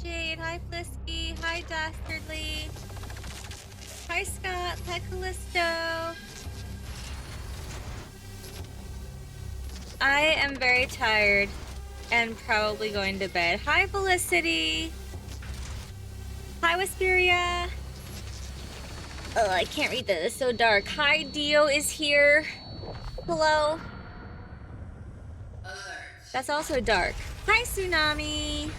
Jade. Hi, Flisky. Hi, Dastardly. Hi, Scott. Hi, Callisto. I am very tired and probably going to bed. Hi, Felicity. Hi, Wisperia. Oh, I can't read that. It's so dark. Hi, Dio is here. Hello. That's also dark. Hi, Tsunami.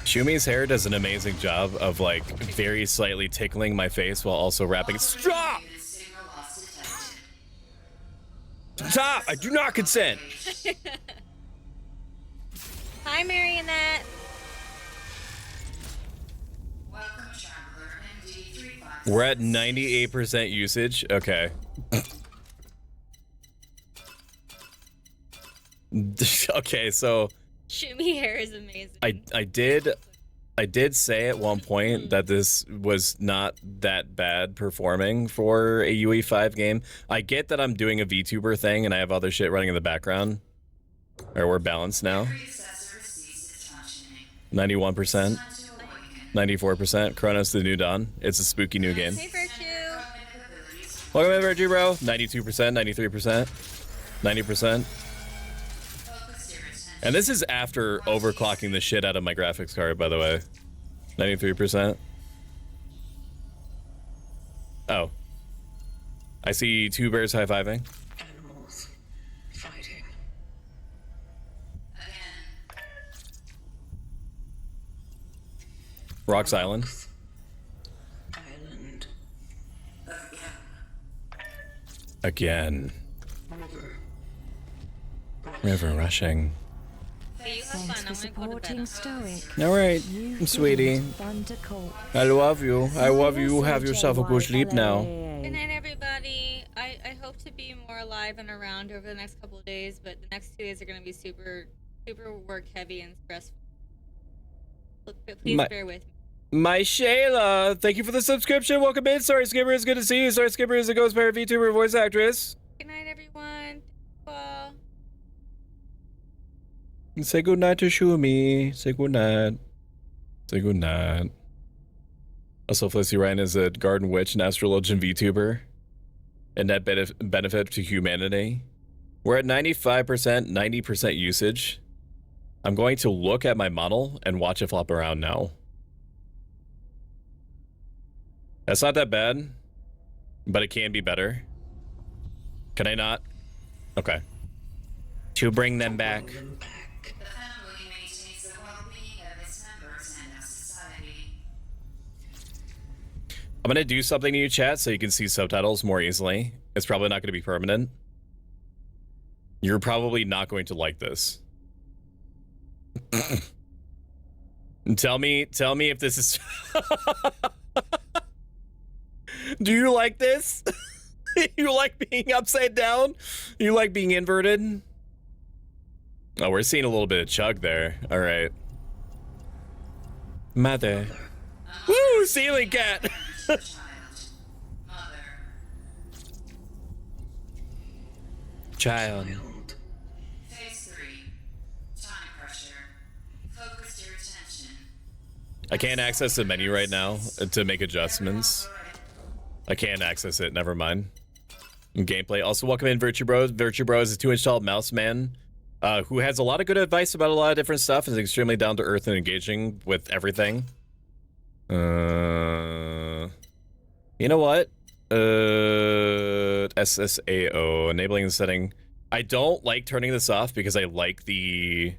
Shumi's hair does an amazing job of like very slightly tickling my face while also rapping. Stop! Stop! I do not consent. Hi, Marionette. We're at 98% usage. Okay. Okay, so Shumi hair is amazing. I did say at one point that this was not that bad performing for a UE5 game. I get that I'm doing a VTuber thing and I have other shit running in the background. Or we're balanced now. 91%. 94%. Cronos the New Dawn. It's a spooky new game. Hey, Virtue. Welcome in, Virtue, bro. 92%, 93%, 90%. And this is after overclocking the shit out of my graphics card, by the way. 93%. Oh. I see two bears high-fiving. Animals fighting. Rocks Island. Island. Again. River rushing. Hey, you have fun. I'm gonna go to bed. Stoic. All right, sweetie. I love you. I love you. Have yourself a good sleep now. Good night, everybody. I hope to be more alive and around over the next couple of days, but the next 2 days are going to be super work heavy and stressful. Please bear with me. My Shayla, thank you for the subscription. Welcome in. Sorry, Skipper. It's good to see you. Sorry, Skipper is a Ghost Bear VTuber voice actress. Good night, everyone. Bye. Say goodnight to Shumi. Say goodnight. Say goodnight. Also, Felicity Ryan is a garden witch and astrologian VTuber. And net benefit to humanity. We're at 95%, 90% usage. I'm going to look at my model and watch it flop around now. That's not that bad, but it can be better. Can I not? Okay. To bring them back. I'm gonna do something to you, chat, so you can see subtitles more easily. It's probably not gonna be permanent. You're probably not going to like this. Tell me if this is... Do you like this? You like being upside down? You like being inverted? Oh, we're seeing a little bit of chug there. All right. Mother. Woo, ceiling cat. Child. Phase 3. Time pressure. Focus your attention. I can't access the menu right now to make adjustments. I can't access it, never mind. Gameplay. Also, welcome in Virtue Bros. Virtue Bros is a 2-inch tall mouse man who has a lot of good advice about a lot of different stuff and is extremely down to earth and engaging with everything. You know what? SSAO, enabling the setting. I don't like turning this off because I like the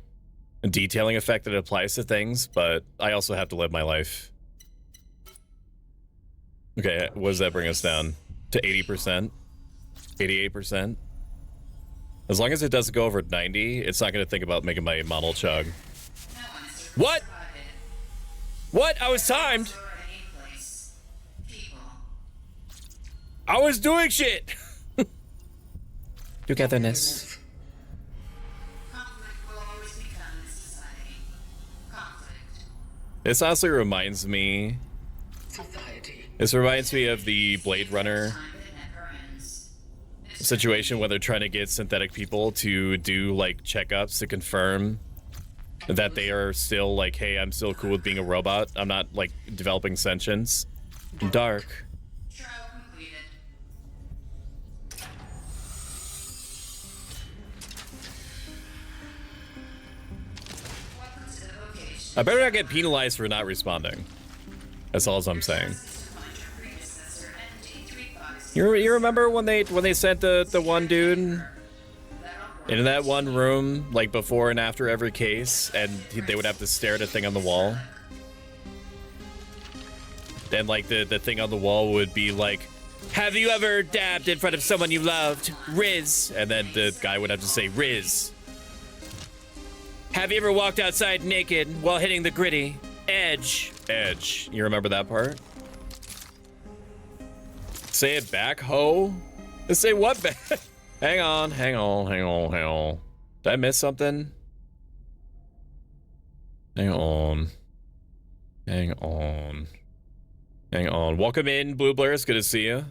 detailing effect that it applies to things, but I also have to live my life. Okay, what does that bring us down? To 80%? 88%? As long as it doesn't go over 90, it's not going to think about making my model chug. What? What? I was timed! I was doing shit! Togetherness. This honestly reminds me... This reminds me of the Blade Runner situation where they're trying to get synthetic people to do like checkups to confirm That they are still like, hey, I'm still cool with being a robot. I'm not like developing sentience. Dark. Trial completed. Welcome to the vocation. I better not get penalized for not responding. That's all I'm saying. Justice to find your predecessor, MD356. You remember when they sent the one dude into that one room, like before and after every case, and they would have to stare at a thing on the wall? Then like the thing on the wall would be like, have you ever dabbed in front of someone you loved? Riz. And then the guy would have to say, Riz. Have you ever walked outside naked while hitting the gritty? Edge. Edge. You remember that part? Say it back, ho? Say what back? Hang on. Did I miss something? Hang on. Welcome in, Blue Blair. It's good to see you.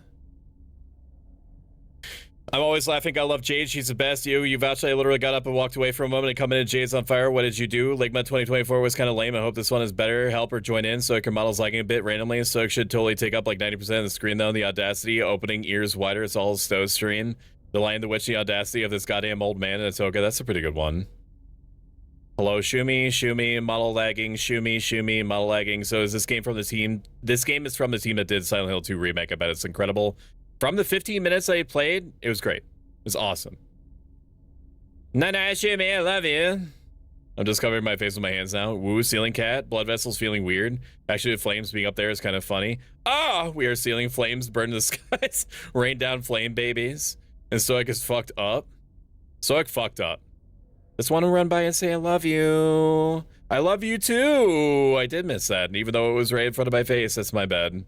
I'm always laughing. I love Jade. She's the best. You vouched. I literally got up and walked away for a moment and come in and Jade's on fire. What did you do? Ligma 2024 was kind of lame. I hope this one is better. Help her join in. So your model's lagging a bit randomly. So it should totally take up like 90% of the screen though. The audacity, opening ears wider. It's all Stowe stream. The Lion, the Witch, the audacity of this goddamn old man in a toga. That's a pretty good one. Hello, Shumi, model lagging, Shumi, model lagging. So is this game from the team? This game is from the team that did Silent Hill 2 remake. I bet it's incredible. From the 15 minutes I played, it was great. It was awesome. Nana, Shumi, I love you. I'm just covering my face with my hands now. Woo, ceiling cat. Blood vessels feeling weird. Actually, the flames being up there is kind of funny. Ah, we are ceiling flames burn the skies. Rain down flame babies. And Stoic is fucked up. Stoic fucked up. Just want to run by and say I love you. I love you too. I did miss that. And even though it was right in front of my face, that's my bad.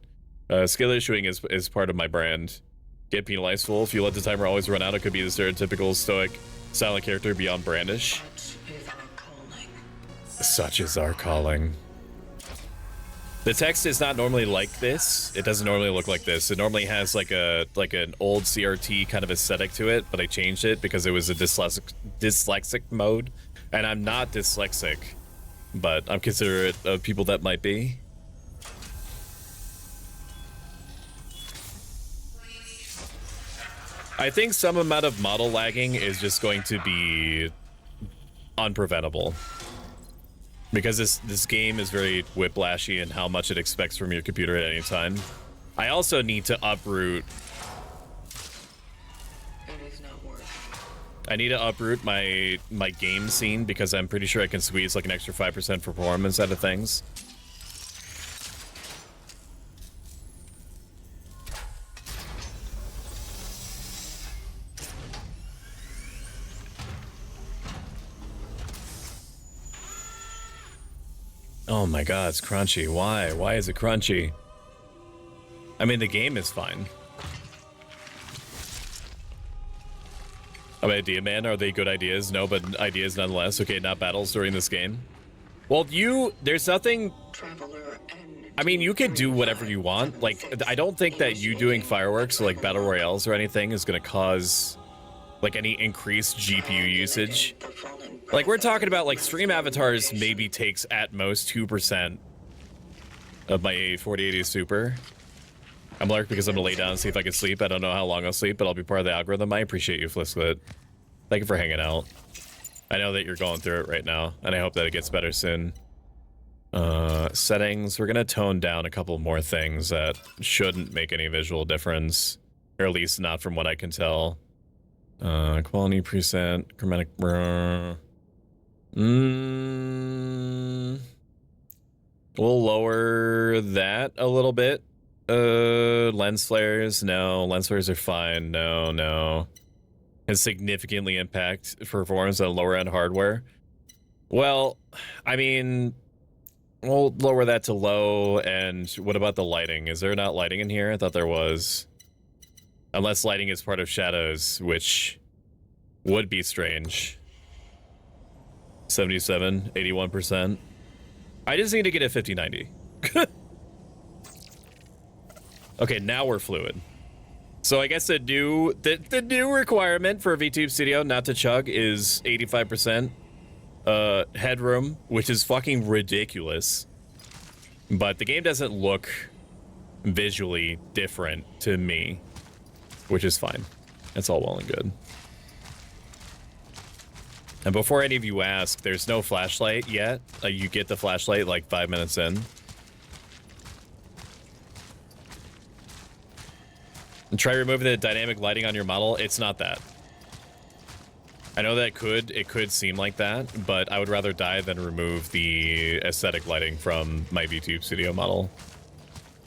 Skill issuing is part of my brand. Get penalized full. If you let the timer always run out, it could be the stereotypical stoic silent character beyond brandish. Such is our calling. The text is not normally like this. It doesn't normally look like this. It normally has like an old CRT kind of aesthetic to it, but I changed it because it was a dyslexic mode, and I'm not dyslexic, but I'm considerate of people that might be. I think some amount of model lagging is just going to be unpreventable. Because this game is very whiplashy in how much it expects from your computer at any time. I also need to uproot. It is not working. I need to uproot my game scene because I'm pretty sure I can squeeze like an extra 5% performance out of things. Oh my god, it's crunchy. Why? Why is it crunchy? I mean, the game is fine. I mean, idea man, are they good ideas? No, but ideas nonetheless. Okay, not battles during this game. Well, there's nothing... I mean, you can do whatever you want. Like, I don't think that you doing fireworks or like battle royales or anything is gonna cause like any increased GPU usage. Like, we're talking about, like, stream avatars maybe takes at most 2% of my 4080 Super. I'm lurk because I'm gonna lay down and see if I can sleep. I don't know how long I'll sleep, but I'll be part of the algorithm. I appreciate you, Flisklit. Thank you for hanging out. I know that you're going through it right now, and I hope that it gets better soon. Settings. We're gonna tone down a couple more things that shouldn't make any visual difference, or at least not from what I can tell. Quality preset, chromatic. We'll lower that a little bit. Lens flares, no. Lens flares are fine, no. Can significantly impact performance on lower end hardware. Well, I mean, we'll lower that to low. And what about the lighting? Is there not lighting in here? I thought there was. Unless lighting is part of shadows, which would be strange. 77, 81%. I just need to get a 5090. Okay, now we're fluid. So I guess the new requirement for VTube Studio not to chug is 85%. headroom, which is fucking ridiculous. But the game doesn't look visually different to me, which is fine. It's all well and good. And before any of you ask, there's no flashlight yet. You get the flashlight like 5 minutes in. And try removing the dynamic lighting on your model. It's not that. I know that it could seem like that, but I would rather die than remove the aesthetic lighting from my VTube Studio model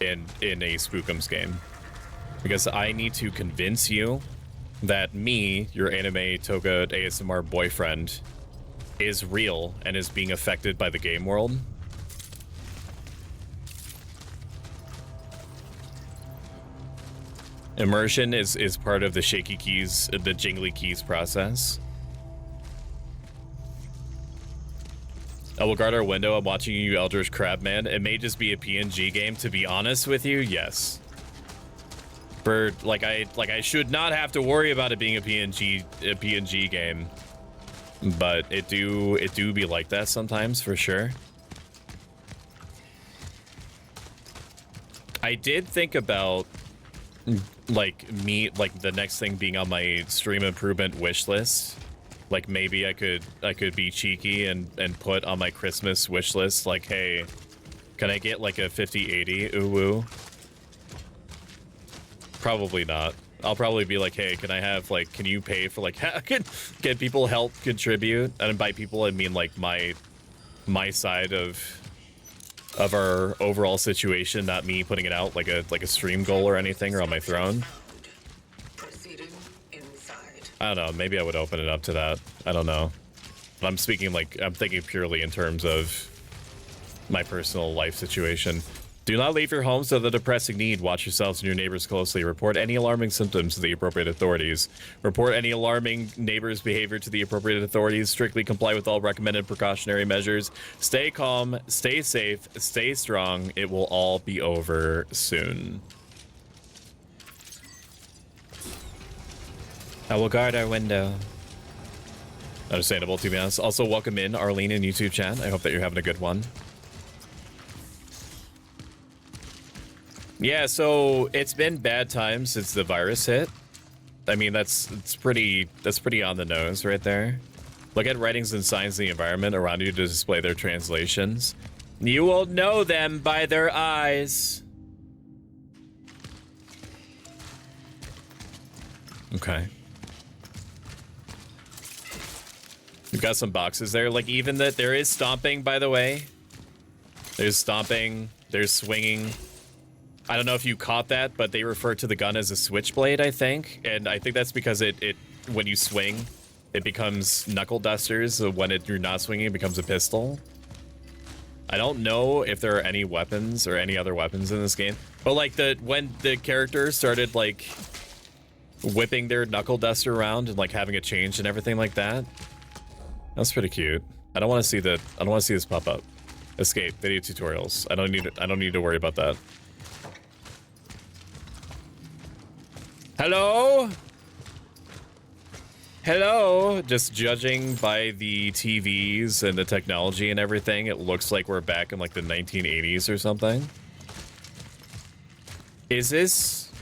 in a Spookums game. Because I need to convince you that me, your anime toga ASMR boyfriend, is real and is being affected by the game world. Immersion is part of the shaky keys, the jingly keys process. I will guard our window. I'm watching you, Eldritch Crabman. It may just be a PNG game, to be honest with you. Yes. For I should not have to worry about it being a PNG game, but it do be like that sometimes for sure. I did think about the next thing being on my stream improvement wish list. Like maybe I could be cheeky and put on my Christmas wish list like, hey, can I get like a 5080 uwu? Probably not. I'll probably be like, hey, can I have like, can you pay for like, can people help contribute? And by people I mean like my side of our overall situation, not me putting it out like a stream goal or anything or on my throne. I don't know, maybe I would open it up to that. I don't know. But I'm thinking purely in terms of my personal life situation. Do not leave your homes without a depressing need. Watch yourselves and your neighbors closely. Report any alarming symptoms to the appropriate authorities. Report any alarming neighbors' behavior to the appropriate authorities. Strictly comply with all recommended precautionary measures. Stay calm, stay safe, stay strong. It will all be over soon. I will guard our window. Understandable, to be honest. Also, welcome in, Arlene, in YouTube chat. I hope that you're having a good one. Yeah, so it's been bad times since the virus hit. I mean, that's pretty on the nose right there. Look at writings and signs in the environment around you to display their translations. You will know them by their eyes. Okay. We've got some boxes there. Like, even that there is stomping, by the way. There's stomping. There's swinging. I don't know if you caught that, but they refer to the gun as a switchblade, I think. And I think that's because it when you swing, it becomes knuckle dusters. So when you're not swinging, it becomes a pistol. I don't know if there are any weapons or any other weapons in this game. But like when the character started like whipping their knuckle duster around and like having it changed and everything like that. That's pretty cute. I don't want to see this pop up. Escape video tutorials. I don't need to worry about that. Hello? Hello? Just judging by the TVs and the technology and everything, it looks like we're back in like the 1980s or something.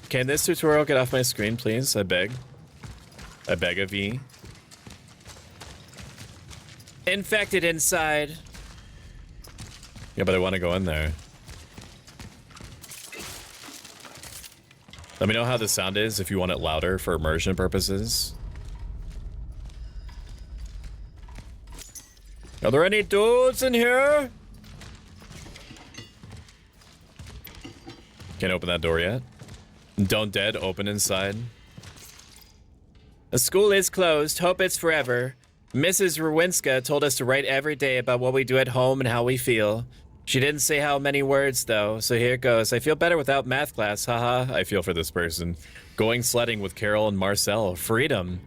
Can this tutorial get off my screen, please? I beg. I beg of ye. Infected inside. Yeah, but I want to go in there. Let me know how the sound is if you want it louder for immersion purposes. Are there any dudes in here? Can't open that door yet. Don't dead, open inside. The school is closed. Hope it's forever. Mrs. Rowinska told us to write every day about what we do at home and how we feel. She didn't say how many words, though, so here it goes. I feel better without math class, haha. I feel for this person. Going sledding with Carol and Marcel. Freedom.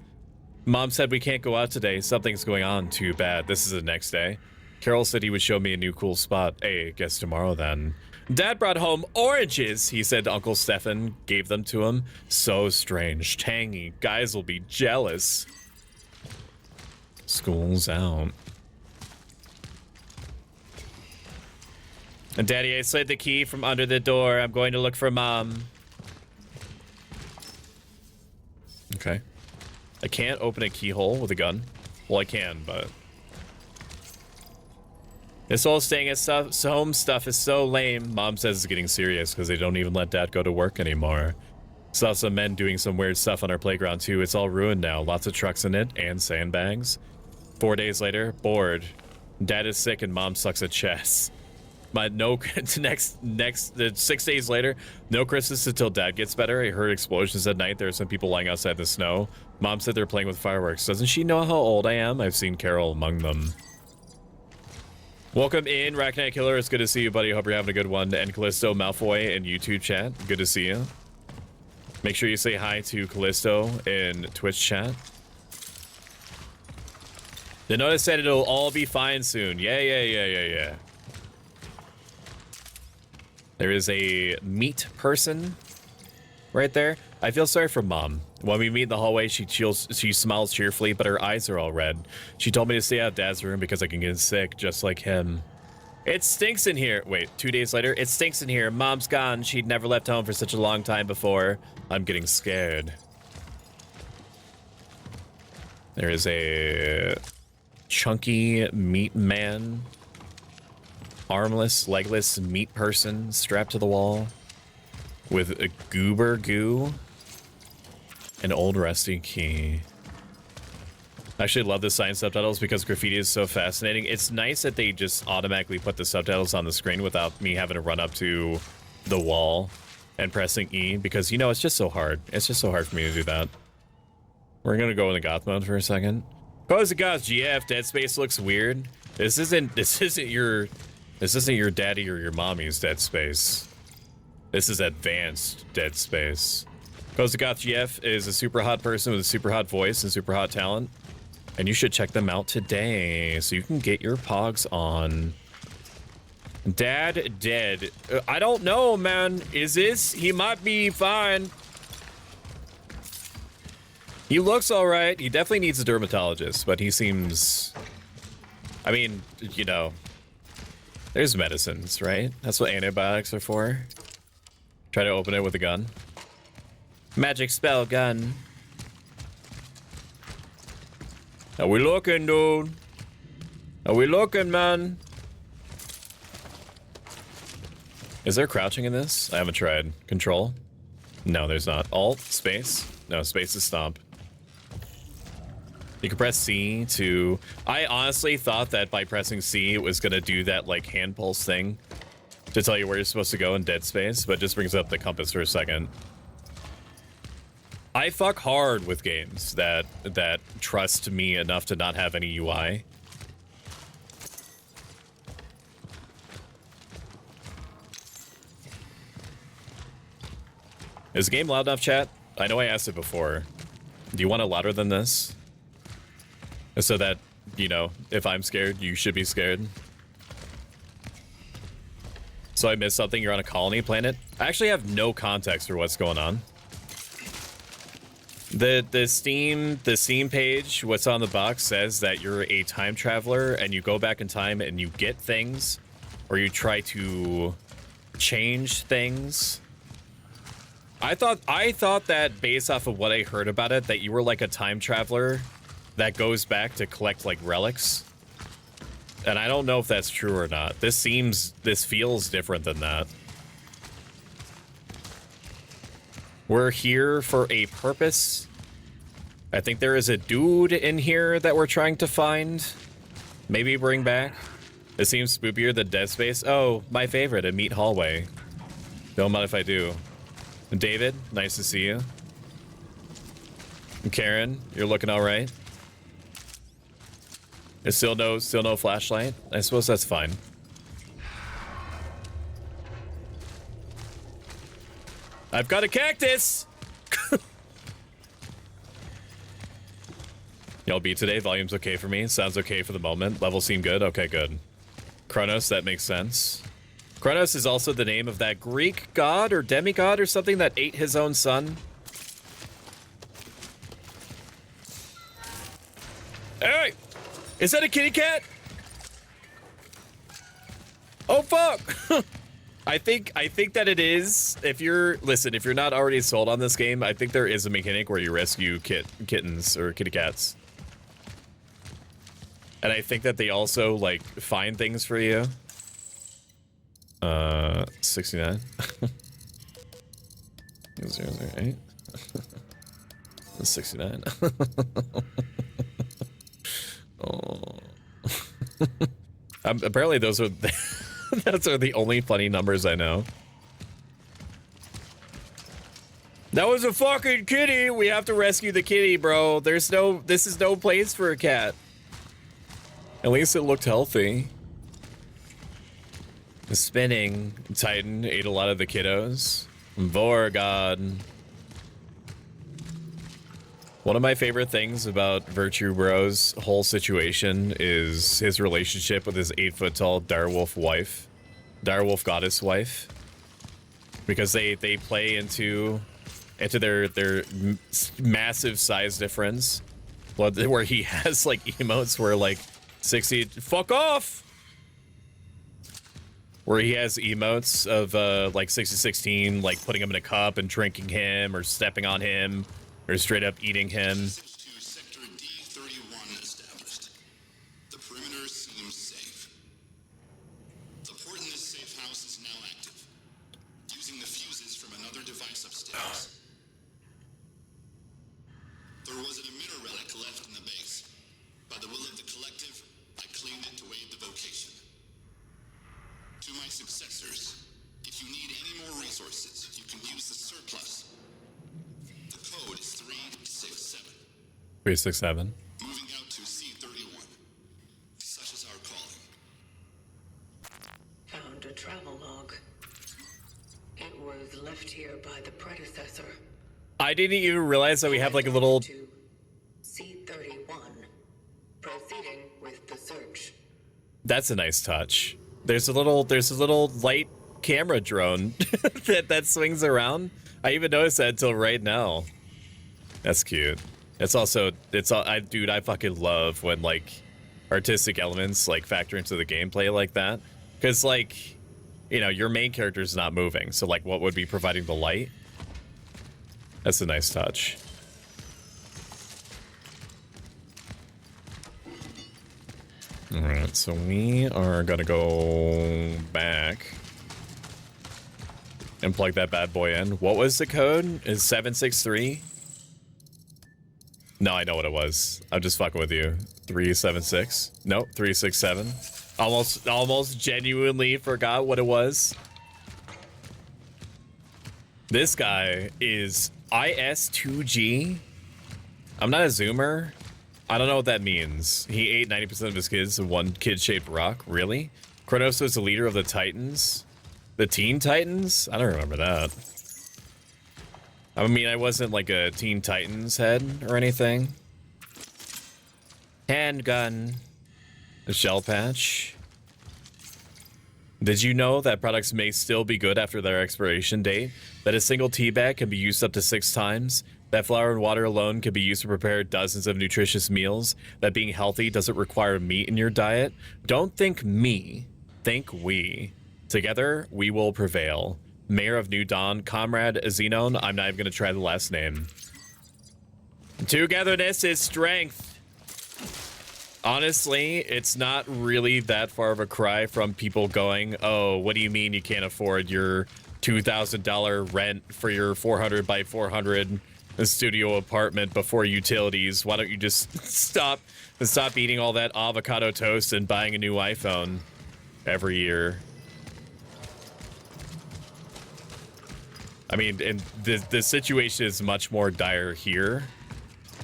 Mom said we can't go out today. Something's going on. Too bad. This is the next day. Carol said he would show me a new cool spot. Hey, guess tomorrow then. Dad brought home oranges, he said Uncle Stefan gave them to him. So strange. Tangy. Guys will be jealous. School's out. And Daddy, I slid the key from under the door. I'm going to look for Mom. Okay. I can't open a keyhole with a gun. Well, I can, but... This whole staying at home stuff is so lame. Mom says it's getting serious because they don't even let Dad go to work anymore. Saw some men doing some weird stuff on our playground too. It's all ruined now. Lots of trucks in it and sandbags. 4 days later, bored. Dad is sick and Mom sucks at chess. But no, next 6 days later, no Christmas until Dad gets better. I heard explosions at night. There are some people lying outside in the snow. Mom said they're playing with fireworks. Doesn't she know how old I am? I've seen Carol among them. Welcome in, Racknight Killer. It's good to see you, buddy. Hope you're having a good one. And Callisto Malfoy in YouTube chat. Good to see you. Make sure you say hi to Callisto in Twitch chat. The notice said it'll all be fine soon. Yeah. There is a meat person right there. I feel sorry for Mom. When we meet in the hallway, she smiles cheerfully, but her eyes are all red. She told me to stay out of Dad's room because I can get sick, just like him. It stinks in here. Wait, 2 days later, it stinks in here. Mom's gone. She'd never left home for such a long time before. I'm getting scared. There is a chunky meat man. Armless, legless meat person strapped to the wall with a goober goo. An old rusty key. I actually love the sign subtitles because graffiti is so fascinating. It's nice that they just automatically put the subtitles on the screen without me having to run up to the wall and pressing E because, you know, it's just so hard. It's just so hard for me to do that. We're gonna go in the goth mode for a second. Close the goth GF. Dead Space looks weird. This isn't your daddy or your mommy's Dead Space. This is advanced Dead Space. Cozy Goth GF is a super hot person with a super hot voice and super hot talent. And you should check them out today so you can get your pogs on. Dad dead. I don't know, man. Is this? He might be fine. He looks all right. He definitely needs a dermatologist, but he seems... I mean, you know, there's medicines, right? That's what antibiotics are for. Try to open it with a gun. Magic spell gun. Are we looking, dude? Are we looking, man? Is there crouching in this? I haven't tried. Control? No, there's not. Alt? Space? No, space is stomp. You can press C to... I honestly thought that by pressing C, it was going to do that, like, hand pulse thing to tell you where you're supposed to go in Dead Space, but it just brings up the compass for a second. I fuck hard with games that trust me enough to not have any UI. Is the game loud enough, chat? I know I asked it before. Do you want it louder than this? So that, you know, if I'm scared, you should be scared. So I missed something, you're on a colony planet? I actually have no context for what's going on. The Steam page, what's on the box says that you're a time traveler and you go back in time and you get things, or you try to change things. I thought that based off of what I heard about it, that you were like a time traveler that goes back to collect like relics. And I don't know if that's true or not. This feels different than that. We're here for a purpose. I think there is a dude in here that we're trying to find. Maybe bring back. It seems spookier than Dead Space. Oh, my favorite, a meat hallway. Don't mind if I do. David, nice to see you. Karen, you're looking all right. There's still no flashlight. I suppose that's fine. I've got a cactus! Y'all beat today? Volume's okay for me. Sounds okay for the moment. Levels seem good. Okay, good. Cronos, that makes sense. Cronos is also the name of that Greek god or demigod or something that ate his own son. Hey! Is that a kitty cat? Oh fuck! I think that it is. If you're not already sold on this game, I think there is a mechanic where you rescue kittens or kitty cats. And I think that they also like find things for you. 69. 008. 69. Oh. Apparently those are those are the only funny numbers I know. That was a fucking kitty. We have to rescue the kitty, bro. This is no place for a cat. At least it looked healthy. The spinning Titan ate a lot of the kiddos. Vorgod. One of my favorite things about Virtue Bro's whole situation is his relationship with his 8-foot-tall direwolf wife. Direwolf goddess wife. Because they play into their massive size difference. Where he has like emotes where like 60 fuck off! Where he has emotes of like 60-16, like putting him in a cup and drinking him or stepping on him. Or straight up eating him. Sector D31 established. The perimeter seems safe. The port in this safe house is now active, using the fuses from another device upstairs. There was an emitter relic left in the base. By the will of the collective, I claimed it to aid the vocation. To my successors, if you need any more resources, you can use the surplus. Code is 367. 367. Moving out to C31. Such is our calling. Found a travel log. It was left here by the predecessor. I didn't even realize that we have like a little... To C31. Proceeding with the search. That's a nice touch. There's a little light camera drone that swings around. I even noticed that until right now. That's cute. Dude, I fucking love when like artistic elements like factor into the gameplay like that. Cause like, you know, your main character is not moving. So like what would be providing the light? That's a nice touch. All right, so we are gonna go back and plug that bad boy in. What was the code? Is 763? No, I know what it was. I'm just fucking with you. 376? Nope, 367. Almost genuinely forgot what it was. This guy is IS2G. I'm not a zoomer. I don't know what that means. He ate 90% of his kids in one kid-shaped rock. Really? Cronos was the leader of the Titans? The Teen Titans? I don't remember that. I mean, I wasn't like a Teen Titans head or anything. Handgun. A shell patch. Did you know that products may still be good after their expiration date? That a single tea bag can be used up to 6 times? That flour and water alone can be used to prepare dozens of nutritious meals? That being healthy doesn't require meat in your diet? Don't think me. Think we. Together, we will prevail. Mayor of New Dawn, Comrade Xenon, I'm not even going to try the last name. Togetherness is strength. Honestly, it's not really that far of a cry from people going, oh, what do you mean you can't afford your $2,000 rent for your 400 by 400 studio apartment before utilities? Why don't you just stop eating all that avocado toast and buying a new iPhone every year? I mean, and the situation is much more dire here,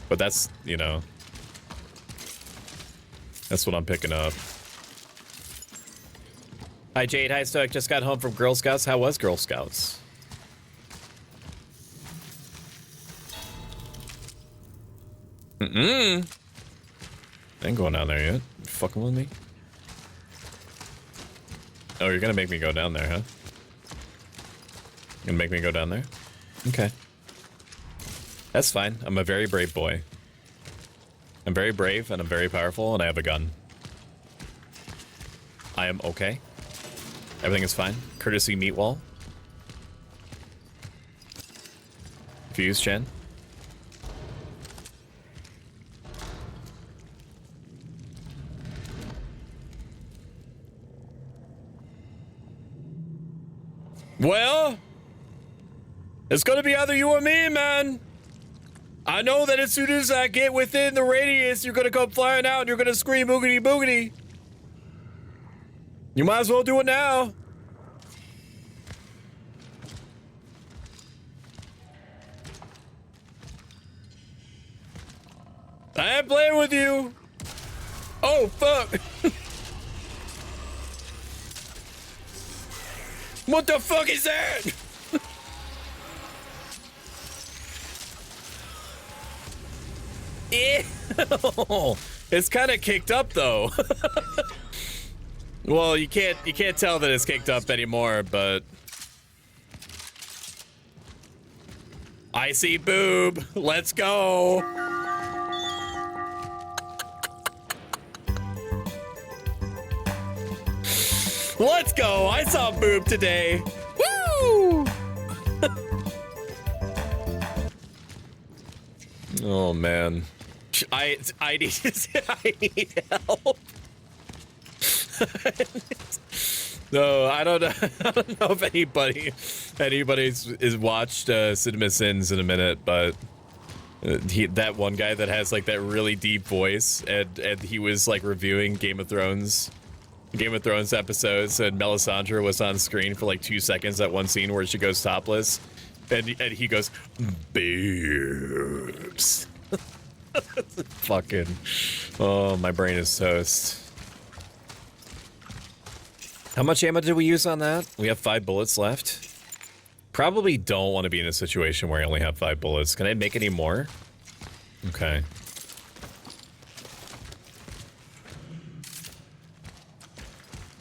but that's, you know, that's what I'm picking up. Hi, Jade. Hi, Stoic. Just got home from Girl Scouts. How was Girl Scouts? I ain't going down there yet. You fucking with me? Oh, you're gonna make me go down there, huh? Gonna make me go down there? Okay. That's fine. I'm a very brave boy. I'm very brave, and I'm very powerful, and I have a gun. I am okay. Everything is fine. Courtesy meat wall. Fuse, Chen. Well, it's gonna be either you or me, man. I know that as soon as I get within the radius, you're gonna come flying out and you're gonna scream boogity boogity. You might as well do it now. I ain't playing with you. Oh, fuck. What the fuck is that? Ew. It's kind of kicked up though. Well, you can't tell that it's kicked up anymore, but I see boob. Let's go. Let's go. I saw boob today. Woo! Oh man. I need help. No, I don't know if anybody's watched Cinema Sins in a minute, but that one guy that has like that really deep voice, and he was like reviewing Game of Thrones episodes, and Melisandre was on screen for like 2 seconds at one scene where she goes topless, and he goes boobs. Fucking, oh, my brain is toast. How much ammo did we use on that? We have 5 bullets left. Probably don't want to be in a situation where I only have 5 bullets. Can I make any more? Okay.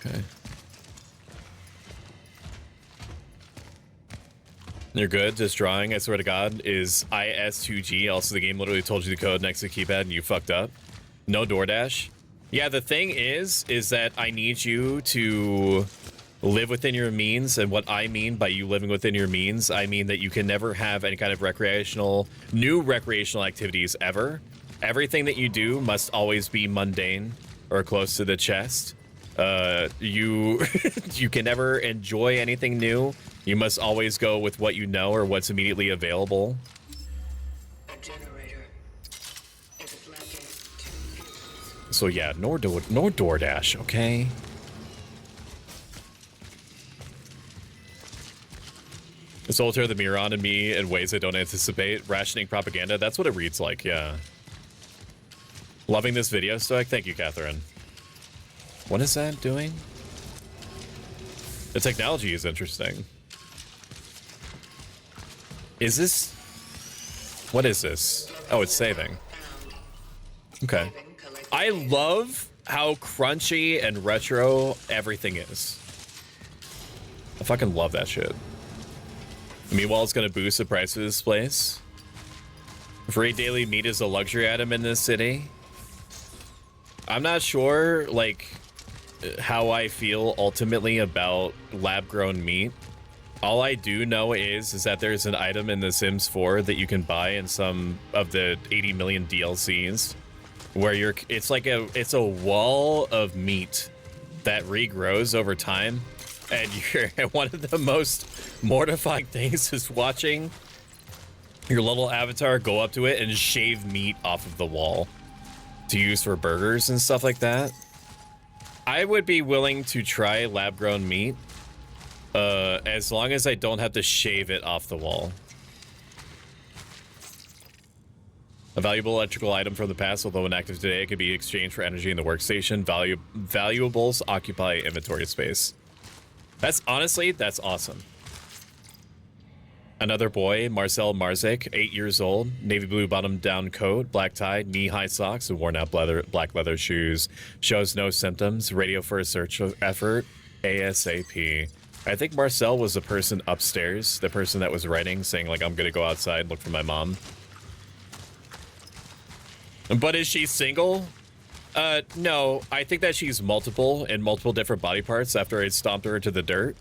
Okay. You're good. Just drawing, I swear to God, is IS2G. Also, the game literally told you the code next to the keypad and you fucked up. No DoorDash. Yeah, the thing is that I need you to live within your means. And what I mean by you living within your means, I mean that you can never have any kind of new recreational activities ever. Everything that you do must always be mundane or close to the chest. You can never enjoy anything new. You must always go with what you know or what's immediately available. A generator. It's lacking 2 fuses. So yeah, no DoorDash, okay? It's alter the mirror on me in ways I don't anticipate. Rationing propaganda, that's what it reads like, yeah. Loving this video, Stoic? Thank you, Catherine. What is that doing? The technology is interesting. Is this... What is this? Oh, it's saving. Okay. I love how crunchy and retro everything is. I fucking love that shit. Meanwhile, it's gonna boost the price of this place. Free daily meat is a luxury item in this city. I'm not sure, like, how I feel ultimately about lab-grown meat. All I do know is that there's an item in The Sims 4 that you can buy in some of the 80 million DLCs, where it's a wall of meat that regrows over time, and one of the most mortifying things is watching your little avatar go up to it and shave meat off of the wall to use for burgers and stuff like that. I would be willing to try lab-grown meat, as long as I don't have to shave it off the wall. A valuable electrical item from the past, although inactive today, it could be exchanged for energy in the workstation. Valuables occupy inventory space. That's awesome. Another boy, Marcel Marzik, 8 years old, navy blue bottom-down coat, black tie, knee-high socks, and worn-out black leather shoes. Shows no symptoms. Radio for a search effort. ASAP. I think Marcel was the person upstairs, the person that was writing, saying, like, I'm gonna go outside and look for my mom. But is she single? No, I think that she's multiple in multiple different body parts after I stomped her into the dirt.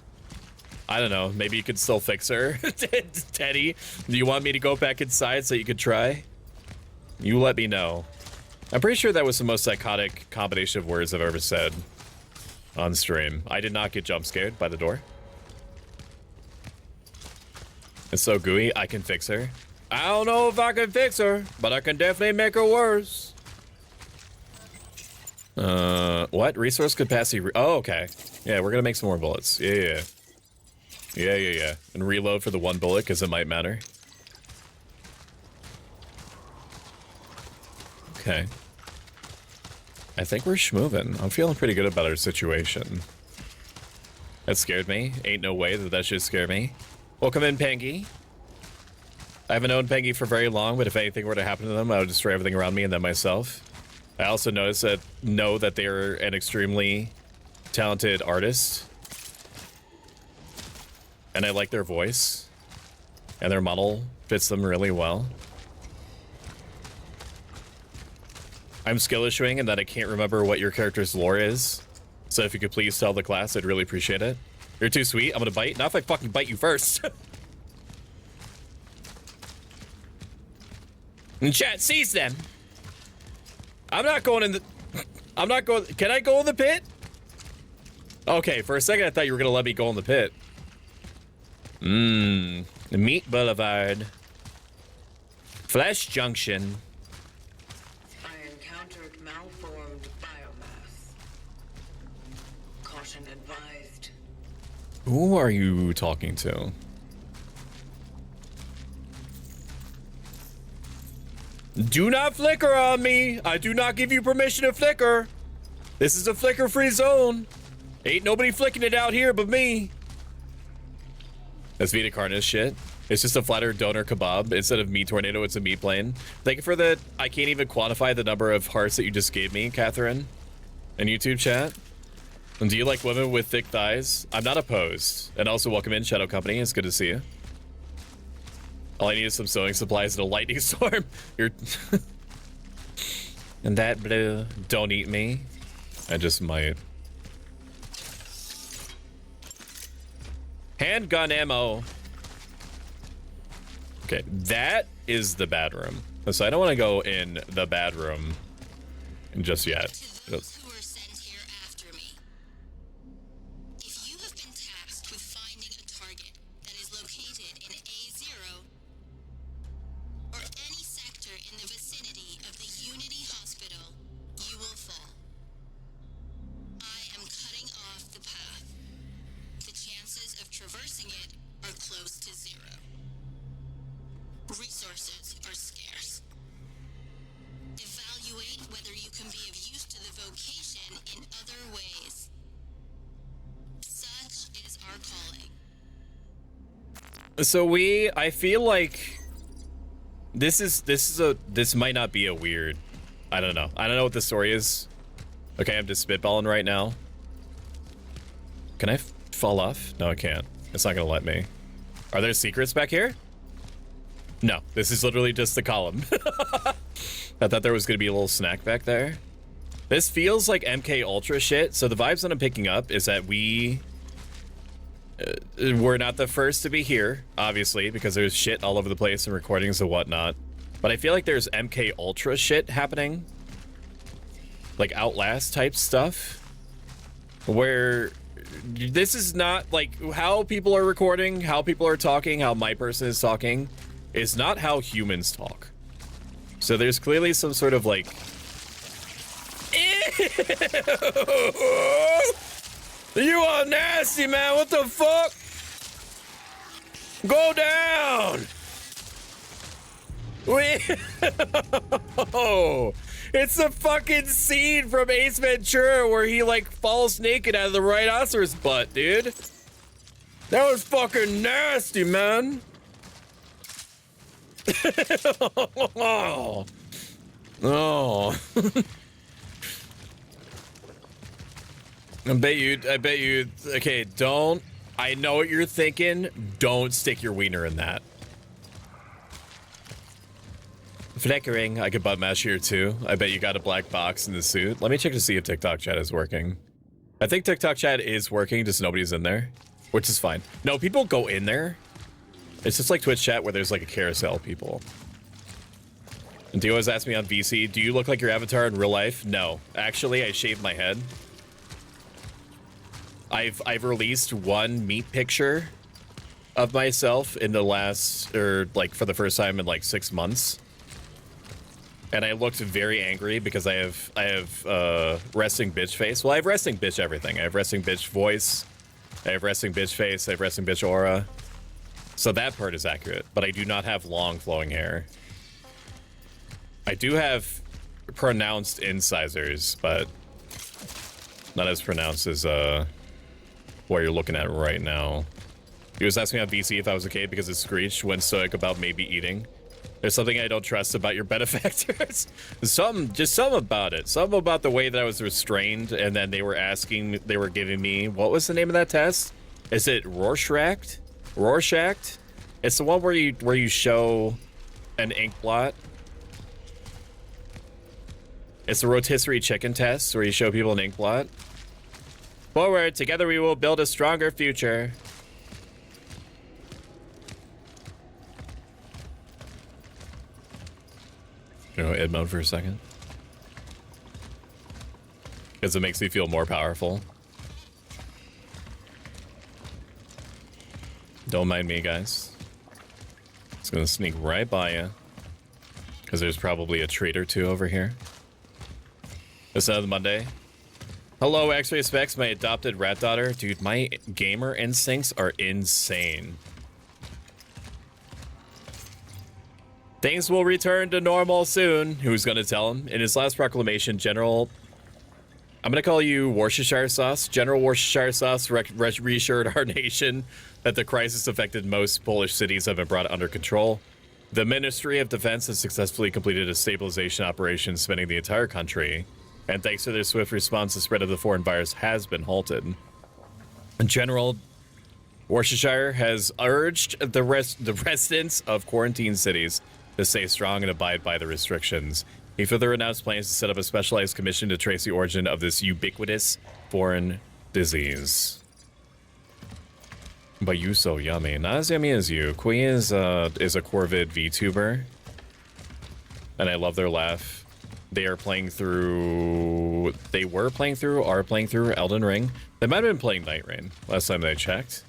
I don't know. Maybe you could still fix her. Teddy, do you want me to go back inside so you could try? You let me know. I'm pretty sure that was the most psychotic combination of words I've ever said on stream. I did not get jump scared by the door. It's so gooey, I can fix her. I don't know if I can fix her, but I can definitely make her worse. What? Resource capacity? Oh, okay. Yeah, we're gonna make some more bullets. Yeah. And reload for the one bullet, because it might matter. Okay. I think we're schmoving. I'm feeling pretty good about our situation. That scared me. Ain't no way that should scare me. Welcome in, Pengy. I haven't known Pengy for very long, but if anything were to happen to them, I would destroy everything around me and then myself. I also know that they're an extremely talented artist. And I like their voice. And their model fits them really well. I'm skill issuing in that I can't remember what your character's lore is. So if you could please tell the class, I'd really appreciate it. You're too sweet. I'm gonna bite. Not if I fucking bite you first. And chat sees them. I'm not going in the... I'm not going... Can I go in the pit? Okay, for a second I thought you were gonna let me go in the pit. The Meat Boulevard. Flesh Junction. I encountered malformed biomass. Caution advised. Who are you talking to? Do not flicker on me. I do not give you permission to flicker. This is a flicker-free zone. Ain't nobody flicking it out here but me. That's Vita Carna's shit. It's just a flatter donor kebab. Instead of meat tornado, it's a meat plane. Thank you for the... I can't even quantify the number of hearts that you just gave me, Catherine. In YouTube chat. And do you like women with thick thighs? I'm not opposed. And also welcome in, Shadow Company. It's good to see you. All I need is some sewing supplies and a lightning storm. You're... And that blue. Don't eat me. I just might. Handgun ammo. Okay, that is the bad room. So I don't want to go in the bad room just yet. To those who were sent here after me. If you have been tasked with finding a target that is located in A0 or any sector in the vicinity of the Unity Hospital, you will fall. I am cutting off the path. The chances of traversing it are close to zero. Resources are scarce. Evaluate whether you can be of use to the vocation in other ways. Such is our calling. So I feel like this might not be a weird, I don't know what the story is. Okay, I'm just spitballing right now. Can I fall off? No, I can't. It's not gonna let me. Are there secrets back here? No, this is literally just the column. I thought there was gonna be a little snack back there. This feels like MK Ultra shit, so the vibes that I'm picking up is that we're not the first to be here, obviously, because there's shit all over the place and recordings and whatnot. But I feel like there's MK Ultra shit happening. Like Outlast type stuff. Where this is not like how people are recording, how people are talking, how my person is talking. Is not how humans talk. So there's clearly some sort of like... You are nasty, man. What the fuck? Go down. Oh, it's the fucking scene from Ace Ventura where he like falls naked out of the rhinoceros butt, dude. That was fucking nasty, man. Oh. I bet you, okay, don't, I know what you're thinking, don't stick your wiener in that. Flickering. I could butt mash here too. I bet you got a black box in the suit. Let me check to see if TikTok chat is working. I think TikTok chat is working, just nobody's in there, which is fine. No, people go in there. It's just like Twitch chat where there's like a carousel of people. And Dio has asked me on VC, do you look like your avatar in real life? No. Actually, I shaved my head. I've released one meat picture of myself in the last, or like for the first time in like 6 months. And I looked very angry because I have resting bitch face. Well, I have resting bitch everything. I have resting bitch voice. I have resting bitch face. I have resting bitch aura. So that part is accurate, but I do not have long flowing hair. I do have pronounced incisors, but not as pronounced as what you're looking at right now. He was asking on VC if I was okay because it screeched when stoic about maybe eating. There's something I don't trust about your benefactors. Just something about it. Something about the way that I was restrained, and then they were giving me, what was the name of that test? Is it Rorschach? Rorschach? It's the one where you show an ink blot. It's the rotisserie chicken test where you show people an ink blot. Forward, together we will build a stronger future. You know, ed mode for a second. Because it makes me feel more powerful. Don't mind me, guys. It's gonna sneak right by you. Because there's probably a treat or two over here. It's another Monday. Hello, X-Ray Specs, my adopted rat daughter. Dude, my gamer instincts are insane. Things will return to normal soon. Who's gonna tell him? In his last proclamation, General... I'm gonna call you Worcestershire Sauce. General Worcestershire Sauce reassured our nation that the crisis-affected most Polish cities have been brought under control. The Ministry of Defense has successfully completed a stabilization operation spanning the entire country, and thanks to their swift response, the spread of the foreign virus has been halted. General Worcestershire has urged the residents of quarantine cities to stay strong and abide by the restrictions. He further announced plans to set up a specialized commission to trace the origin of this ubiquitous foreign disease. But you so yummy. Not as yummy as you. Kui is a Corvid VTuber. And I love their laugh. They are playing through... They were playing through, are playing through Elden Ring. They might have been playing Night Rain last time I checked.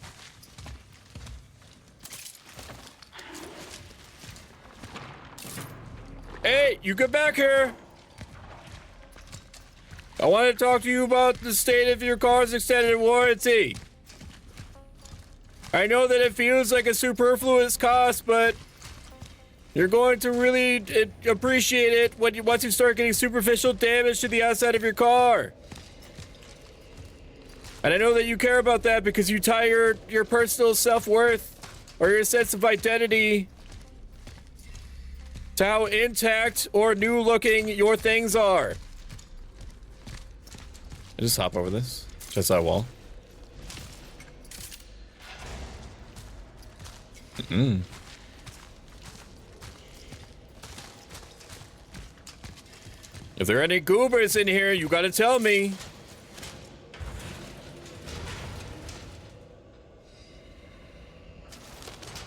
Hey, you get back here! I want to talk to you about the state of your car's extended warranty. I know that it feels like a superfluous cost, but you're going to really appreciate it once you start getting superficial damage to the outside of your car. And I know that you care about that because you tie your personal self-worth or your sense of identity to how intact or new looking your things are. I just hop over this. Just that wall. If there are any goobers in here, you gotta tell me.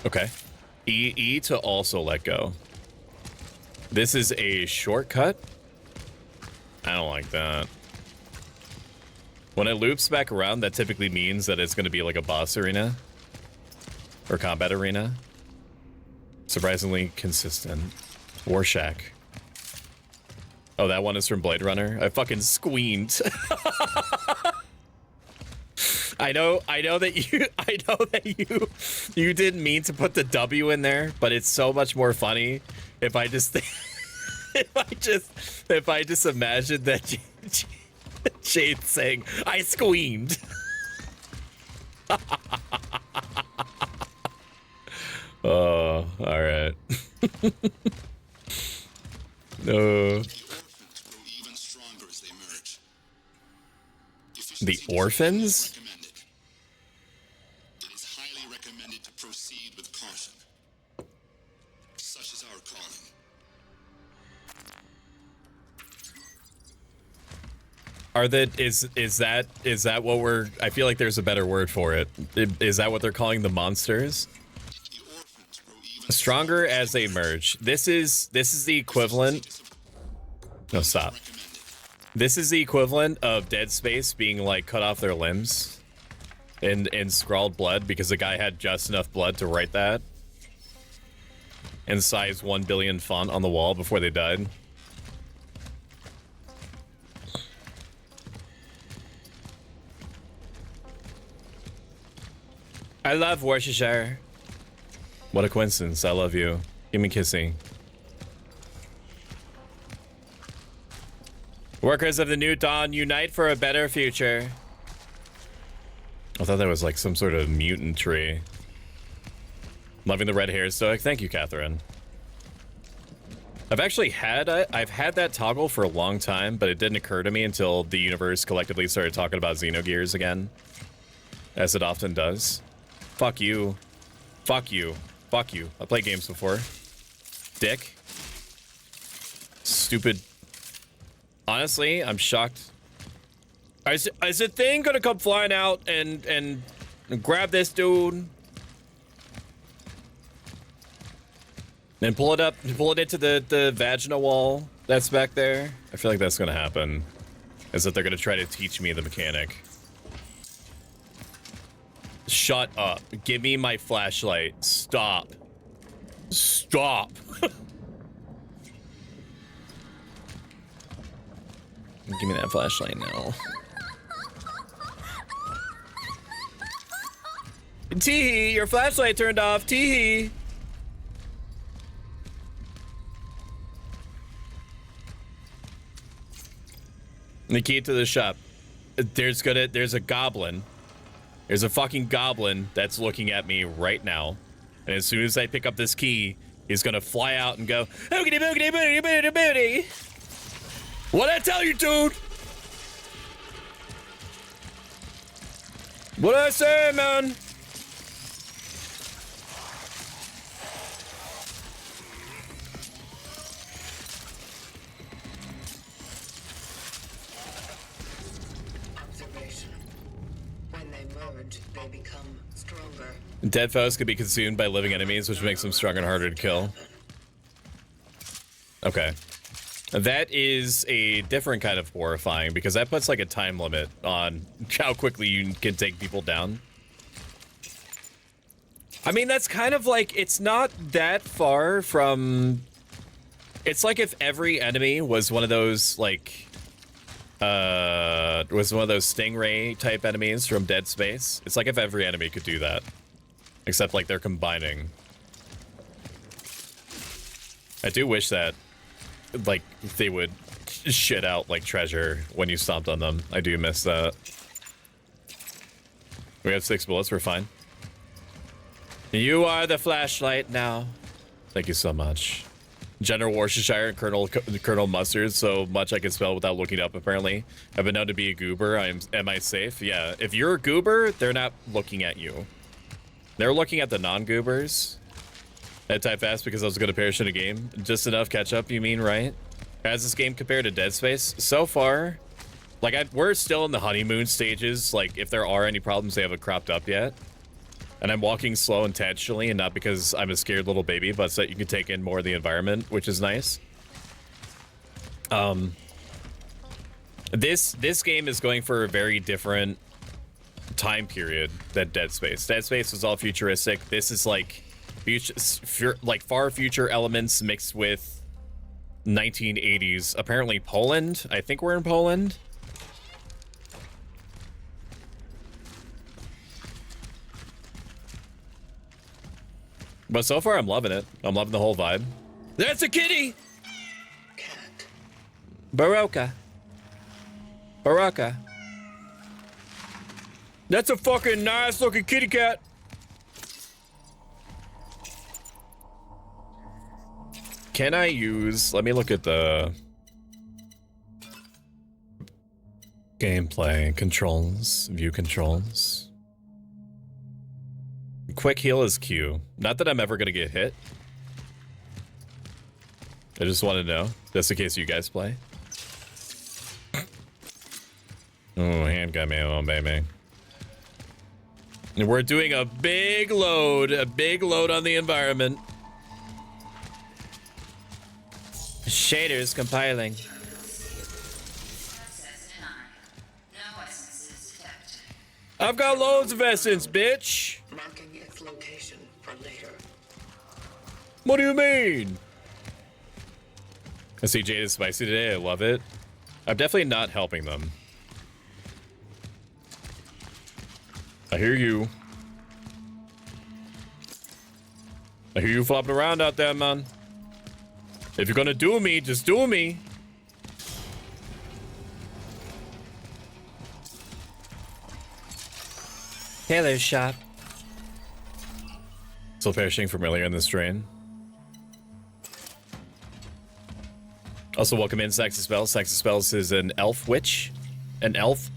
Okay. E to also let go. This is a shortcut? I don't like that. When it loops back around, that typically means that it's going to be like a boss arena. Or combat arena. Surprisingly consistent. Warshak. Oh, that one is from Blade Runner? I fucking squeamed. I know that you didn't mean to put the W in there, but it's so much more funny if I just if I just imagine that Jade saying, I squeamed. Oh, all right. No. The orphans? It is highly recommended to proceed with caution. Such is our calling. Are that is that what we're? I feel like there's a better word for it. Is that what they're calling the monsters? Stronger as they merge. This is the equivalent. No, stop. This is the equivalent of Dead Space being like cut off their limbs in scrawled blood because the guy had just enough blood to write that in size 1 billion font on the wall before they died. I love Worcestershire. What a coincidence. I love you. Give me kissing. Workers of the New Dawn, unite for a better future. I thought that was like some sort of mutant tree. Loving the red hair stoic. Thank you, Catherine. I've actually had I've had that toggle for a long time, but it didn't occur to me until the universe collectively started talking about Xenogears again, as it often does. Fuck you. Fuck you. Fuck you. I played games before. Dick. Stupid. Honestly, I'm shocked. Is the thing gonna come flying out and grab this dude? And pull it up, pull it into the vaginal wall that's back there? I feel like that's gonna happen. Is that they're gonna try to teach me the mechanic. Shut up. Give me my flashlight. Stop. Stop. Give me that flashlight now. Teehee, your flashlight turned off. Teehee. The key to the shop. There's a goblin. There's a fucking goblin that's looking at me right now. And as soon as I pick up this key, he's gonna fly out and go, boogity boogity boogity boogity boogity. What'd I tell you, dude? What'd I say, man? Observation. When they merge, they become stronger. Dead foes could be consumed by living enemies, which makes them stronger and harder to kill. Okay. That is a different kind of horrifying, because that puts like a time limit on how quickly you can take people down. I mean, that's kind of like, it's not that far from... It's like if every enemy was one of those, like... was one of those stingray type enemies from Dead Space. It's like if every enemy could do that. Except like they're combining. I do wish that like they would shit out like treasure when you stomped on them. I do miss that. We have 6 bullets, we're fine. You are the flashlight now. Thank you so much. General Worcestershire and Colonel Mustard, so much I can spell without looking up apparently. I've been known to be a goober. Am I safe? Yeah, if you're a goober, they're not looking at you. They're looking at the non-goobers. I type fast because I was going to perish in a game. Just enough catch up, you mean, right? How's this game compared to Dead Space? So far, like, we're still in the honeymoon stages. Like, if there are any problems, they haven't cropped up yet. And I'm walking slow intentionally, and not because I'm a scared little baby, but so that you can take in more of the environment, which is nice. This game is going for a very different time period than Dead Space. Dead Space was all futuristic. This is like far future elements mixed with 1980s. Apparently Poland. I think we're in Poland. But so far I'm loving it. I'm loving the whole vibe. That's a kitty! Cat. Barocca. Barocca. That's a fucking nice looking kitty cat. Can I use, let me look at the gameplay controls, view controls. Quick heal is Q. Not that I'm ever gonna get hit. I just want to know, just in case you guys play. Oh, handgun ammo, baby. And we're doing a big load on the environment. Shaders compiling. I've got loads of essence, bitch. Marking its location for later. What do you mean? I see Jade is spicy today. I love it. I'm definitely not helping them. I hear you. I hear you flopping around out there, man. If you're gonna do me, just do me. Taylor's shop. Still perishing from earlier in this drain. Also, welcome in Saxa Spells. Saxa Spells is an elf witch. An elf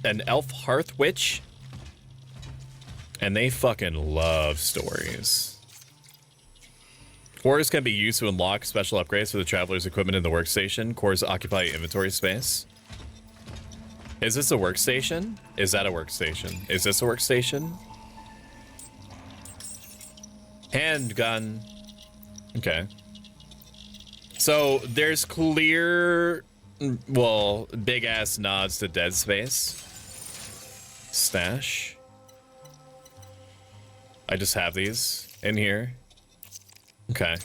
hearth witch. And they fucking love stories. Cores can be used to unlock special upgrades for the traveler's equipment in the workstation. Cores occupy inventory space. Is this a workstation? Is that a workstation? Is this a workstation? Handgun. Okay. So there's clear, well, big ass nods to Dead Space. Stash. I just have these in here. Okay.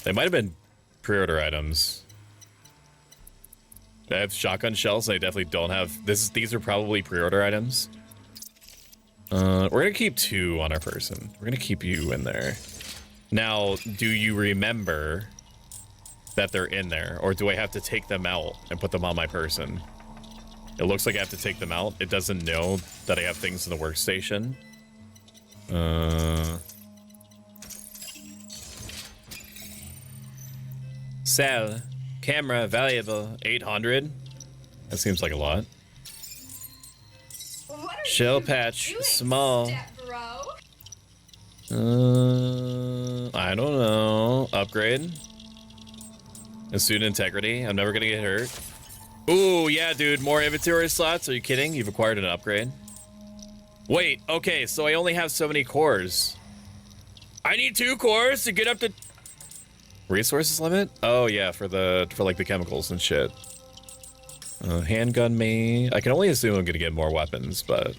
They might have been pre-order items. They have shotgun shells. They definitely don't have this. These are probably pre-order items. We're gonna keep 2 on our person. We're gonna keep you in there. Now, do you remember that they're in there, or do I have to take them out and put them on my person? It looks like I have to take them out. It doesn't know that I have things in the workstation. Sell. Camera valuable 800. That seems like a lot. Shell patch small. I don't know. Upgrade. And student integrity. I'm never gonna get hurt. Ooh, yeah, dude. More inventory slots. Are you kidding? You've acquired an upgrade. Wait, okay, so I only have so many cores. I need 2 cores to get up to resources limit? Oh yeah, for like the chemicals and shit. Handgun me. I can only assume I'm gonna get more weapons, but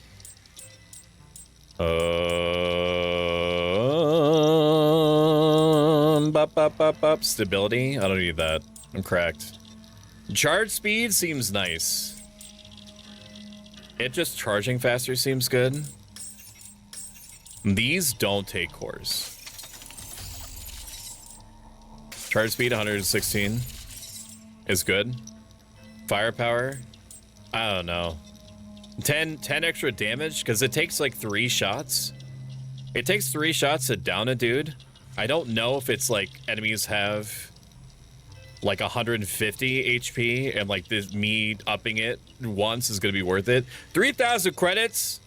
stability. I don't need that. I'm cracked. Charge speed seems nice. It just charging faster seems good. These don't take cores. Charge speed 116 is good. Firepower, I don't know. 10 extra damage because it takes like 3 shots. It takes 3 shots to down a dude. I don't know if it's like enemies have like 150 HP and like this me upping it once is gonna be worth it. 3,000 credits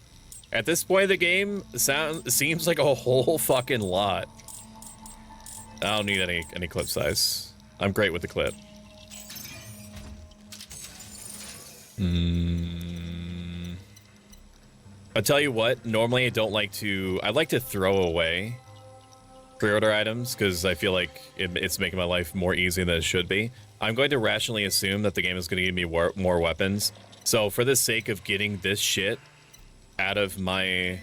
at this point of the game seems like a whole fucking lot. I don't need any clip size. I'm great with the clip. I'll tell you what, normally I like to throw away pre-order items because I feel like it's making my life more easy than it should be. I'm going to rationally assume that the game is going to give me more weapons. So for the sake of getting this shit out of my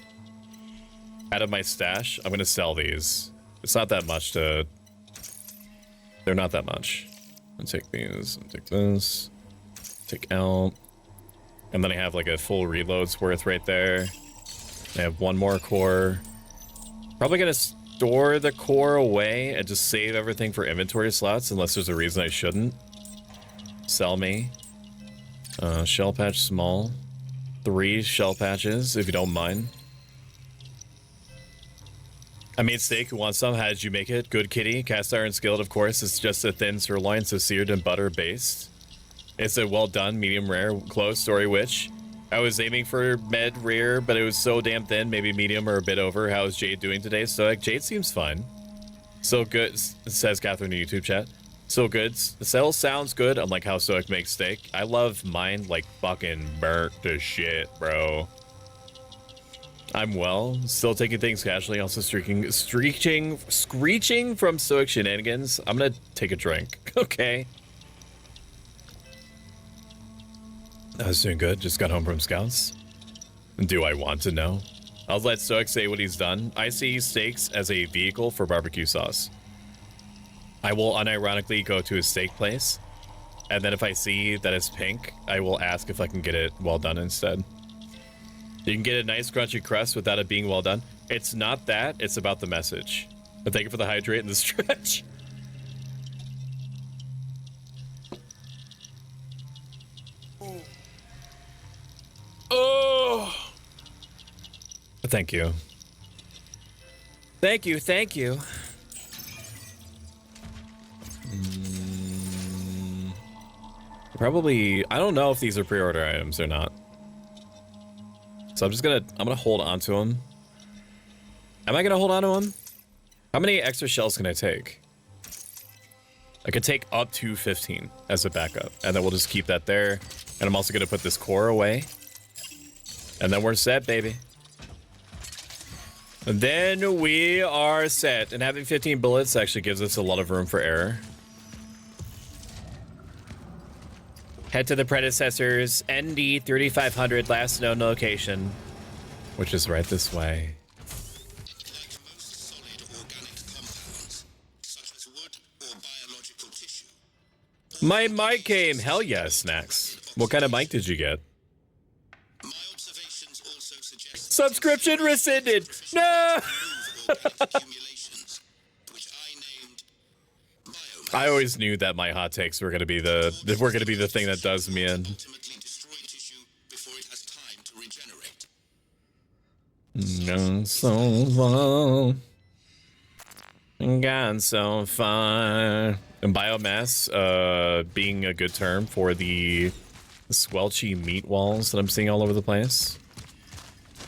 stash, I'm going to sell these. It's not that much to... They're not that much. I'll take these, I'll take this, take out. And then I have like a full reload's worth right there. I have 1 more core. Probably gonna store the core away and just save everything for inventory slots unless there's a reason I shouldn't. Sell me. Shell patch small. 3 shell patches, if you don't mind. I made steak. Who wants some? How did you make it? Good kitty. Cast iron skilled, of course. It's just a thin sirloin, so seared and butter based. It's a well done, medium rare, close, story witch. I was aiming for med rare, but it was so damn thin, maybe medium or a bit over. How is Jade doing today? So Jade seems fine. So good, says Catherine in YouTube chat. So good. The cell sounds good, unlike how Stoic makes steak. I love mine like fucking burnt to shit, bro. I'm well, still taking things casually, also screeching from Stoic shenanigans. I'm gonna take a drink, okay? I was doing good, just got home from Scouts. Do I want to know? I'll let Stoic say what he's done. I see steaks as a vehicle for barbecue sauce. I will unironically go to a steak place, and then if I see that it's pink, I will ask if I can get it well done instead. You can get a nice crunchy crust without it being well done. It's not that, it's about the message. But thank you for the hydrate and the stretch. Oh! Thank you. Thank you, thank you. Probably, I don't know if these are pre-order items or not. So I'm gonna hold on to them. Am I gonna hold on to them? How many extra shells can I take? I could take up to 15 as a backup, and then we'll just keep that there. And I'm also gonna put this core away. And then we're set, baby. And then we are set. And having 15 bullets actually gives us a lot of room for error. Head to the predecessors, ND 3500, last known location, which is right this way. Like most solid organic compounds, such as wood or biological tissue. My mic came. Hell yeah, Snacks. What kind of mic did you get? My observations also suggest Subscription rescinded. No! accumulations, which I named biomass. I always knew that my hot takes were gonna be the thing that does me in. Ultimately destroy tissue before it has time to regenerate. Gone so far. Gone so far. And biomass being a good term for the squelchy meat walls that I'm seeing all over the place.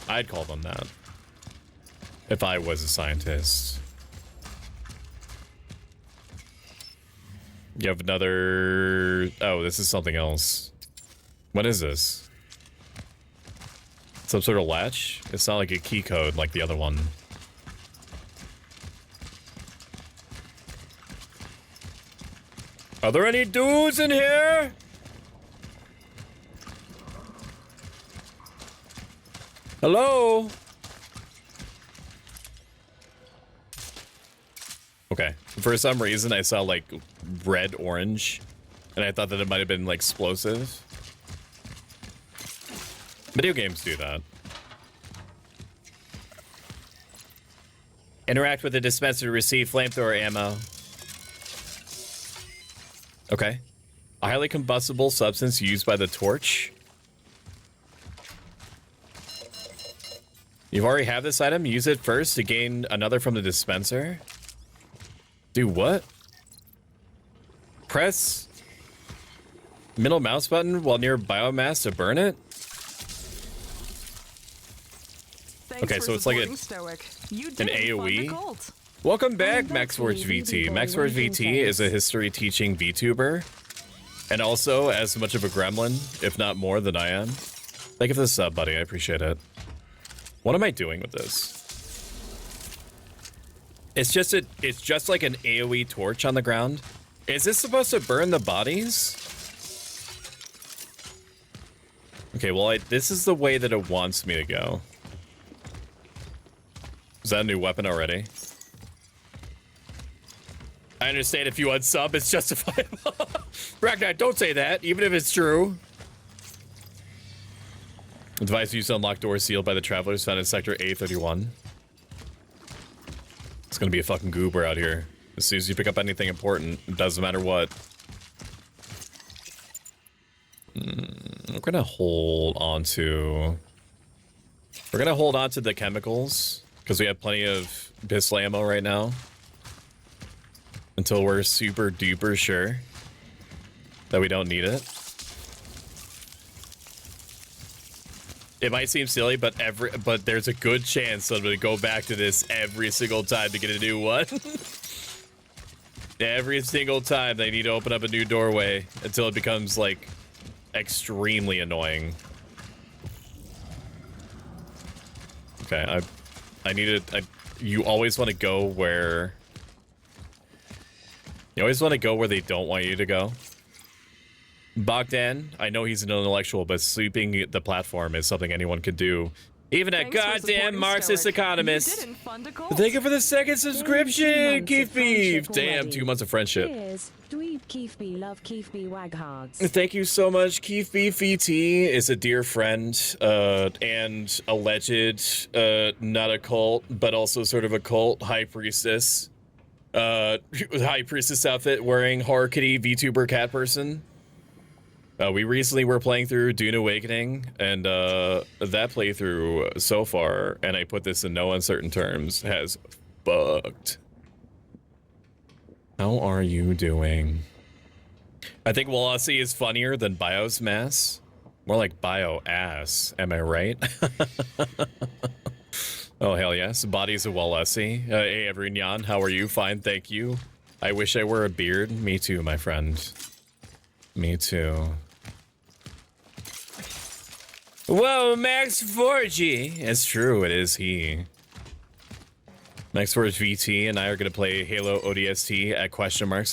I'd call them that if I was a scientist. You have another... Oh, this is something else. What is this? Some sort of latch? It's not like a key code like the other one. Are there any dudes in here? Hello? Okay. For some reason, I saw like red, orange, and I thought that it might have been like explosive. Video games do that. Interact with the dispenser to receive flamethrower ammo. Okay. A highly combustible substance used by the torch. You already have this item. Use it first to gain another from the dispenser. Do what? Press middle mouse button while near biomass to burn it? Okay, so it's like an AoE. Welcome back, MaxForge VT. MaxForge VT is a history teaching VTuber, and also as much of a gremlin, if not more, than I am. Thank you for the sub, buddy. I appreciate it. What am I doing with this? It's just like an AoE torch on the ground. Is this supposed to burn the bodies? Okay, well, this is the way that it wants me to go. Is that a new weapon already? I understand if you unsub, it's justifiable. Ragnar, don't say that, even if it's true. The device used to unlock doors sealed by the travelers found in Sector A31. It's gonna be a fucking goober out here. As soon as you pick up anything important, it doesn't matter what. We're gonna hold on to... We're gonna hold on to the chemicals, because we have plenty of pistol ammo right now. Until we're super duper sure that we don't need it. It might seem silly, but there's a good chance that I'm gonna go back to this every single time to get a new one. Every single time they need to open up a new doorway until it becomes, like, extremely annoying. Okay, I need to... You always want to go where... You always want to go where they don't want you to go. Bogdan, I know he's an intellectual, but sweeping the platform is something anyone could do. Even a goddamn Marxist economist. Thank you for the second subscription, Keith Beef. Damn, 2 months of friendship. Thank you so much, Keith Beef VT is a dear friend and alleged, not a cult, but also sort of a cult high priestess. High priestess outfit wearing horror kitty VTuber cat person. We recently were playing through Dune Awakening, and that playthrough so far, and I put this in no uncertain terms, has fucked. How are you doing? I think Wallasi is funnier than Bios Mass. More like Bio Ass, am I right? Oh, hell yes. Bodies of Wallasi. Hey, Everignan, how are you? Fine, thank you. I wish I wore a beard. Me too, my friend. Me too. Whoa, Max 4G! It's true, it is he. Max 4G VT and I are gonna play Halo ODST at question mark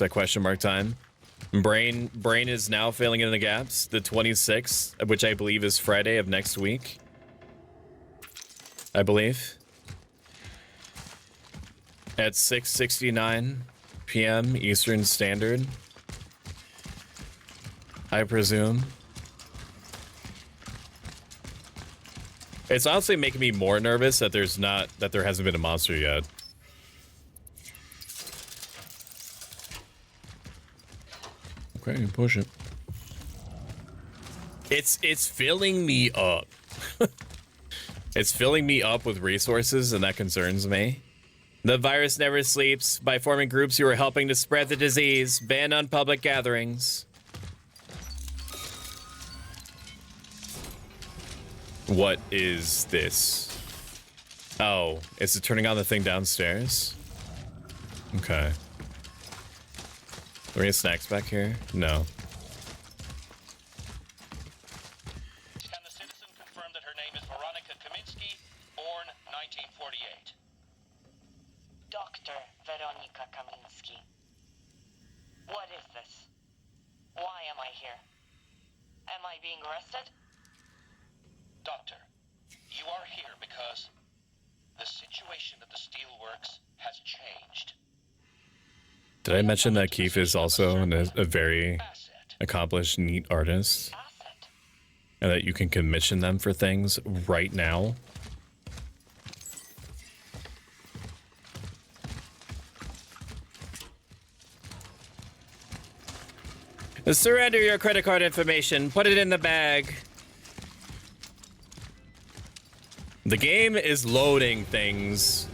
time. Brain is now filling in the gaps. The 26th, which I believe is Friday of next week. I believe. At 6:69 p.m. Eastern Standard. I presume. It's honestly making me more nervous that there hasn't been a monster yet. Okay, push it. It's filling me up. It's filling me up with resources, and that concerns me. The virus never sleeps. By forming groups, you are helping to spread the disease. Ban on public gatherings. What is this? Oh, is it turning on the thing downstairs? Okay. Are we get snacks back here? No. Can the citizen confirm that her name is Veronica Kaminsky, born 1948? Dr. Veronica Kaminsky. What is this? Why am I here? Am I being arrested? Doctor, you are here because the situation at the steelworks has changed. Did I mention that Keith is also a very accomplished, neat artist? Asset. And that you can commission them for things right now? Surrender your credit card information. Put it in the bag. The game is loading things.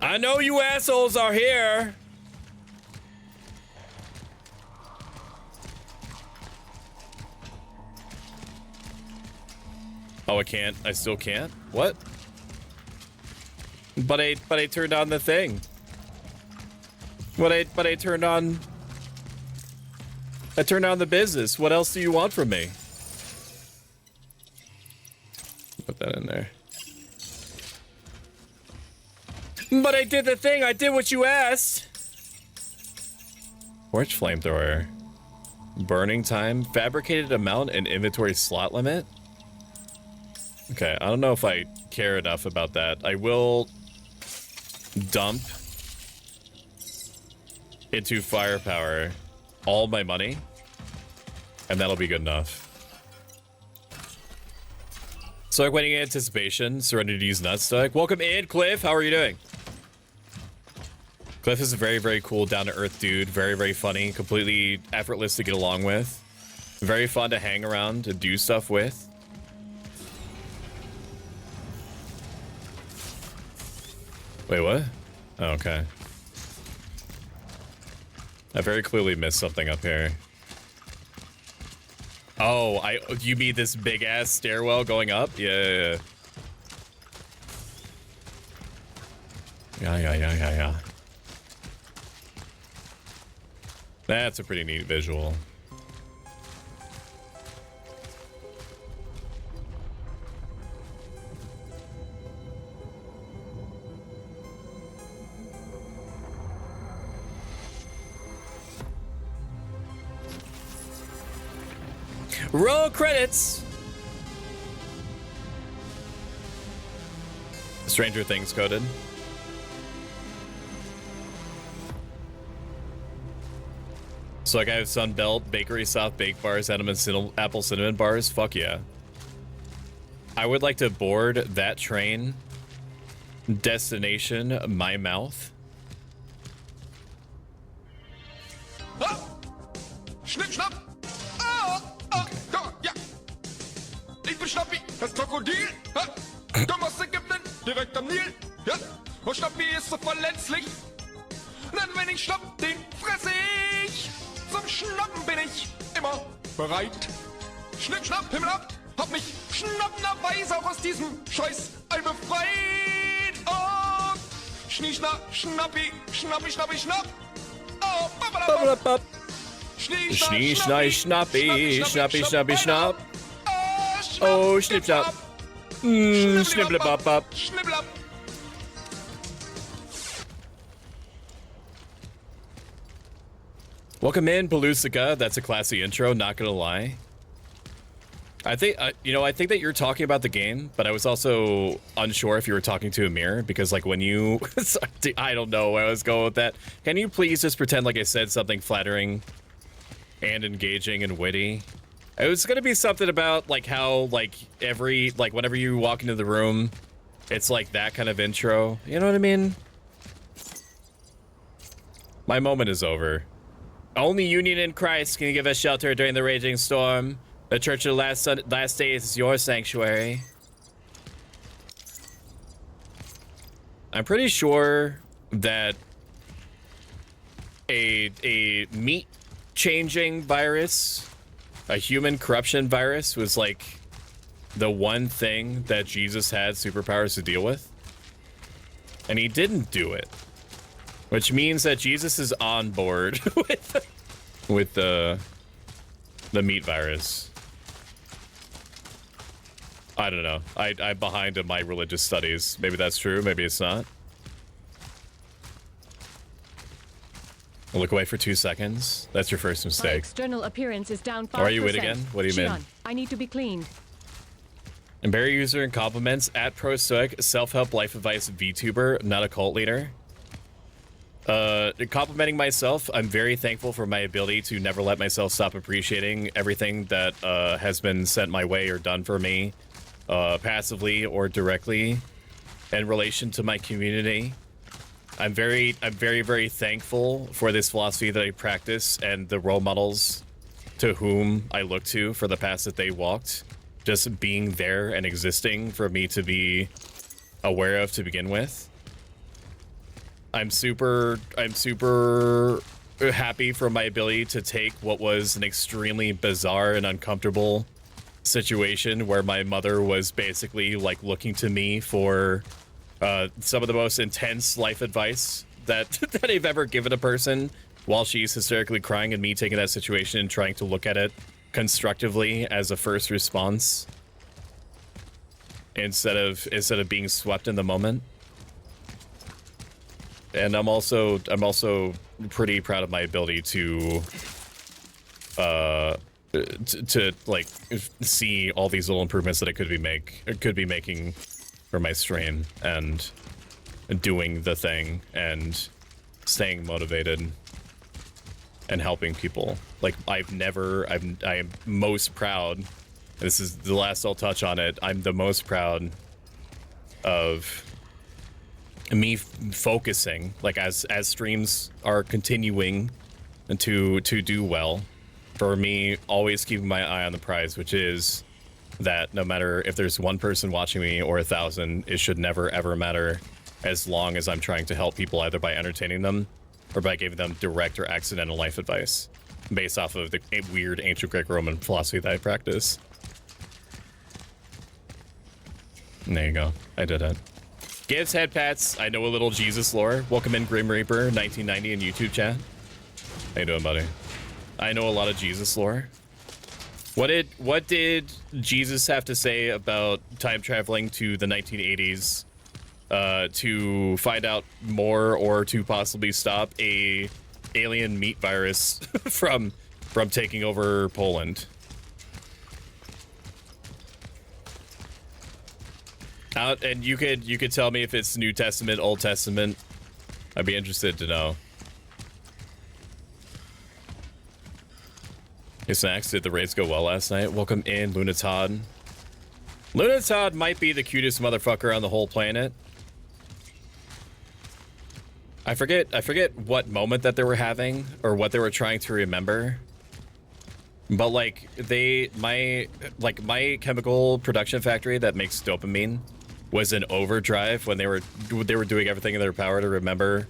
I know you assholes are here. Oh, I can't. I still can't? What? But I turned on the thing. But I turned on the business. What else do you want from me? Put that in there. But I did the thing. I did what you asked. Torch flamethrower. Burning time. Fabricated amount and inventory slot limit. Okay, I don't know if I care enough about that. I will dump into firepower all my money, and that'll be good enough. So waiting in anticipation. Serenity's Nutstuck. Welcome in, Cliff. How are you doing? Cliff is a very, very cool, down-to-earth dude. Very, very funny. Completely effortless to get along with. Very fun to hang around and do stuff with. Wait, what? Oh, okay. I very clearly missed something up here. Oh, you mean this big ass stairwell going up? Yeah. Yeah. That's a pretty neat visual. Roll credits. Stranger Things coded. So like I have Sunbelt, Bakery, South Bake Bars, Apple Cinnamon Bars. Fuck yeah. I would like to board that train. Destination, my mouth. Ah! Schnipp, schnapp! Ah! Ah! Da! Ja! Ich bin Schnappi, das Krokodil! Ah! Komm aus Ägypten, direkt am Nil! Ja! Und Schnappi ist so verletzlich! Denn wenn ich schnapp, den fresse ich! Zum Schnappen bin ich immer bereit! Schnipp, schnapp, Himmel ab! Hab mich schnappenderweise auch aus diesem Scheiß Ei befreit! Und Schnie, Schnappi, Schnappi, Schnappi, Schnapp! Oh, babadabab! Schnee, Schnei, Schnappi, Schnappi, Schnappi, Schnapp. Oh, Schnipp, Schnapp. Schnibblebab. Schnibbelab. Welcome in, Pelusica. That's a classy intro, not gonna lie. I think, I think that you're talking about the game, but I was also unsure if you were talking to Amir, because, like, when you... I don't know where I was going with that. Can you please just pretend like I said something flattering and engaging and witty? It was gonna be something about, like, how, like, whenever you walk into the room, it's, like, that kind of intro. You know what I mean? My moment is over. Only union in Christ can give us shelter during the raging storm. The Church of the Last Days is your sanctuary. I'm pretty sure that a meat-changing virus, a human corruption virus, was like the one thing that Jesus had superpowers to deal with. And he didn't do it. Which means that Jesus is on board with the meat virus. I don't know. I'm behind in my religious studies. Maybe that's true. Maybe it's not. I'll look away for 2 seconds. That's your first My mistake. external appearance is down 5%. Or are you it again? What do you mean? Shion, I need to be cleaned. And Barry user and compliments at ProStoic, self-help life advice VTuber, not a cult leader. Complimenting myself, I'm very thankful for my ability to never let myself stop appreciating everything that has been sent my way or done for me, passively or directly, in relation to my community. I'm very, very thankful for this philosophy that I practice and the role models to whom I look to for the paths that they walked. Just being there and existing for me to be aware of to begin with. I'm super happy for my ability to take what was an extremely bizarre and uncomfortable situation where my mother was basically like looking to me for some of the most intense life advice that I've ever given a person while she's hysterically crying, and me taking that situation and trying to look at it constructively as a first response instead of being swept in the moment. And I'm also pretty proud of my ability to like see all these little improvements that I could be making for my stream, and doing the thing and staying motivated and helping people. Like I am most proud. This is the last I'll touch on it. I'm the most proud of me focusing, like as streams are continuing to do well, for me always keeping my eye on the prize, which is that no matter if there's one person watching me or 1,000, it should never ever matter, as long as I'm trying to help people either by entertaining them or by giving them direct or accidental life advice. based off of the weird ancient Greco-Roman philosophy that I practice. There you go. I did it. Gives head pats. I know a little Jesus lore. Welcome in, Grim Reaper 1990 in YouTube chat. How you doing, buddy? I know a lot of Jesus lore. What did Jesus have to say about time traveling to the 1980s to find out more or to possibly stop a alien meat virus from taking over Poland? And you could tell me if it's New Testament, Old Testament. I'd be interested to know. Hey, Snacks, did the raids go well last night? Welcome in, Lunatod. Lunatod might be the cutest motherfucker on the whole planet. I forget what moment that they were having or what they were trying to remember. But like my chemical production factory that makes dopamine was in overdrive when they were doing everything in their power to remember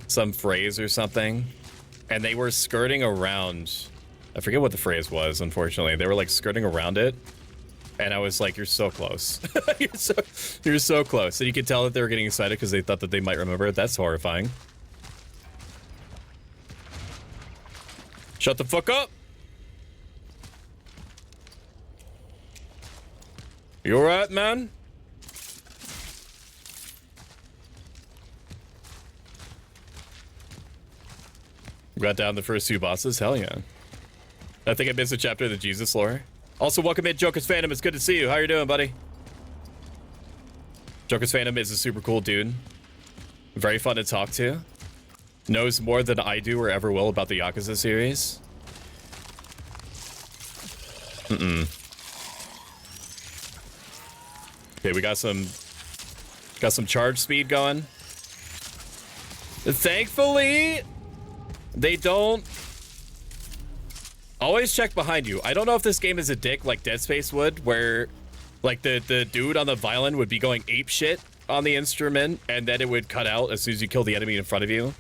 some phrase or something, and they were skirting around. I forget what the phrase was. Unfortunately, they were like skirting around it, and I was like, "You're so close. you're so close." And you could tell that they were getting excited because they thought that they might remember it. That's horrifying. Shut the fuck up. You alright, man? Got down the first two bosses? Hell yeah. I think I missed a chapter of the Jesus lore. Also, welcome in, Joker's Phantom. It's good to see you. How you doing, buddy? Joker's Phantom is a super cool dude. Very fun to talk to. Knows more than I do or ever will about the Yakuza series. Okay, we got some charge speed going. Thankfully, they don't always check behind you. I don't know if this game is a dick like Dead Space would, where like the dude on the violin would be going ape shit on the instrument and then it would cut out as soon as you kill the enemy in front of you.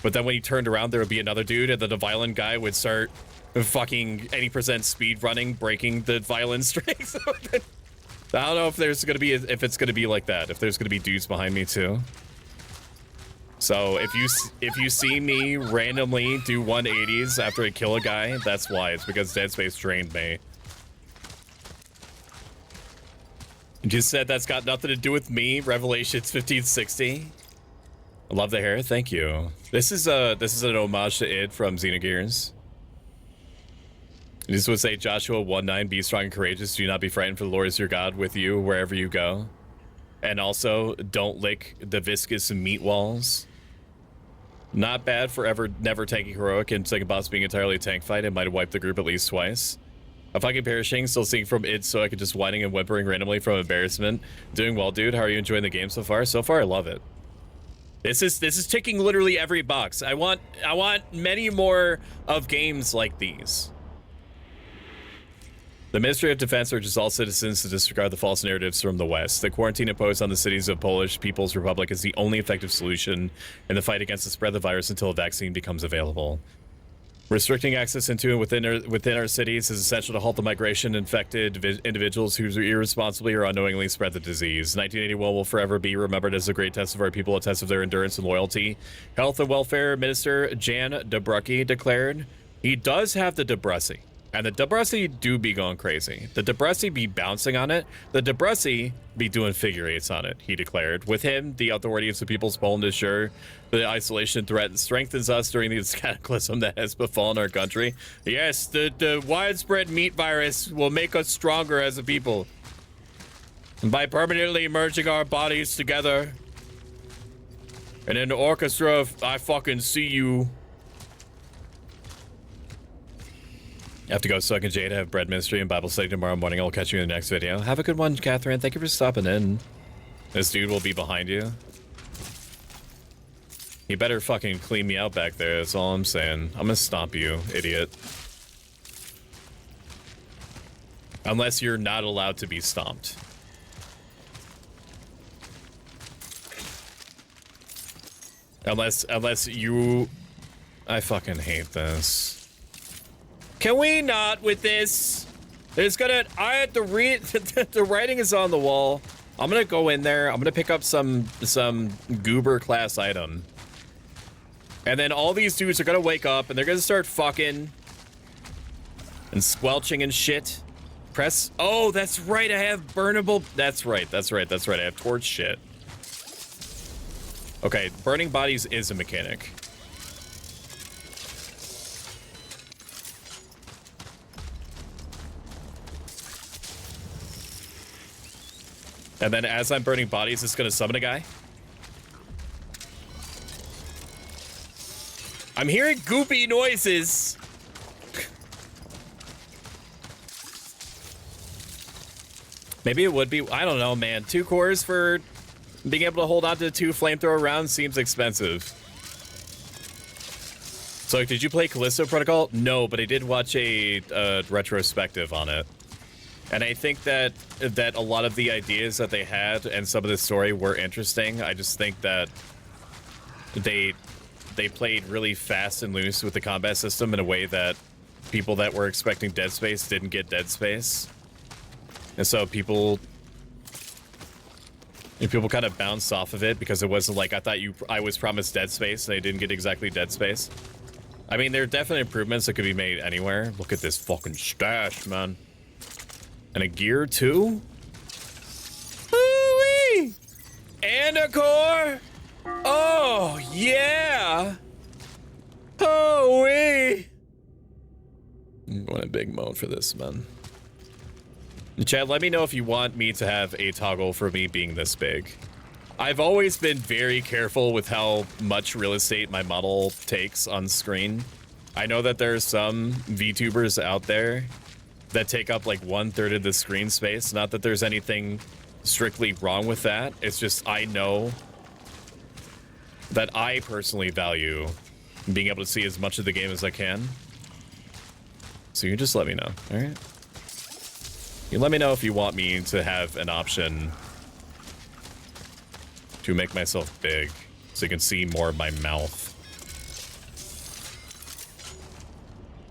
But then when you turned around, there would be another dude and then the violin guy would start fucking 80% speed running, breaking the violin strings. I don't know if it's gonna be like that. If there's gonna be dudes behind me too. So if you see me randomly do 180s after I kill a guy, that's why. It's because Dead Space trained me. You just said that's got nothing to do with me. Revelations 1560. I love the hair. Thank you. This is an homage to Id from Xenogears. This would say Joshua 1:9, be strong and courageous. Do not be frightened, for the Lord is your God with you wherever you go. And also, don't lick the viscous meat walls. Not bad for never tanking heroic and second boss being entirely a tank fight. It might have wiped the group at least twice. I'm fucking perishing, still seeing from id, so I could just whining and whimpering randomly from embarrassment. Doing well, dude. How are you enjoying the game so far? So far, I love it. This is ticking literally every box. I want many more of games like these. The Ministry of Defense urges all citizens to disregard the false narratives from the West. The quarantine imposed on the cities of Polish People's Republic is the only effective solution in the fight against the spread of the virus until a vaccine becomes available. Restricting access into and within our cities is essential to halt the migration of infected individuals who irresponsibly or unknowingly spread the disease. 1981 will forever be remembered as a great test of our people, a test of their endurance and loyalty. Health and Welfare Minister Jan Dubrucki declared, he does have the Debrussi. And the Debrussi do be going crazy. The Debrussi be bouncing on it. The Debrussi be doing figure eights on it, he declared. With him, the authorities of People's Poland assure the isolation threat strengthens us during this cataclysm that has befallen our country. Yes, the widespread meat virus will make us stronger as a people. And by permanently merging our bodies together in an orchestra of I fucking see you. I have to go so I can Jade have bread ministry and Bible study tomorrow morning. I'll catch you in the next video. Have a good one, Catherine. Thank you for stopping in. This dude will be behind you. You better fucking clean me out back there. That's all I'm saying. I'm gonna stomp you, idiot. Unless you're not allowed to be stomped. Unless you... I fucking hate this. Can we not with this? It's gonna, I have to read, the writing is on the wall. I'm gonna go in there, I'm gonna pick up some goober class item. And then all these dudes are gonna wake up and they're gonna start fucking and squelching and shit. Press, oh, that's right, I have burnable, that's right, I have torch shit. Okay, burning bodies is a mechanic. And then as I'm burning bodies, it's gonna summon a guy. I'm hearing goopy noises. Maybe it would be, I don't know, man. 2 cores for being able to hold on to 2 flamethrower rounds seems expensive. So did you play Callisto Protocol? No, but I did watch a retrospective on it. And I think that a lot of the ideas that they had and some of the story were interesting. I just think that they played really fast and loose with the combat system in a way that people that were expecting Dead Space didn't get Dead Space. And so people kind of bounced off of it because it wasn't like I was promised Dead Space and I didn't get exactly Dead Space. I mean, there are definitely improvements that could be made anywhere. Look at this fucking stash, man. And a gear too? Ooh-wee! And a core? Oh, yeah! Oh-wee! I'm going a big mode for this, man. Chad, let me know if you want me to have a toggle for me being this big. I've always been very careful with how much real estate my model takes on screen. I know that there's some VTubers out there that take up like 1/3 of the screen space. Not that there's anything strictly wrong with that. It's just I know that I personally value being able to see as much of the game as I can. So you just let me know, all right? You let me know if you want me to have an option to make myself big so you can see more of my mouth.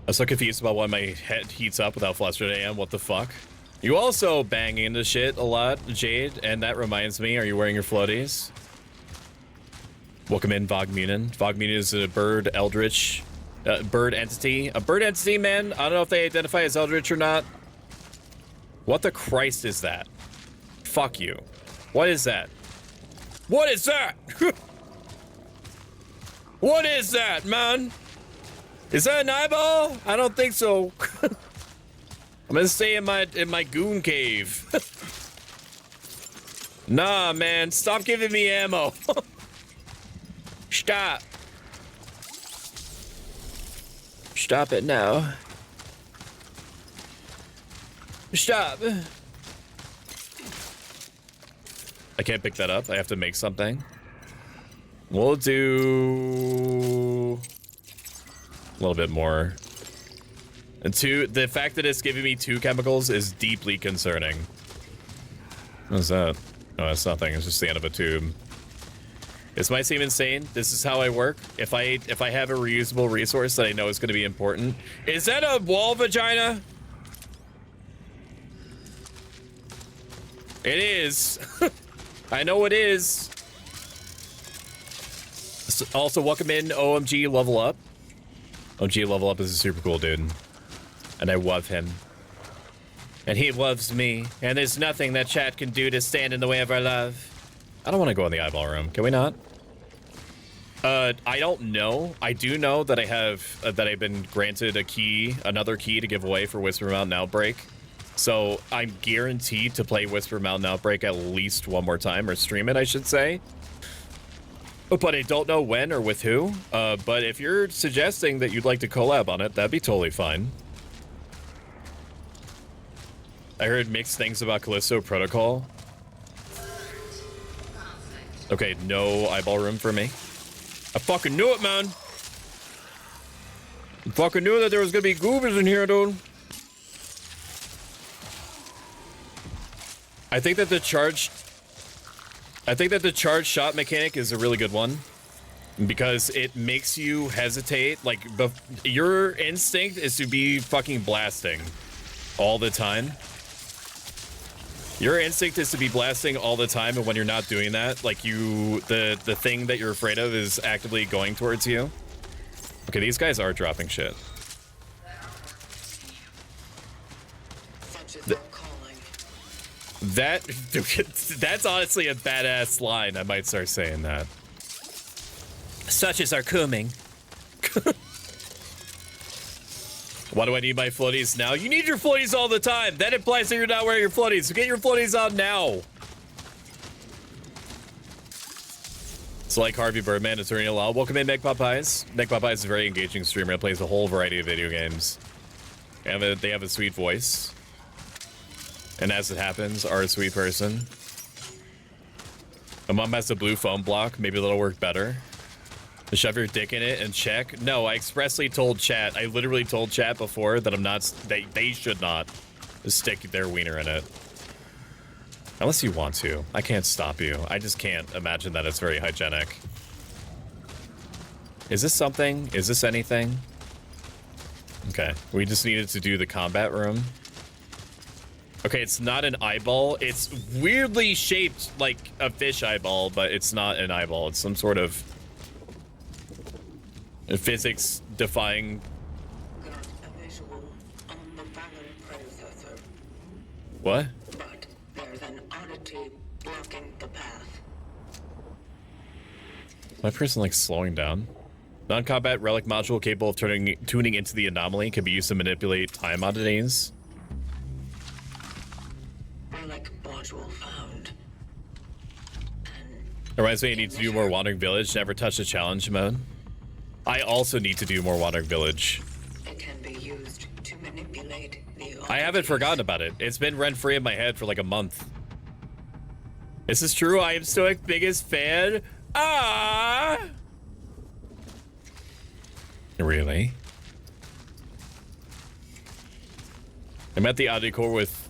I'm so confused about why my head heats up without flustered I am. What the fuck? You also bang into shit a lot, Jade, and that reminds me, are you wearing your floaties? Welcome in, Vogmunin. Vogmunin is a bird eldritch, bird entity. A bird entity, man. I don't know if they identify as eldritch or not. What the Christ is that? Fuck you. What is that? What is that? What is that, man? Is that an eyeball? I don't think so. I'm gonna stay in my goon cave. Nah, man, stop giving me ammo. Stop. Stop it now. Stop. I can't pick that up. I have to make something. We'll do a little bit more. And the fact that it's giving me 2 chemicals is deeply concerning. What's that? Oh, that's nothing. It's just the end of a tube. This might seem insane. This is how I work. If I have a reusable resource that I know is going to be important. Is that a wall vagina? It is. I know it is. Also, welcome in OMG Level Up. OMG Level Up is a super cool dude. And I love him. And he loves me. And there's nothing that chat can do to stand in the way of our love. I don't want to go in the eyeball room. Can we not? I don't know. I do know that I have that I've been granted a key, another key to give away for Whisper Mountain Outbreak. So I'm guaranteed to play Whisper Mountain Outbreak at least one more time, or stream it, I should say. But I don't know when or with who. But if you're suggesting that you'd like to collab on it, that'd be totally fine. I heard mixed things about Callisto Protocol. Okay, no eyeball room for me. I fucking knew it, man. I fucking knew that there was gonna be goobers in here, dude. I think that the charge shot mechanic is a really good one. Because it makes you hesitate. Like, your instinct is to be fucking blasting all the time. Your instinct is to be blasting all the time, and when you're not doing that, like the thing that you're afraid of is actively going towards you. Okay, these guys are dropping shit. That's honestly a badass line. I might start saying that. Such as our coming. Why do I need my floaties now? You need your floaties all the time. That implies that you're not wearing your floaties. So get your floaties out now. It's like Harvey Birdman, Attorney Law. Welcome in, Meg Popeyes. Meg Popeyes is a very engaging streamer. Plays a whole variety of video games. They have a sweet voice. And as it happens, are a sweet person. My mom has a blue foam block. Maybe that'll work better. Shove your dick in it and check. No, I expressly told chat. I literally told chat before that I'm not. They should not stick their wiener in it. Unless you want to. I can't stop you. I just can't imagine that it's very hygienic. Is this something? Is this anything? Okay, we just needed to do the combat room. Okay, it's not an eyeball. It's weirdly shaped like a fish eyeball, but it's not an eyeball. It's some sort of physics defying. Got a visual on the Valor predecessor, What? but there's an oddity blocking the path. My person like slowing down. Non-combat relic module capable of tuning into the anomaly can be used to manipulate time oddities. Relic module found. Reminds me I need to do more Wandering Village. Never touch the challenge mode. I also need to do more Wandering Village. It can be used to manipulate the I haven't forgotten about it. It's been rent-free in my head for like a month. This is true. I am Stoic biggest fan. Ah! Really? I'm at the oddity core with...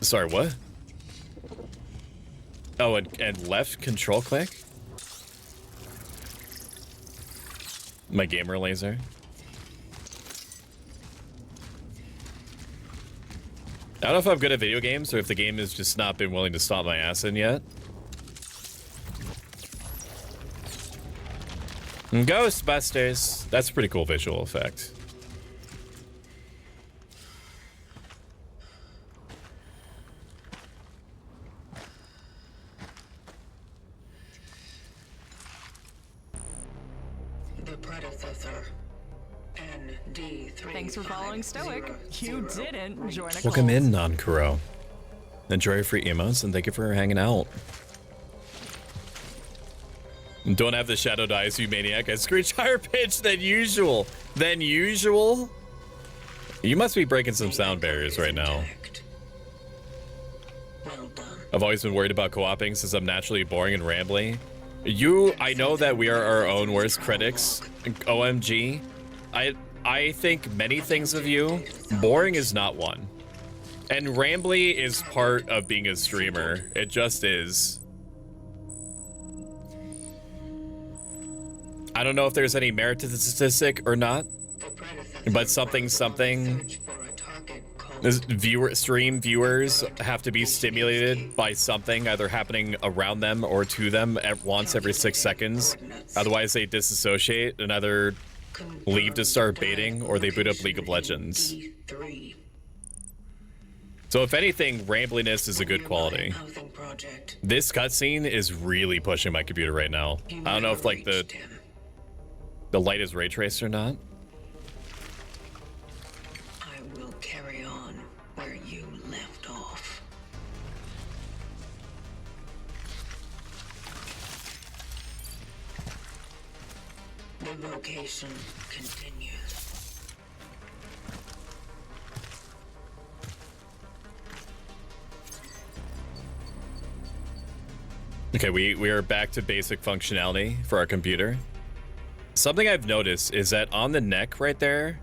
Sorry, what? Oh, and left control click? My gamer laser. I don't know if I'm good at video games or if the game has just not been willing to stomp my ass in yet. And Ghostbusters. That's a pretty cool visual effect. The predecessor. ND3. Thanks for following Stoic. You didn't join a Welcome cult. in, Non-Kuro. Enjoy your free emotes and thank you for hanging out. Don't have the shadow dice, you maniac. I screech higher pitch than usual. Than usual? You must be breaking some sound barriers right now. Well done. I've always been worried about co-oping since I'm naturally boring and rambly. I know that we are our own worst critics. OMG. I think many things of you. Boring is not one. And rambly is part of being a streamer. It just is. I don't know if there's any merit to the statistic or not, but something stream viewers have to be stimulated by something either happening around them or to them at once every 6 seconds. Otherwise they disassociate and either leave to start baiting or they boot up League of Legends. So if anything, rambliness is a good quality. This cutscene is really pushing my computer right now. I don't know if like the light is ray traced or not. I will carry on where you left off. The vocation continues. Okay, we are back to basic functionality for our computer. Something I've noticed is that on the neck right there,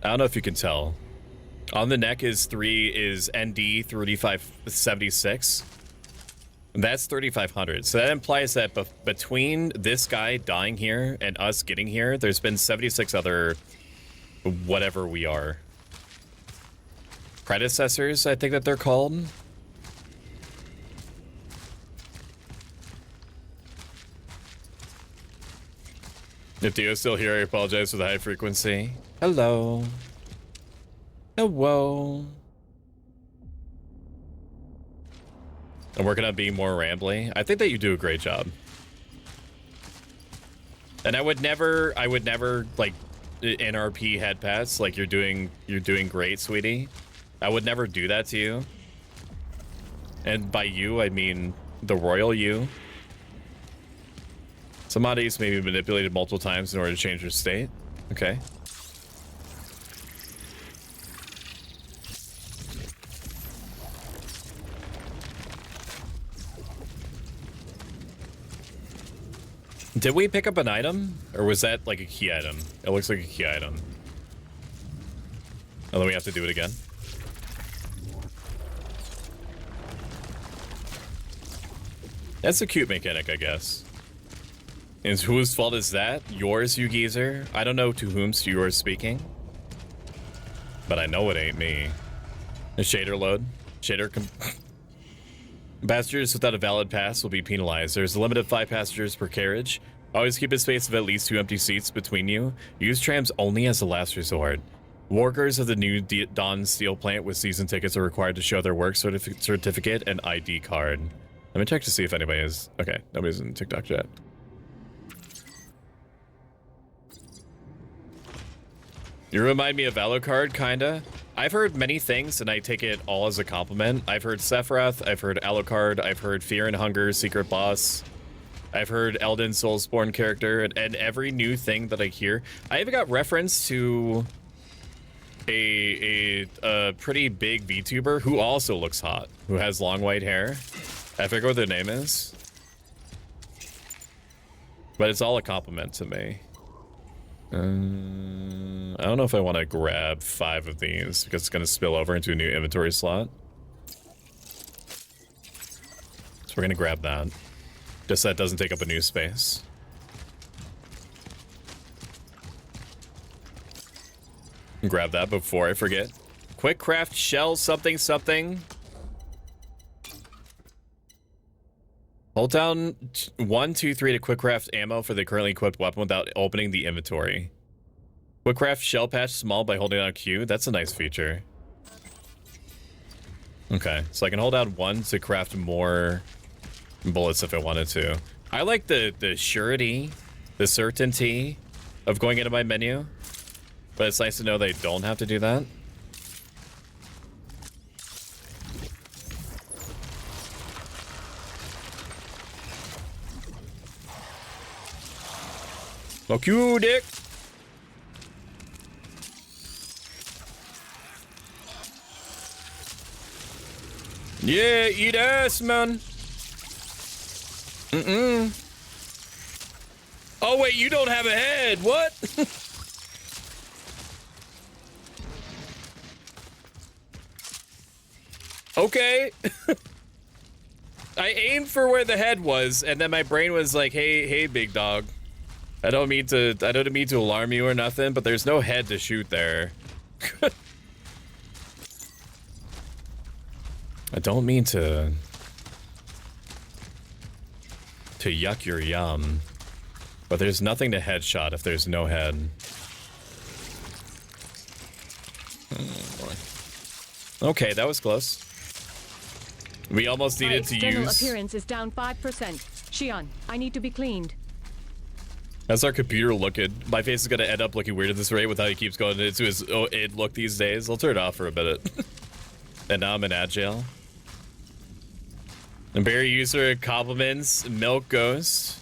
I don't know if you can tell, on the neck is ND 3576. That's 3,500. So that implies that between this guy dying here and us getting here, there's been 76 other whatever we are. Predecessors, I think that they're called. If Dio's still here, I apologize for the high frequency. Hello. Hello. I'm working on being more rambly. I think that you do a great job. And I would never like NRP head pass like you're doing great, sweetie. I would never do that to you. And by you, I mean the royal you. Some oddies may be manipulated multiple times in order to change their state. Okay. Did we pick up an item? Or was that like a key item? It looks like a key item. Oh, then we have to do it again. That's a cute mechanic, I guess. And whose fault is that? Yours, you geezer? I don't know to whom's you are speaking. But I know it ain't me. A shader load. Passengers without a valid pass will be penalized. There's a limit of 5 passengers per carriage. Always keep a space of at least 2 empty seats between you. Use trams only as a last resort. Workers of the new Dawn Steel plant with season tickets are required to show their work certificate and ID card. Let me check to see if anybody is... Okay, nobody's in TikTok yet. You remind me of Alucard, kinda. I've heard many things, and I take it all as a compliment. I've heard Sephiroth, I've heard Alucard, I've heard Fear and Hunger, Secret Boss. I've heard Elden Soulsborne character, and every new thing that I hear. I even got reference to a pretty big VTuber who also looks hot, who has long white hair. I forget what their name is. But it's all a compliment to me. I don't know if I want to grab 5 of these because it's going to spill over into a new inventory slot. So we're going to grab that. Just so that doesn't take up a new space. Grab that before I forget. Quick craft shell something something. Hold down 1, 2, 3 to quick craft ammo for the currently equipped weapon without opening the inventory. Quick craft shell patch small by holding down Q. That's a nice feature. Okay, so I can hold down 1 to craft more bullets if I wanted to. I like the surety, the certainty of going into my menu, but it's nice to know they don't have to do that. Fuck you, dick. Yeah, eat ass, man. Oh, wait, you don't have a head. What? Okay. I aimed for where the head was, and then my brain was like, hey, big dog. I don't mean to alarm you or nothing, but there's no head to shoot there. I don't mean to yuck your yum, but there's nothing to headshot if there's no head. Oh, boy. Okay, that was close. We almost needed to external use... appearance is down 5%. Shion, I need to be cleaned. That's our computer looking. My face is gonna end up looking weird at this rate with how he keeps going into his id look these days. I'll turn it off for a minute. And now I'm in agile. And Barry user compliments Milk Ghost.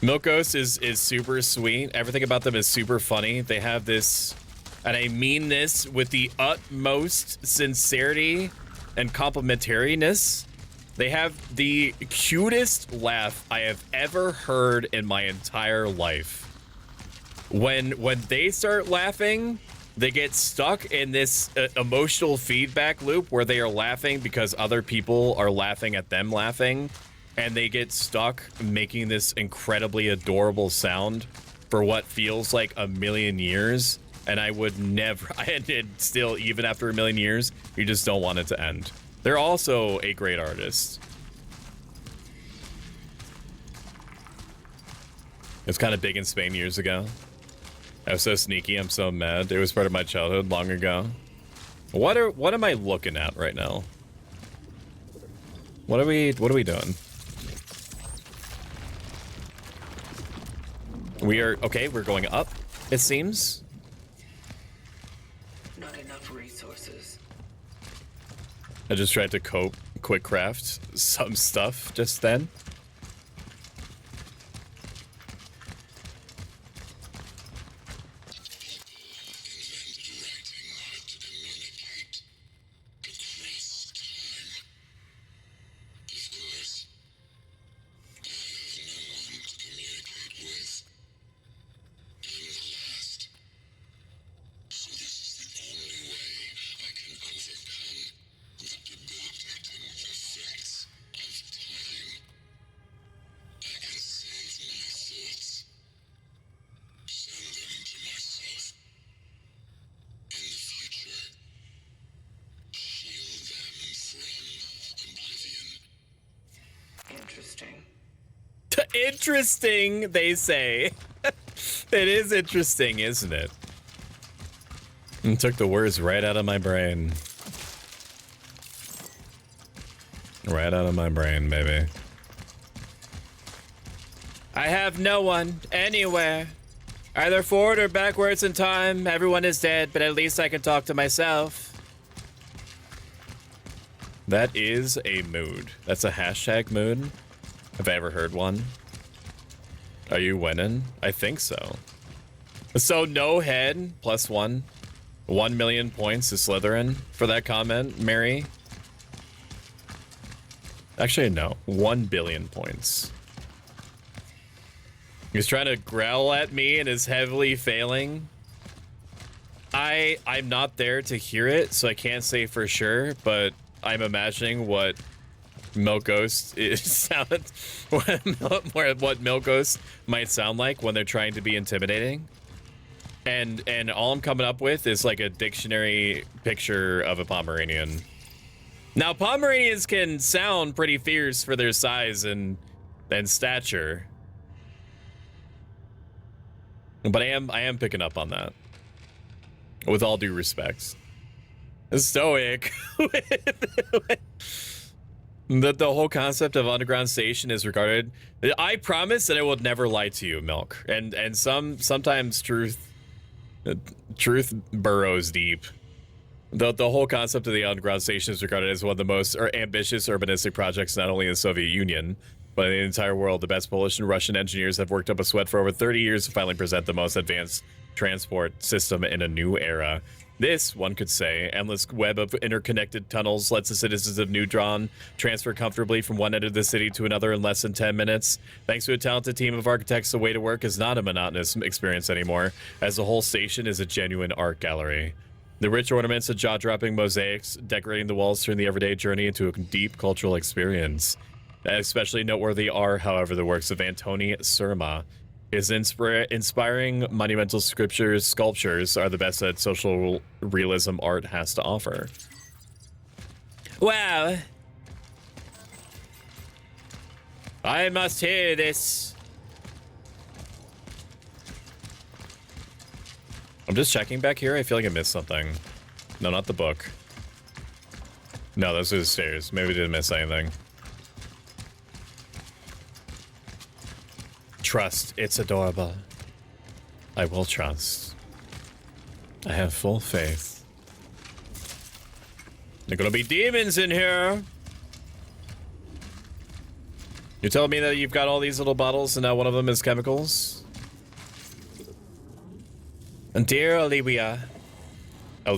Milk Ghost is super sweet. Everything about them is super funny. They have this, and I mean this with the utmost sincerity and complimentariness. They have the cutest laugh I have ever heard in my entire life. When they start laughing, they get stuck in this emotional feedback loop where they are laughing because other people are laughing at them laughing, and they get stuck making this incredibly adorable sound for what feels like a million years. And I would never, and still, even after a million years, you just don't want it to end. They're also a great artist. It was kind of big in Spain years ago. I was so sneaky, I'm so mad. It was part of my childhood long ago. What am I looking at right now? What are we doing? We are, okay, we're going up, it seems. Not enough resources. I just tried to quick craft some stuff just then. Interesting, they say. It is interesting, isn't it? And took the words right out of my brain. Right out of my brain, baby. I have no one, anywhere. Either forward or backwards in time, everyone is dead, but at least I can talk to myself. That is a mood. That's a hashtag mood. Have I ever heard one? Are you winning? I think so. So no head, +1. 1 million points to Slytherin for that comment, Mary. Actually, no. 1 billion points. He's trying to growl at me and is heavily failing. I'm not there to hear it, so I can't say for sure, but I'm imagining what Milk Ghost what Milk Ghost might sound like when they're trying to be intimidating. And all I'm coming up with is like a dictionary picture of a Pomeranian. Now, Pomeranians can sound pretty fierce for their size and stature. But I am picking up on that. With all due respect. Stoic. The whole concept of underground station is regarded. I promise that I will never lie to you, Milk. And sometimes truth burrows deep. The whole concept of the underground station is regarded as one of the most ambitious urbanistic projects not only in the Soviet Union, but in the entire world. The best Polish and Russian engineers have worked up a sweat for over 30 years to finally present the most advanced transport system in a new era. This, one could say, endless web of interconnected tunnels lets the citizens of New Dawn transfer comfortably from one end of the city to another in less than 10 minutes. Thanks to a talented team of architects, the way to work is not a monotonous experience anymore, as the whole station is a genuine art gallery. The rich ornaments and jaw-dropping mosaics decorating the walls turn the everyday journey into a deep cultural experience. Especially noteworthy are, however, the works of Antoni Surma. His inspiring monumental sculptures are the best that social realism art has to offer. Wow. I must hear this. I'm just checking back here. I feel like I missed something. No, not the book. No, those are the stairs. Maybe we didn't miss anything. Trust. It's adorable. I will trust. I have full faith. There are gonna be demons in here. You're telling me that you've got all these little bottles and now one of them is chemicals? And dear Olivia, tell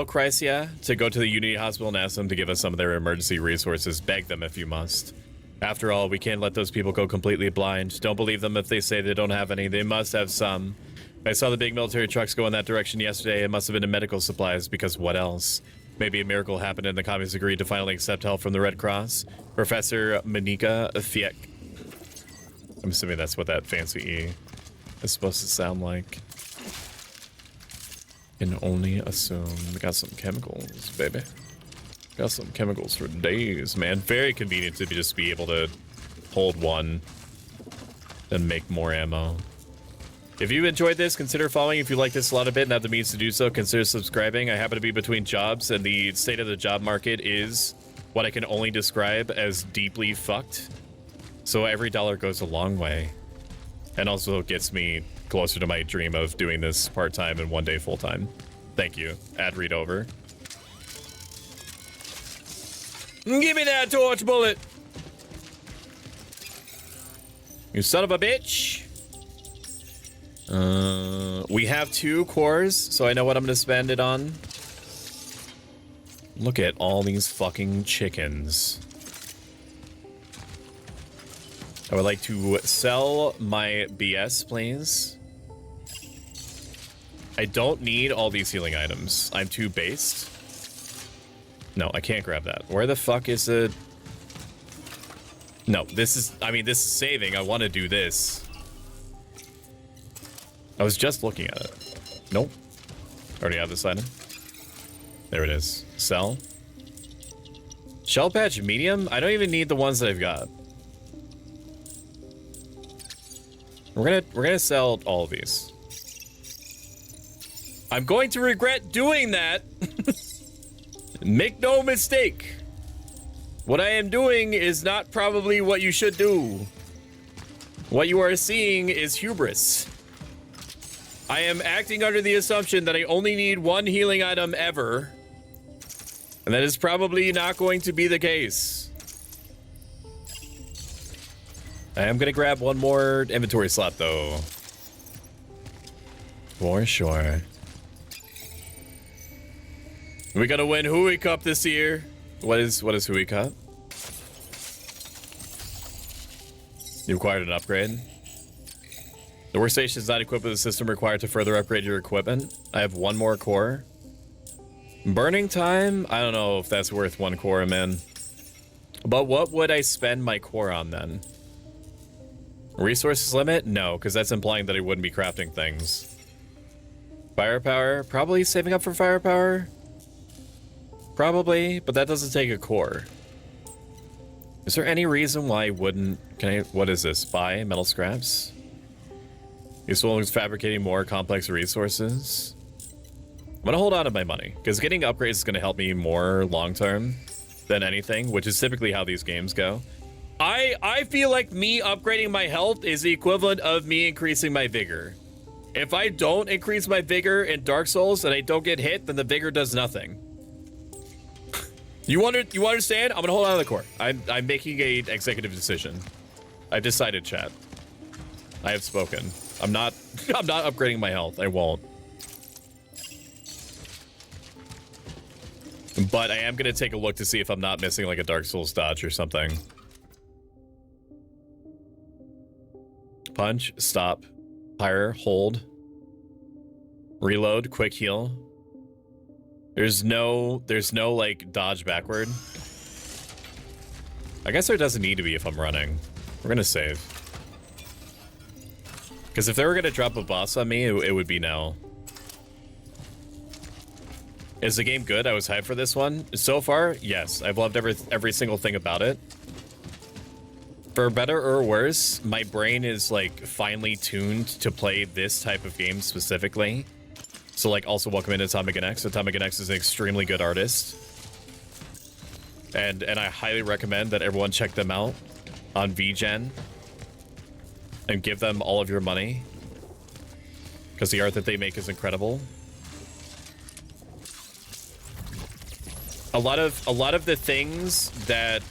Chrysia to go to the Unity Hospital and ask them to give us some of their emergency resources. Beg them if you must. After all, we can't let those people go completely blind. Don't believe them if they say they don't have any. They must have some. I saw the big military trucks go in that direction yesterday. It must have been in medical supplies, because what else? Maybe a miracle happened and the communists agreed to finally accept help from the Red Cross. Professor Monika Fiek. I'm assuming that's what that fancy E is supposed to sound like. Can only assume. We got some chemicals, baby. Got some chemicals for days, man. Very convenient to just be able to hold one and make more ammo. If you enjoyed this, consider following. If you like this a lot of bit and have the means to do so, consider subscribing. I happen to be between jobs, and the state of the job market is what I can only describe as deeply fucked. So every dollar goes a long way, and also gets me closer to my dream of doing this part-time and one day full-time. Thank you. Ad read over. Give me that torch bullet! You son of a bitch! We have 2 cores, so I know what I'm gonna spend it on. Look at all these fucking chickens. I would like to sell my BS, please. I don't need all these healing items. I'm too based. No, I can't grab that. Where the fuck is it? No, this is, I mean, this is saving. I want to do this. I was just looking at it. Nope. Already have this item. There it is. Sell. Shell patch medium? I don't even need the ones that I've got. We're gonna sell all of these. I'm going to regret doing that. Make no mistake. What I am doing is not probably what you should do. What you are seeing is hubris. I am acting under the assumption that I only need 1 healing item ever. And that is probably not going to be the case. I am gonna grab 1 more inventory slot though. For sure. We gotta win Hui Cup this year. What is Hui Cup? You acquired an upgrade. The workstation is not equipped with a system required to further upgrade your equipment. I have 1 more core. Burning time? I don't know if that's worth 1 core, man. But what would I spend my core on then? Resources limit? No, because that's implying that I wouldn't be crafting things. Firepower? Probably saving up for firepower. Probably, but that doesn't take a core. Is there any reason why I wouldn't... Can I... What is this? Buy metal scraps? Useful in fabricating more complex resources. I'm gonna hold on to my money, because getting upgrades is gonna help me more long-term than anything, which is typically how these games go. I feel like me upgrading my health is the equivalent of me increasing my vigor. If I don't increase my vigor in Dark Souls and I don't get hit, then the vigor does nothing. You understand? I'm gonna hold on to the core. I'm making a executive decision. I've decided, chat. I have spoken. I'm not upgrading my health. I won't. But I am gonna take a look to see if I'm not missing like a Dark Souls dodge or something. Punch, stop, fire, hold, reload, quick heal. There's no like dodge backward. I guess there doesn't need to be if I'm running. We're gonna save. Because if they were gonna drop a boss on me, it would be now. Is the game good? I was hyped for this one. So far, yes. I've loved every single thing about it. For better or worse, my brain is like finely tuned to play this type of game specifically. So like also welcome into Atomic NX. Atomic NX is an extremely good artist. And I highly recommend that everyone check them out on VGen. And give them all of your money. Because the art that they make is incredible. A lot of the things that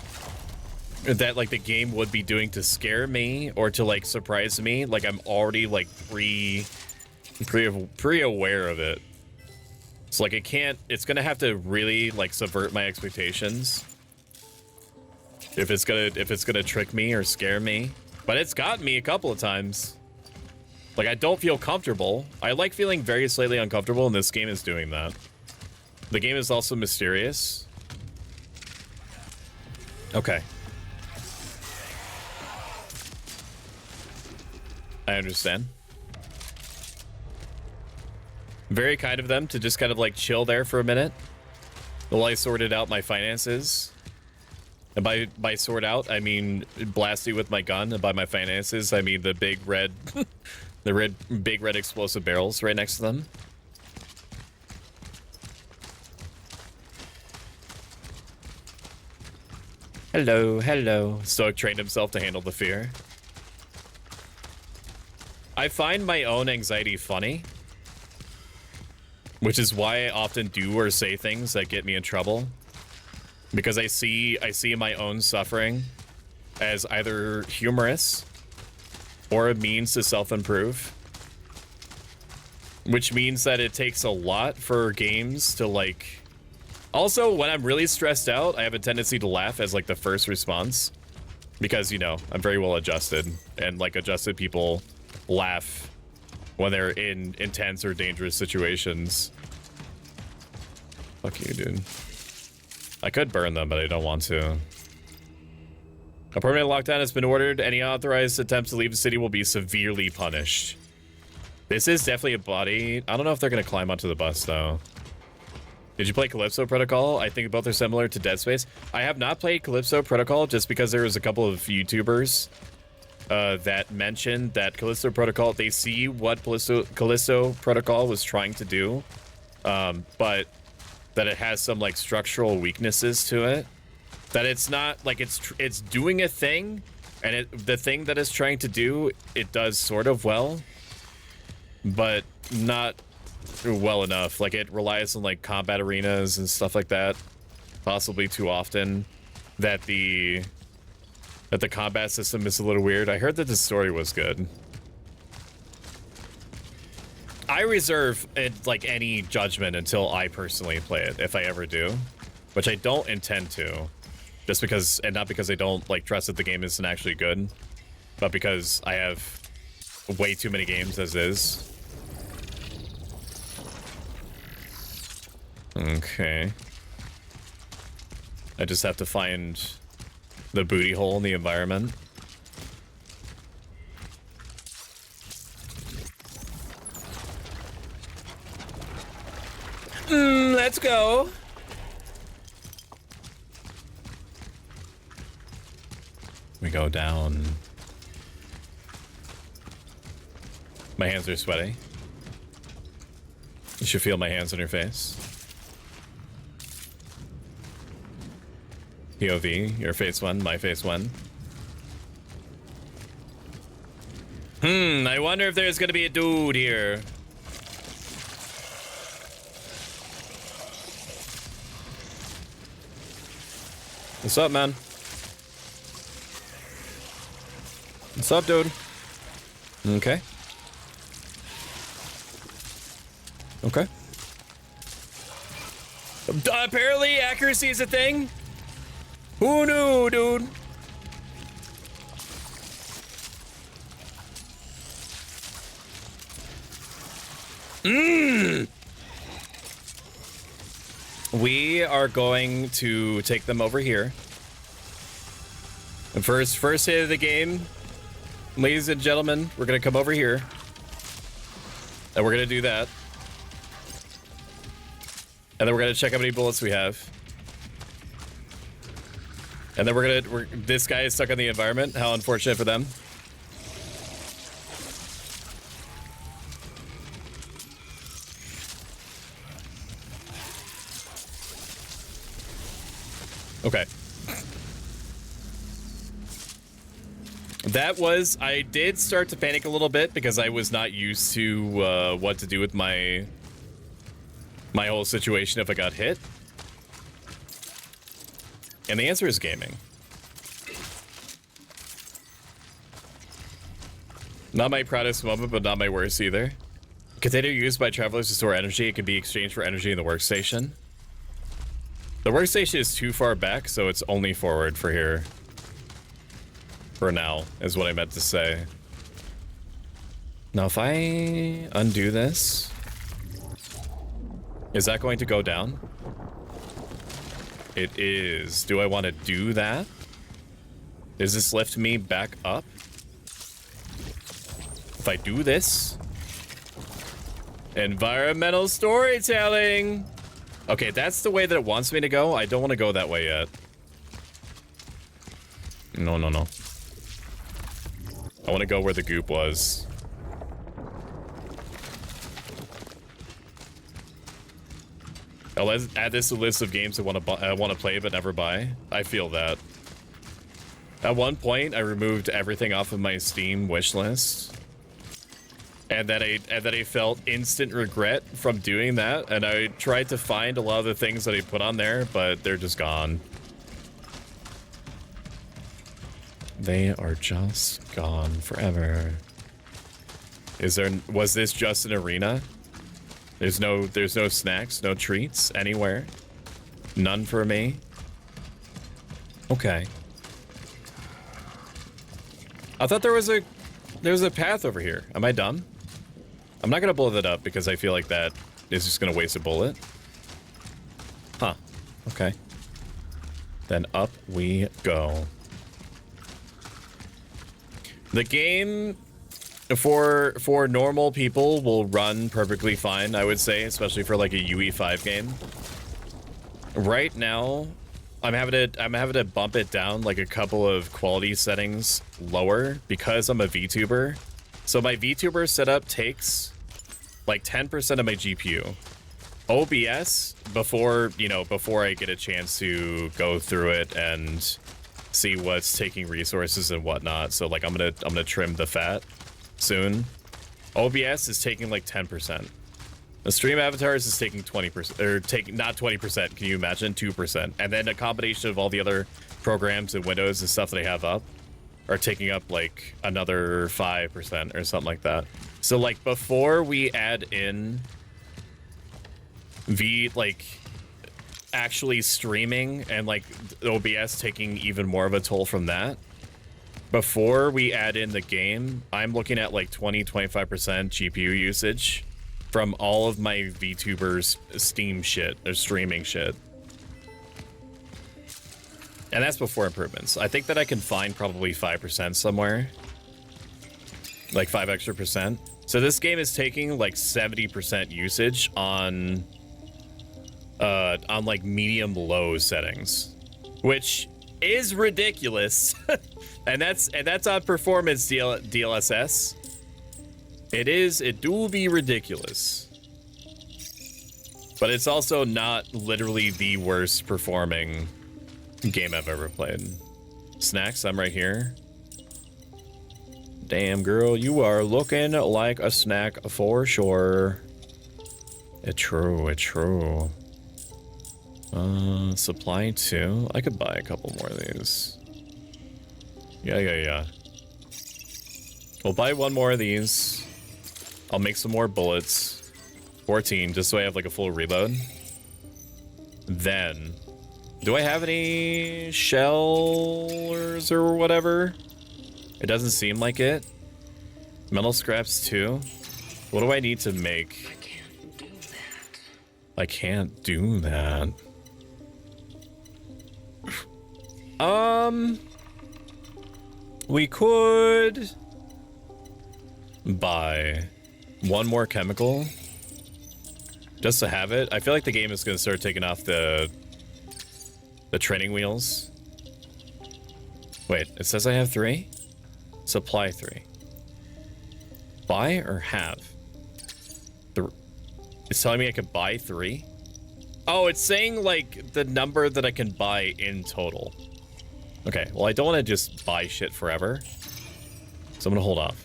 like the game would be doing to scare me or to like surprise me, like I'm already like pre-aware of it. So like it's gonna have to really like subvert my expectations if it's gonna trick me or scare me. But it's got me a couple of times. Like, I don't feel comfortable. I like feeling very slightly uncomfortable, and this game is doing that. The game is also mysterious. Okay. I understand. Very kind of them to just kind of like chill there for a minute while I sorted out my finances. And by sort out, I mean blast you with my gun. And by my finances, I mean the big red, big red explosive barrels right next to them. Hello, hello. Stoic trained himself to handle the fear. I find my own anxiety funny, which is why I often do or say things that get me in trouble. Because I see my own suffering as either humorous or a means to self-improve. Which means that it takes a lot for games to like... Also, when I'm really stressed out, I have a tendency to laugh as like the first response. Because, you know, I'm very well adjusted. And like adjusted people laugh when they're in intense or dangerous situations. Fuck you, dude. I could burn them, but I don't want to. A permanent lockdown has been ordered. Any authorized attempts to leave the city will be severely punished. This is definitely a body. I don't know if they're going to climb onto the bus, though. Did you play Calypso Protocol? I think both are similar to Dead Space. I have not played Calypso Protocol just because there was a couple of YouTubers that mentioned that Callisto Protocol, they see what Callisto Protocol was trying to do, but that it has some like structural weaknesses to it. That it's not like it's doing a thing, and the thing that it's trying to do, it does sort of well, but not well enough. Like it relies on like combat arenas and stuff like that, possibly too often. That the combat system is a little weird. I heard that the story was good. I reserve it, like any judgment until I personally play it, if I ever do, which I don't intend to, just because, and not because I don't like trust that the game isn't actually good, but because I have way too many games as is. Okay. I just have to find the booty hole in the environment. Let's go. We go down. My hands are sweaty. You should feel my hands on your face. POV, your face one, my face one. I wonder if there's gonna be a dude here. What's up, man? What's up, dude? Okay. Okay. Apparently, accuracy is a thing. Who knew, dude? We are going to take them over here. And first hit of the game, ladies and gentlemen, we're gonna come over here. And we're gonna do that. And then we're gonna check how many bullets we have. And then this guy is stuck in the environment. How unfortunate for them. Okay. That was, I did start to panic a little bit because I was not used to what to do with my whole situation if I got hit. And the answer is gaming. Not my proudest moment, but not my worst either. Container used by travelers to store energy. It can be exchanged for energy in the workstation. The workstation is too far back, so it's only forward for here. For now, is what I meant to say. Now, if I undo this, is that going to go down? It is. Do I want to do that? Does this lift me back up? If I do this? Environmental storytelling! Okay, that's the way that it wants me to go. I don't want to go that way yet. No, no, no. I want to go where the goop was. I'll add this to the list of games I want to play but never buy. I feel that. At one point, I removed everything off of my Steam wish list, and then I felt instant regret from doing that. And I tried to find a lot of the things that I put on there, but they're just gone. They are just gone forever. Was this just an arena? There's no snacks, no treats anywhere. None for me. Okay. I thought there was a path over here. Am I dumb? I'm not gonna blow that up because I feel like that is just gonna waste a bullet. Huh. Okay. Then up we go. The game for normal people will run perfectly fine, I would say, especially for like a UE5 game. Right now, I'm having to bump it down like a couple of quality settings lower because I'm a VTuber. So my VTuber setup takes like 10% of my GPU. OBS, before I get a chance to go through it and see what's taking resources and whatnot. So like I'm gonna trim the fat soon. OBS is taking like 10%. The stream avatars is taking 20%, or taking not 20%. Can you imagine? 2%. And then a combination of all the other programs and windows and stuff that I have up are taking up like another 5% or something like that. So like before we add in actually streaming and like OBS taking even more of a toll from that, before we add in the game, I'm looking at like 20-25% GPU usage from all of my VTubers Steam shit or streaming shit. And that's before improvements. I think that I can find probably 5% somewhere. Like 5 extra percent. So this game is taking like 70% usage on like medium low settings, which is ridiculous. and that's on performance DLSS. It do be ridiculous. But it's also not literally the worst performing game I've ever played. Snacks, I'm right here. Damn girl, you are looking like a snack for sure. It's true, it's true. Supply 2. I could buy a couple more of these. Yeah. We'll buy one more of these. I'll make some more bullets. 14, just so I have like a full reload. Then, do I have any shells or whatever? It doesn't seem like it. Metal scraps too. What do I need to make? I can't do that. We could buy one more chemical just to have it. I feel like the game is going to start taking off the training wheels. Wait, it says I have 3? Supply 3. Buy or have? It's telling me I could buy 3? Oh, it's saying like the number that I can buy in total. Okay, well I don't want to just buy shit forever, so I'm gonna hold off.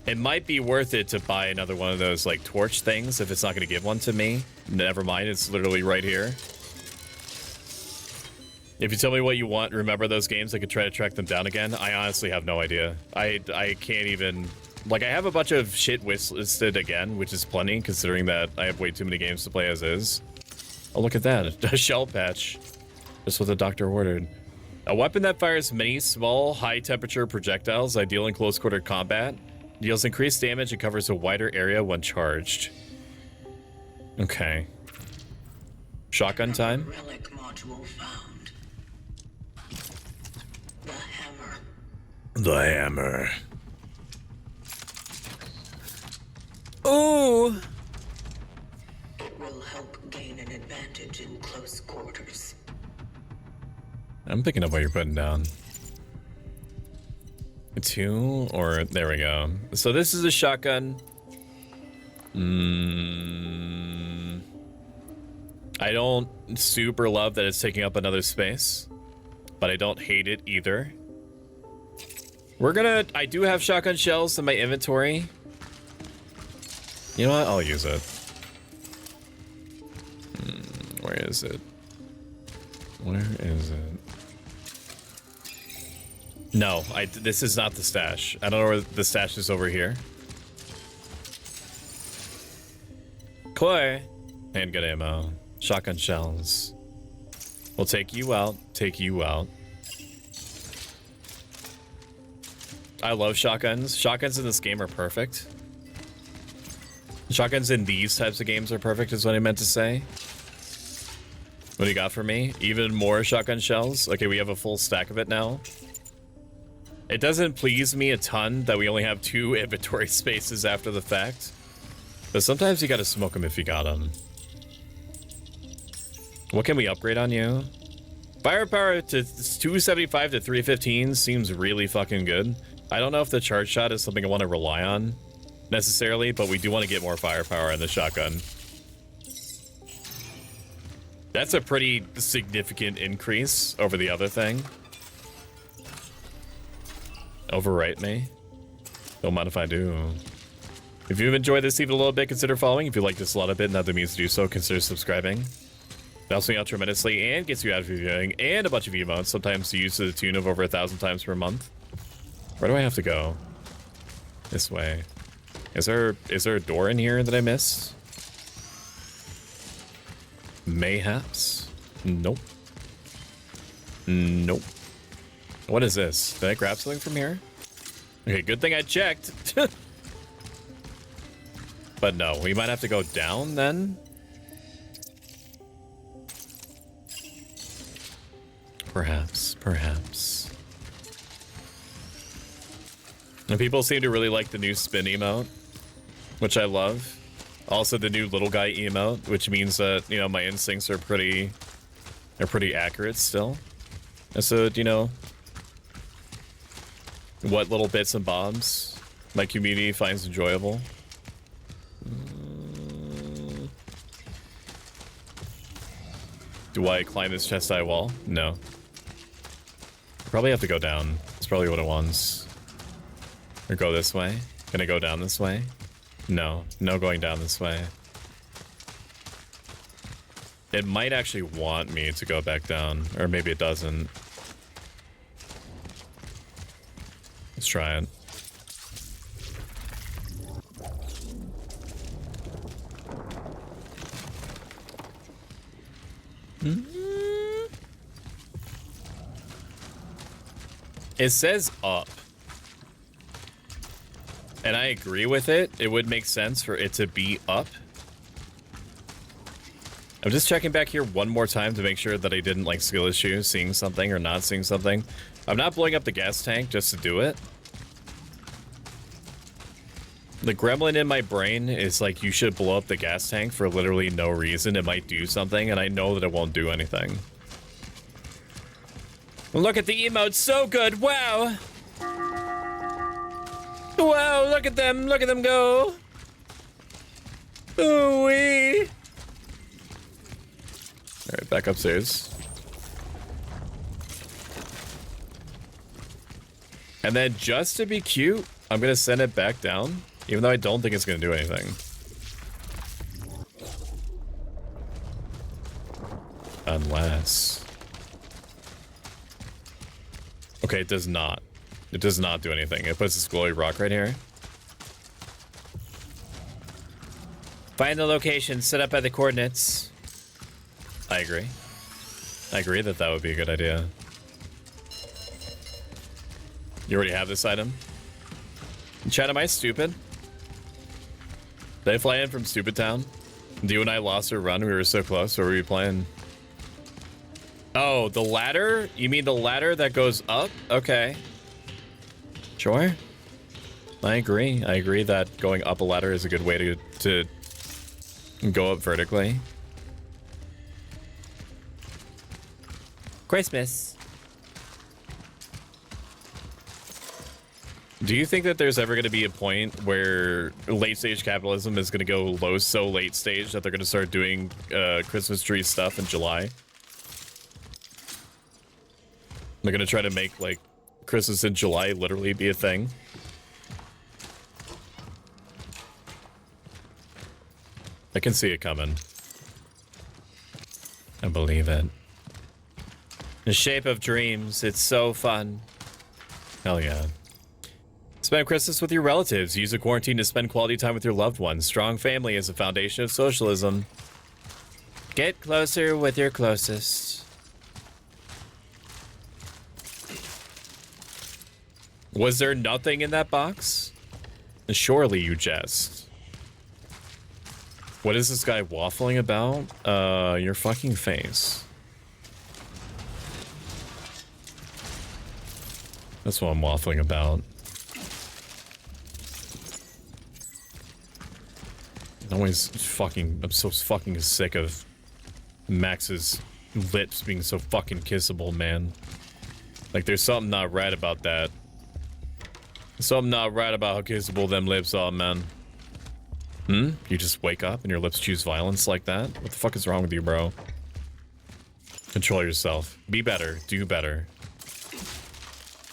It might be worth it to buy another one of those like torch things if it's not gonna give one to me. Never mind, it's literally right here. If you tell me what you want, remember those games, I could try to track them down again. I honestly have no idea. I can't even... Like, I have a bunch of shit wishlisted again, which is plenty, considering that I have way too many games to play as is. Oh, look at that. A shell patch. Just what the doctor ordered. A weapon that fires many small, high-temperature projectiles, ideal in close-quarter combat. Deals increased damage and covers a wider area when charged. Okay. Shotgun time. Relic module found. The hammer. The hammer. Ooh. It will help gain an advantage in close quarters. I'm picking up what you're putting down. 2 or there we go. So this is a shotgun. I don't super love that it's taking up another space, but I don't hate it either. I do have shotgun shells in my inventory. You know what? I'll use it. Where is it? Where is it? No, this is not the stash. I don't know where the stash is over here. Clay. Handgun ammo. Shotgun shells. We'll take you out. Take you out. I love shotguns. Shotguns in this game are perfect. Shotguns in these types of games are perfect is what I meant to say. What do you got for me? Even more shotgun shells? Okay, we have a full stack of it now. It doesn't please me a ton that we only have 2 inventory spaces after the fact. But sometimes you gotta smoke them if you got them. What can we upgrade on you? Firepower to 275 to 315 seems really fucking good. I don't know if the charge shot is something I want to rely on necessarily, but we do want to get more firepower in the shotgun. That's a pretty significant increase over the other thing. Overwrite me. Don't mind if I do. If you've enjoyed this even a little bit, consider following. If you like this a lot of bit and have the means to do so, consider subscribing. It helps me out tremendously and gets you out of viewing and a bunch of emotes, sometimes to use to the tune of over 1,000 times per month. Where do I have to go? This way. Is there a door in here that I missed? Mayhaps? Nope. Nope. What is this? Did I grab something from here? Okay, good thing I checked. But no, we might have to go down then. Perhaps, perhaps. And people seem to really like the new spin emote, which I love. Also the new little guy emote, which means that, you know, my instincts are pretty accurate still. And so, you know, what little bits and bobs my community finds enjoyable. Do I climb this chest-eye wall? No. Probably have to go down. That's probably what it wants. Or go this way. Can I go down this way? No. No going down this way. It might actually want me to go back down. Or maybe it doesn't. Let's try it. It says up. And I agree with it. It would make sense for it to be up. I'm just checking back here one more time to make sure that I didn't like skill issue seeing something or not seeing something. I'm not blowing up the gas tank just to do it. The gremlin in my brain is like, you should blow up the gas tank for literally no reason. It might do something, and I know that it won't do anything. Look at the emotes, so good, wow! Wow, look at them go! Ooh-wee! Alright, back upstairs. And then just to be cute, I'm gonna send it back down. Even though I don't think it's going to do anything. Unless... Okay, it does not. It does not do anything. It puts this glowy rock right here. Find the location set up by the coordinates. I agree. I agree that that would be a good idea. You already have this item? Chad, am I stupid? Did I fly in from Stupid Town? You and I lost our run. We were so close. What were we playing? Oh, the ladder? You mean the ladder that goes up? Okay. Sure. I agree. I agree that going up a ladder is a good way to go up vertically. Christmas. Do you think that there's ever going to be a point where late stage capitalism is going to go low so late stage that they're going to start doing Christmas tree stuff in July? They're going to try to make like Christmas in July literally be a thing. I can see it coming. I believe it. The shape of dreams. It's so fun. Hell yeah. Spend Christmas with your relatives. Use a quarantine to spend quality time with your loved ones. Strong family is the foundation of socialism. Get closer with your closest. Was there nothing in that box? Surely you jest. What is this guy waffling about? Your fucking face. That's what I'm waffling about. Always fucking, I'm so fucking sick of Max's lips being so fucking kissable, man. Like, there's something not right about that. Something not right about how kissable them lips are, man. You just wake up and your lips choose violence like that? What the fuck is wrong with you, bro? Control yourself. Be better. Do better.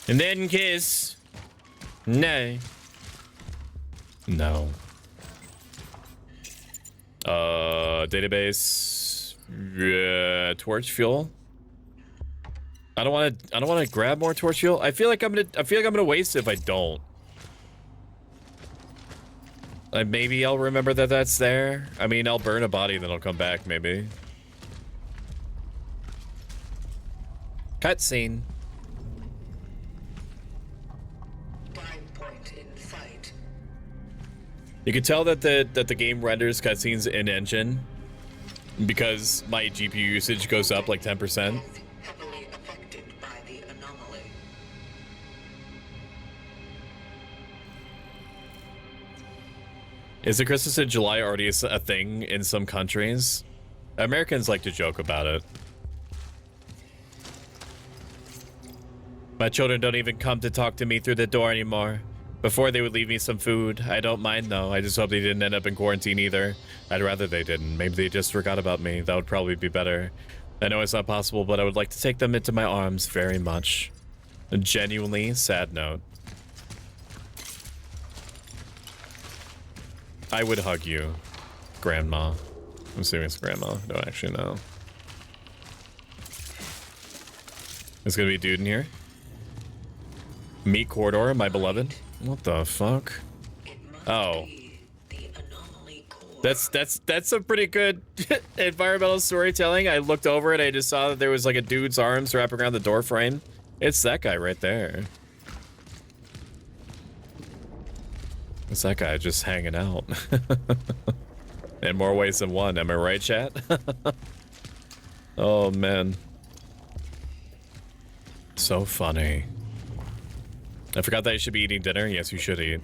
And then kiss. No. No. Database. Torch fuel. I don't want to grab more torch fuel. I feel like I'm gonna waste it if I don't. Maybe I'll remember that that's there. I mean, I'll burn a body, then I'll come back, maybe. Cutscene. Point in fight. You can tell that the game renders cutscenes in engine because my GPU usage goes up like 10%. Heavily affected by the anomaly. Is the Christmas in July already a thing in some countries? Americans like to joke about it. My children don't even come to talk to me through the door anymore. Before they would leave me some food. I don't mind though. I just hope they didn't end up in quarantine either. I'd rather they didn't. Maybe they just forgot about me. That would probably be better. I know it's not possible, but I would like to take them into my arms very much. A genuinely sad note. I would hug you, Grandma. I'm assuming it's Grandma. I don't actually know. There's gonna be a dude in here. Meet Corridor, my beloved. What the fuck? Oh. That's a pretty good environmental storytelling. I looked over and I just saw that there was like a dude's arms wrapping around the door frame. It's that guy right there. It's that guy just hanging out. In more ways than one, am I right, chat? Oh, man. So funny. I forgot that you should be eating dinner. Yes, you should eat.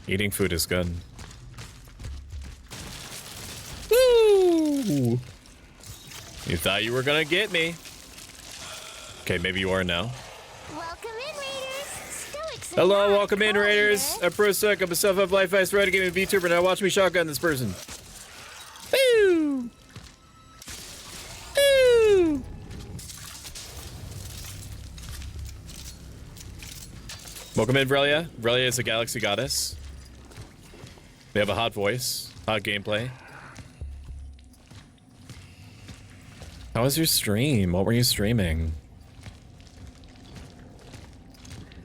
Eating food is good. Woo! You thought you were gonna get me. Okay, maybe you are now. Welcome in, Raiders. Stoics. Hello, welcome in, Raiders. I'm Pro Stuck. I'm a self-up life ice road gaming VTuber. Now watch me shotgun this person. Woo! Woo! Welcome in, Vrelia. Vrelia is a galaxy goddess. They have a hot voice, hot gameplay. How was your stream? What were you streaming?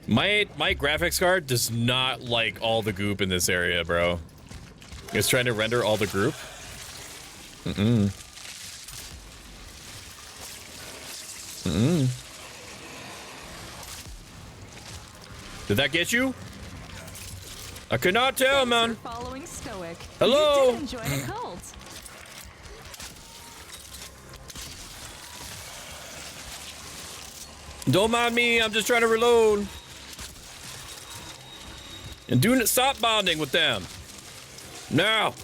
My graphics card does not like all the goop in this area, bro. It's trying to render all the group. Did that get you? I cannot tell, man. Following Stoic. Hello? You did join a cult. Don't mind me, I'm just trying to reload. And do not stop bonding with them. Now.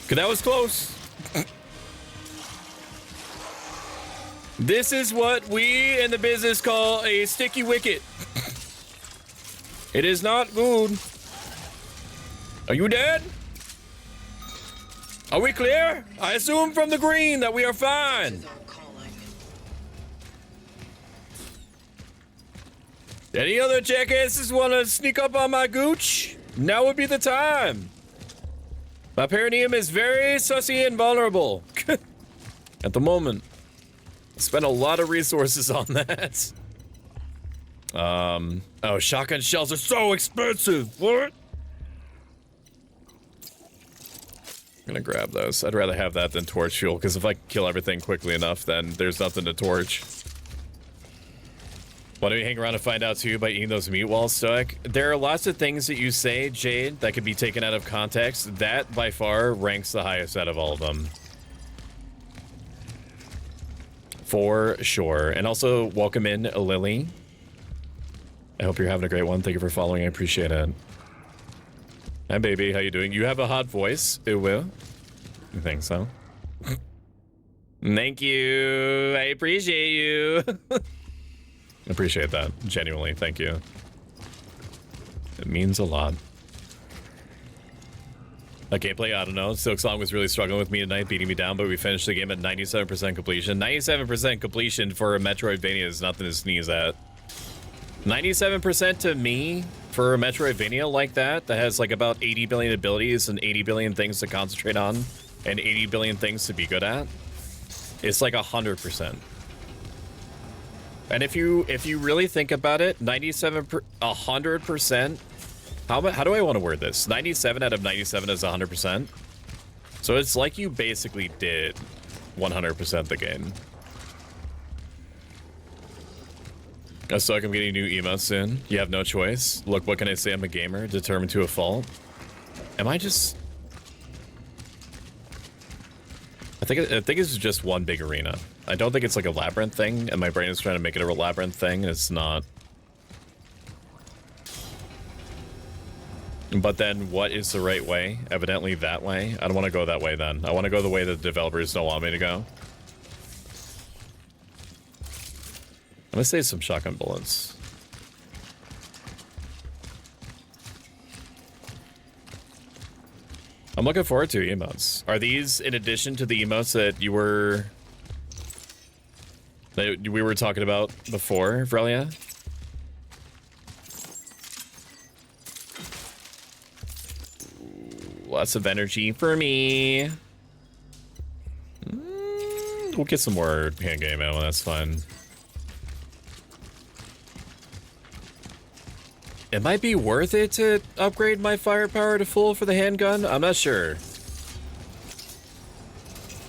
Okay, that was close. This is what we in the business call a sticky wicket. It is not good. Are you dead? Are we clear? I assume from the green that we are fine. Any other jackasses want to sneak up on my gooch? Now would be the time. My perineum is very sussy and vulnerable. At the moment. Spent a lot of resources on that. Oh, shotgun shells are so expensive. What? I'm gonna grab those. I'd rather have that than torch fuel, because if I kill everything quickly enough, then there's nothing to torch. Why don't you hang around and find out too by eating those meat walls, Stoic? There are lots of things that you say, Jade, that could be taken out of context. That, by far, ranks the highest out of all of them. For sure. And also, welcome in, Lily. I hope you're having a great one. Thank you for following. I appreciate it. Hi, baby. How you doing? You have a hot voice. It will. You think so? Thank you. I appreciate you. Appreciate that. Genuinely. Thank you. It means a lot. Gameplay, I don't know. Silksong was really struggling with me tonight, beating me down, but we finished the game at 97% completion. 97% completion for a Metroidvania is nothing to sneeze at. 97% to me for a Metroidvania like that has like about 80 billion abilities and 80 billion things to concentrate on and 80 billion things to be good at. It's like 100%. And if you really think about it, 100%. How do I want to word this? 97 out of 97 is 100%. So it's like you basically did 100% the game. So I'm getting new emotes soon. You have no choice. Look, what can I say? I'm a gamer, determined to a fault. Am I just... I think it's just one big arena. I don't think it's like a labyrinth thing, and my brain is trying to make it a labyrinth thing, and it's not. But then, what is the right way? Evidently that way. I don't want to go that way then. I want to go the way that the developers don't want me to go. I'm gonna save some shotgun bullets. I'm looking forward to emotes. Are these in addition to the emotes that we were talking about before, Vrelia? Lots of energy for me. We'll get some more hand game ammo, that's fine. It might be worth it to upgrade my firepower to full for the handgun. I'm not sure.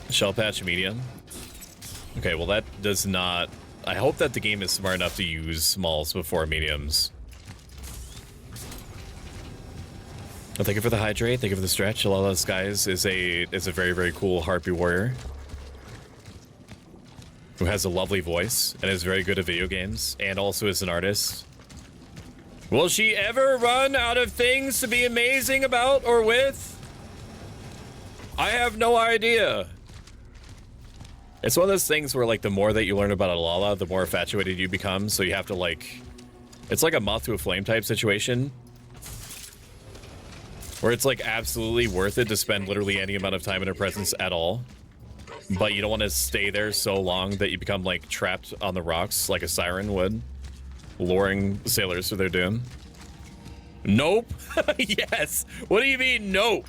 Shell patch medium. Okay, well that does not... I hope that the game is smart enough to use smalls before mediums. Well, thank you for the hydrate. Thank you for the stretch. A lot of those guys is a very, very cool Harpy warrior who has a lovely voice and is very good at video games and also is an artist. Will she ever run out of things to be amazing about or with? I have no idea. It's one of those things where, like, the more that you learn about Alala, the more infatuated you become. So you have to, like... It's like a moth to a flame type situation. Where it's, like, absolutely worth it to spend literally any amount of time in her presence at all. But you don't want to stay there so long that you become, like, trapped on the rocks like a siren would. Luring sailors to their doom. Nope. Yes. What do you mean, nope?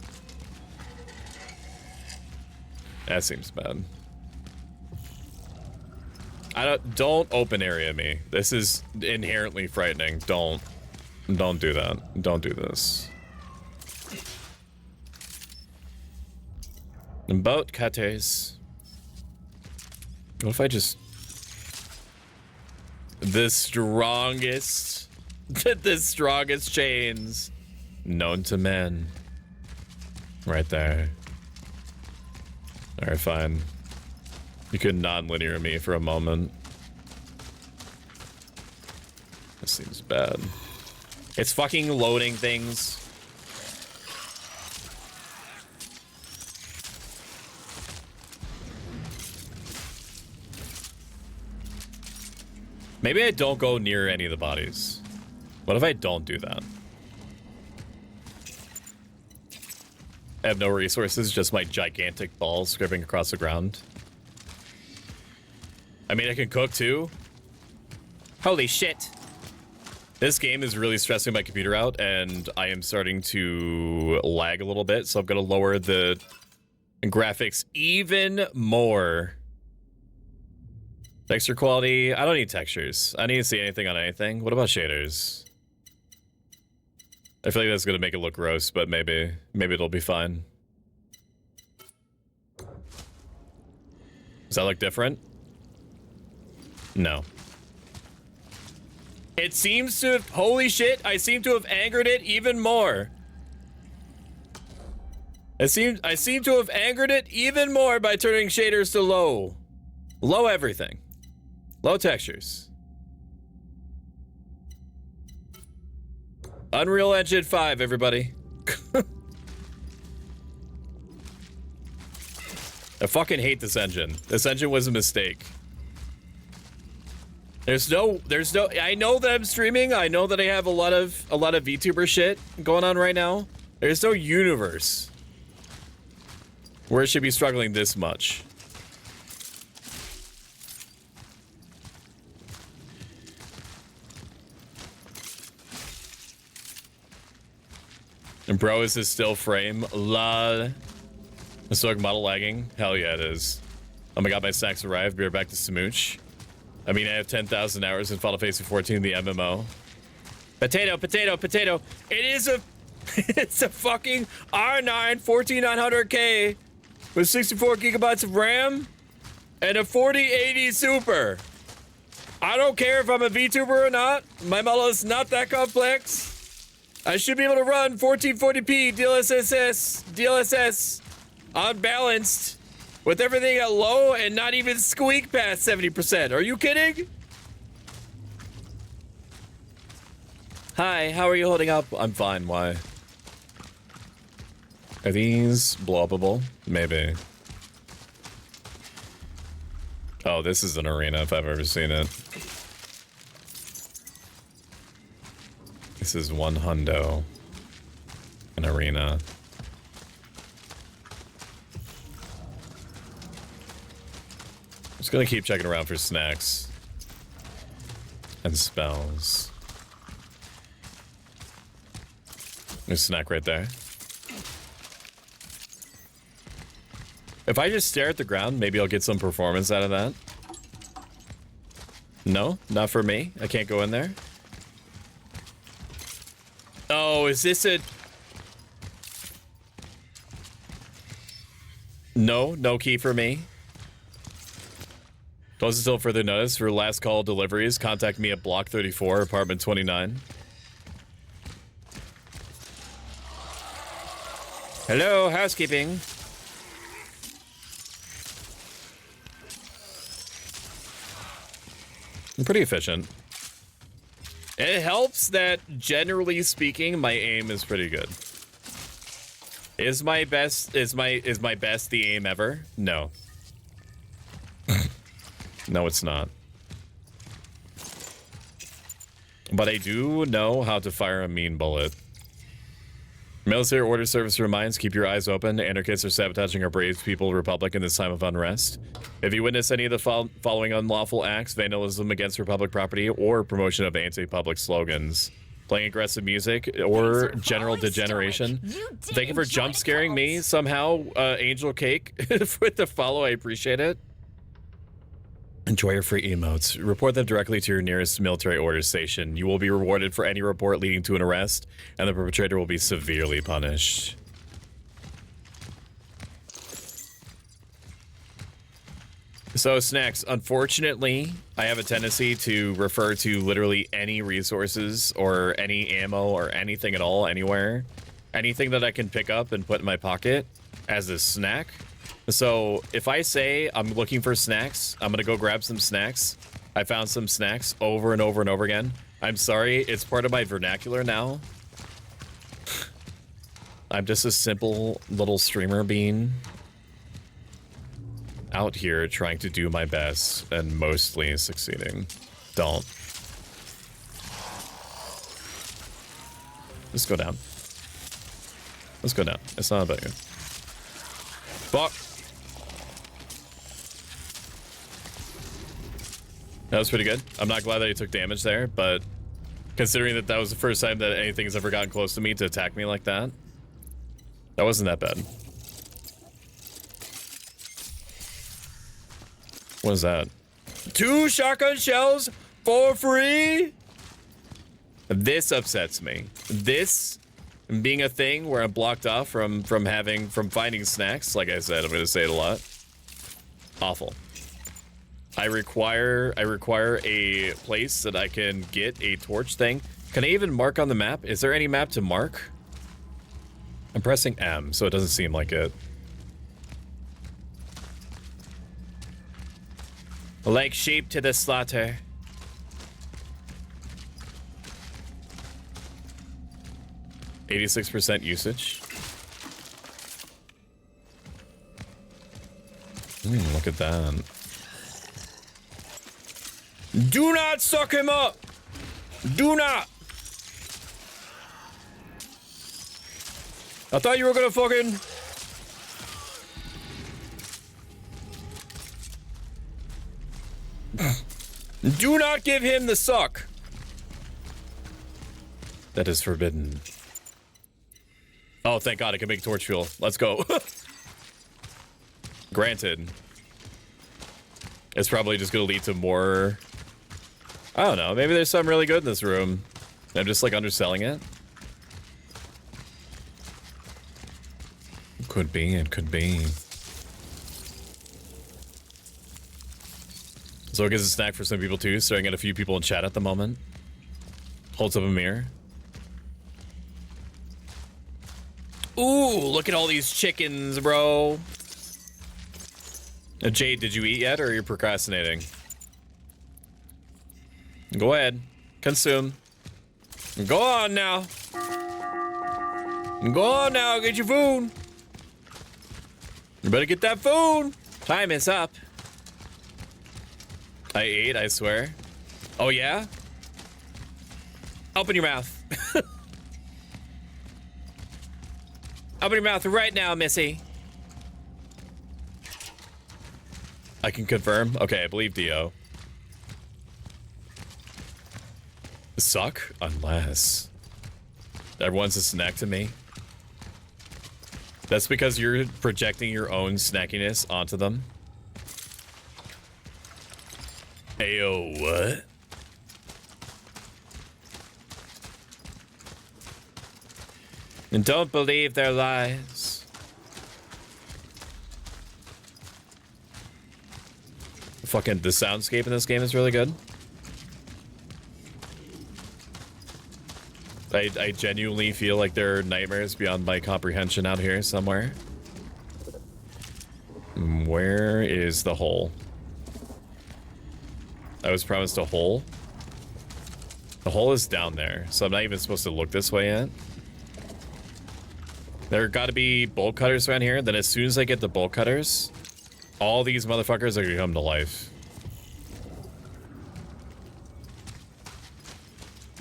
That seems bad. Don't open area me. This is inherently frightening. Don't do that. Don't do this. Boat cutters. What if I just... the strongest chains known to men. Right there. Alright, fine. You could non-linear me for a moment. This seems bad. It's fucking loading things. Maybe I don't go near any of the bodies. What if I don't do that? I have no resources, just my gigantic balls scraping across the ground. I mean, I can cook too. Holy shit. This game is really stressing my computer out, and I am starting to lag a little bit, so I'm going to lower the graphics even more. Texture quality, I don't need textures. I need to see anything on anything. What about shaders? I feel like that's going to make it look gross, but maybe it'll be fine. Does that look different? No. It seems to have, holy shit, I seem to have angered it even more. I seem to have angered it even more by turning shaders to low. Low everything. Low textures. Unreal Engine 5, everybody. I fucking hate this engine. This engine was a mistake. There's no, I know that I'm streaming. I know that I have a lot of VTuber shit going on right now. There's no universe where it should be struggling this much. And bro, is this still frame? Lol. Stoic model lagging? Hell yeah, it is. Oh my god, my snacks arrived. Be right back to Smooch. I mean, I have 10,000 hours in Final Fantasy 14, the MMO. Potato, potato, potato. It is a... it's a fucking R9 14900K with 64 gigabytes of RAM and a 4080 Super. I don't care if I'm a VTuber or not. My model is not that complex. I should be able to run 1440p DLSS unbalanced with everything at low and not even squeak past 70%. Are you kidding? Hi, how are you holding up? I'm fine, why? Are these blow-upable? Maybe. Oh, this is an arena if I've ever seen it. This is one hundo. An arena. Just gonna keep checking around for snacks. And spells. There's a snack right there. If I just stare at the ground, maybe I'll get some performance out of that. No, not for me. I can't go in there. Oh, is this a... No, no key for me. Close until further notice. For last call deliveries, contact me at Block 34, Apartment 29. Hello, housekeeping. I'm pretty efficient. It helps that, generally speaking, my aim is pretty good. Is my best the aim ever? No. No, it's not. But I do know how to fire a mean bullet. Military order service reminds, keep your eyes open. Anarchists are sabotaging our brave people Republic in this time of unrest. If you witness any of the following unlawful acts, vandalism against Republic property, or promotion of anti-public slogans, playing aggressive music, or general degeneration, thank you for jump scaring me somehow, Angel Cake, with the follow. I appreciate it. Enjoy your free emotes. Report them directly to your nearest military order station. You will be rewarded for any report leading to an arrest, and the perpetrator will be severely punished. So snacks, unfortunately, I have a tendency to refer to literally any resources or any ammo or anything at all anywhere. Anything that I can pick up and put in my pocket as a snack. So if I say I'm looking for snacks, I'm gonna go grab some snacks. I found some snacks over and over and over again. I'm sorry, it's part of my vernacular now. I'm just a simple little streamer bean out here trying to do my best and mostly succeeding. Don't. Let's go down. Let's go down. It's not about you. Fuck. That was pretty good. I'm not glad that he took damage there, but considering that that was the first time that anything has ever gotten close to me to attack me like that, that wasn't that bad. What is that? 2 shotgun shells for free? This upsets me. This being a thing where I'm blocked off from finding snacks. Like I said, I'm gonna say it a lot. Awful. I require a place that I can get a torch thing. Can I even mark on the map? Is there any map to mark? I'm pressing M, so it doesn't seem like it. Like sheep to the slaughter. %86 usage. Look at that. Do not suck him up! Do not! I thought you were gonna fucking... Do not give him the suck! That is forbidden. Oh, thank God, I can make torch fuel. Let's go. Granted. It's probably just gonna lead to more... I don't know, maybe there's something really good in this room. I'm just like underselling it. Could be, it could be. So it gives a snack for some people too, staring at a few people in chat at the moment. Holds up a mirror. Ooh, look at all these chickens, bro. Jade, did you eat yet, or are you procrastinating? Go ahead. Consume. Go on now. Go on now, get your food. You better get that food. Time is up. I ate, I swear. Oh, yeah? Open your mouth. Open your mouth right now, Missy. I can confirm. Okay, I believe Dio. Suck? Unless everyone's a snack to me. That's because you're projecting your own snackiness onto them. Ayo, what? And don't believe their lies. Fucking the soundscape in this game is really good. I genuinely feel like there are nightmares beyond my comprehension out here somewhere. Where is the hole? I was promised a hole. The hole is down there, so I'm not even supposed to look this way yet. There gotta be bolt cutters around here. Then as soon as I get the bolt cutters, all these motherfuckers are gonna come to life.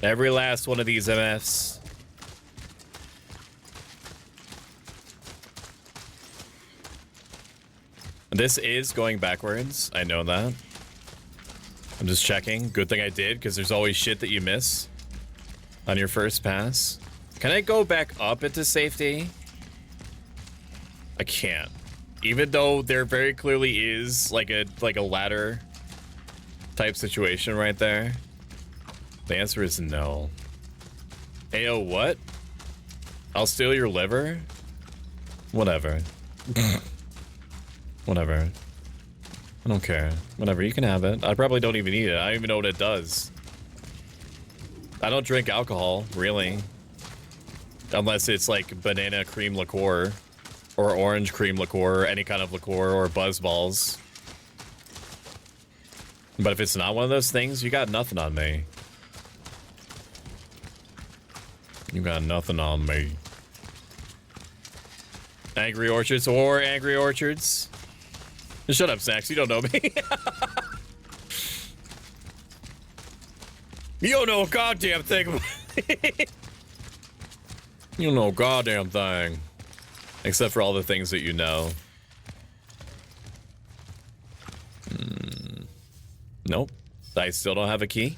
Every last one of these MFs. This is going backwards. I know that. I'm just checking. Good thing I did, because there's always shit that you miss on your first pass. Can I go back up into safety? I can't. Even though there very clearly is like a ladder type situation right there. The answer is no. Ayo, what? I'll steal your liver? Whatever. Whatever. I don't care. Whatever, you can have it. I probably don't even eat it. I don't even know what it does. I don't drink alcohol, really. Unless it's like banana cream liqueur or orange cream liqueur or any kind of liqueur or buzz balls. But if it's not one of those things, you got nothing on me. You got nothing on me. Angry Orchards or Angry Orchards? Shut up, Snacks. You don't know me. You don't know a goddamn thing about You don't know a goddamn thing. Except for all the things that you know. Nope. I still don't have a key.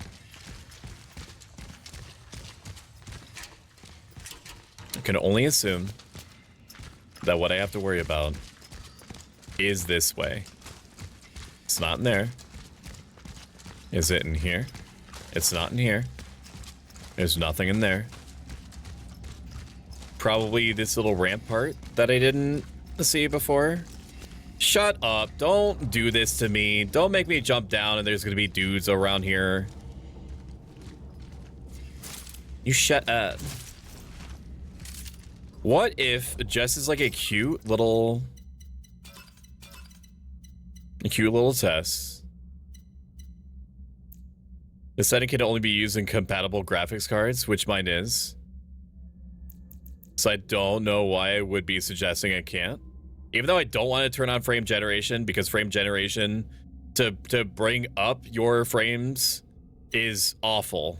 I can only assume that what I have to worry about is this way. It's not in there. Is it in here? It's not in here. There's nothing in there. Probably this little ramp part that I didn't see before. Shut up. Don't do this to me. Don't make me jump down and there's gonna be dudes around here. You shut up. What if just as like a cute little test, the setting can only be used in compatible graphics cards, which mine is. So I don't know why I would be suggesting it can't. Even though I don't want to turn on frame generation, because frame generation to bring up your frames is awful.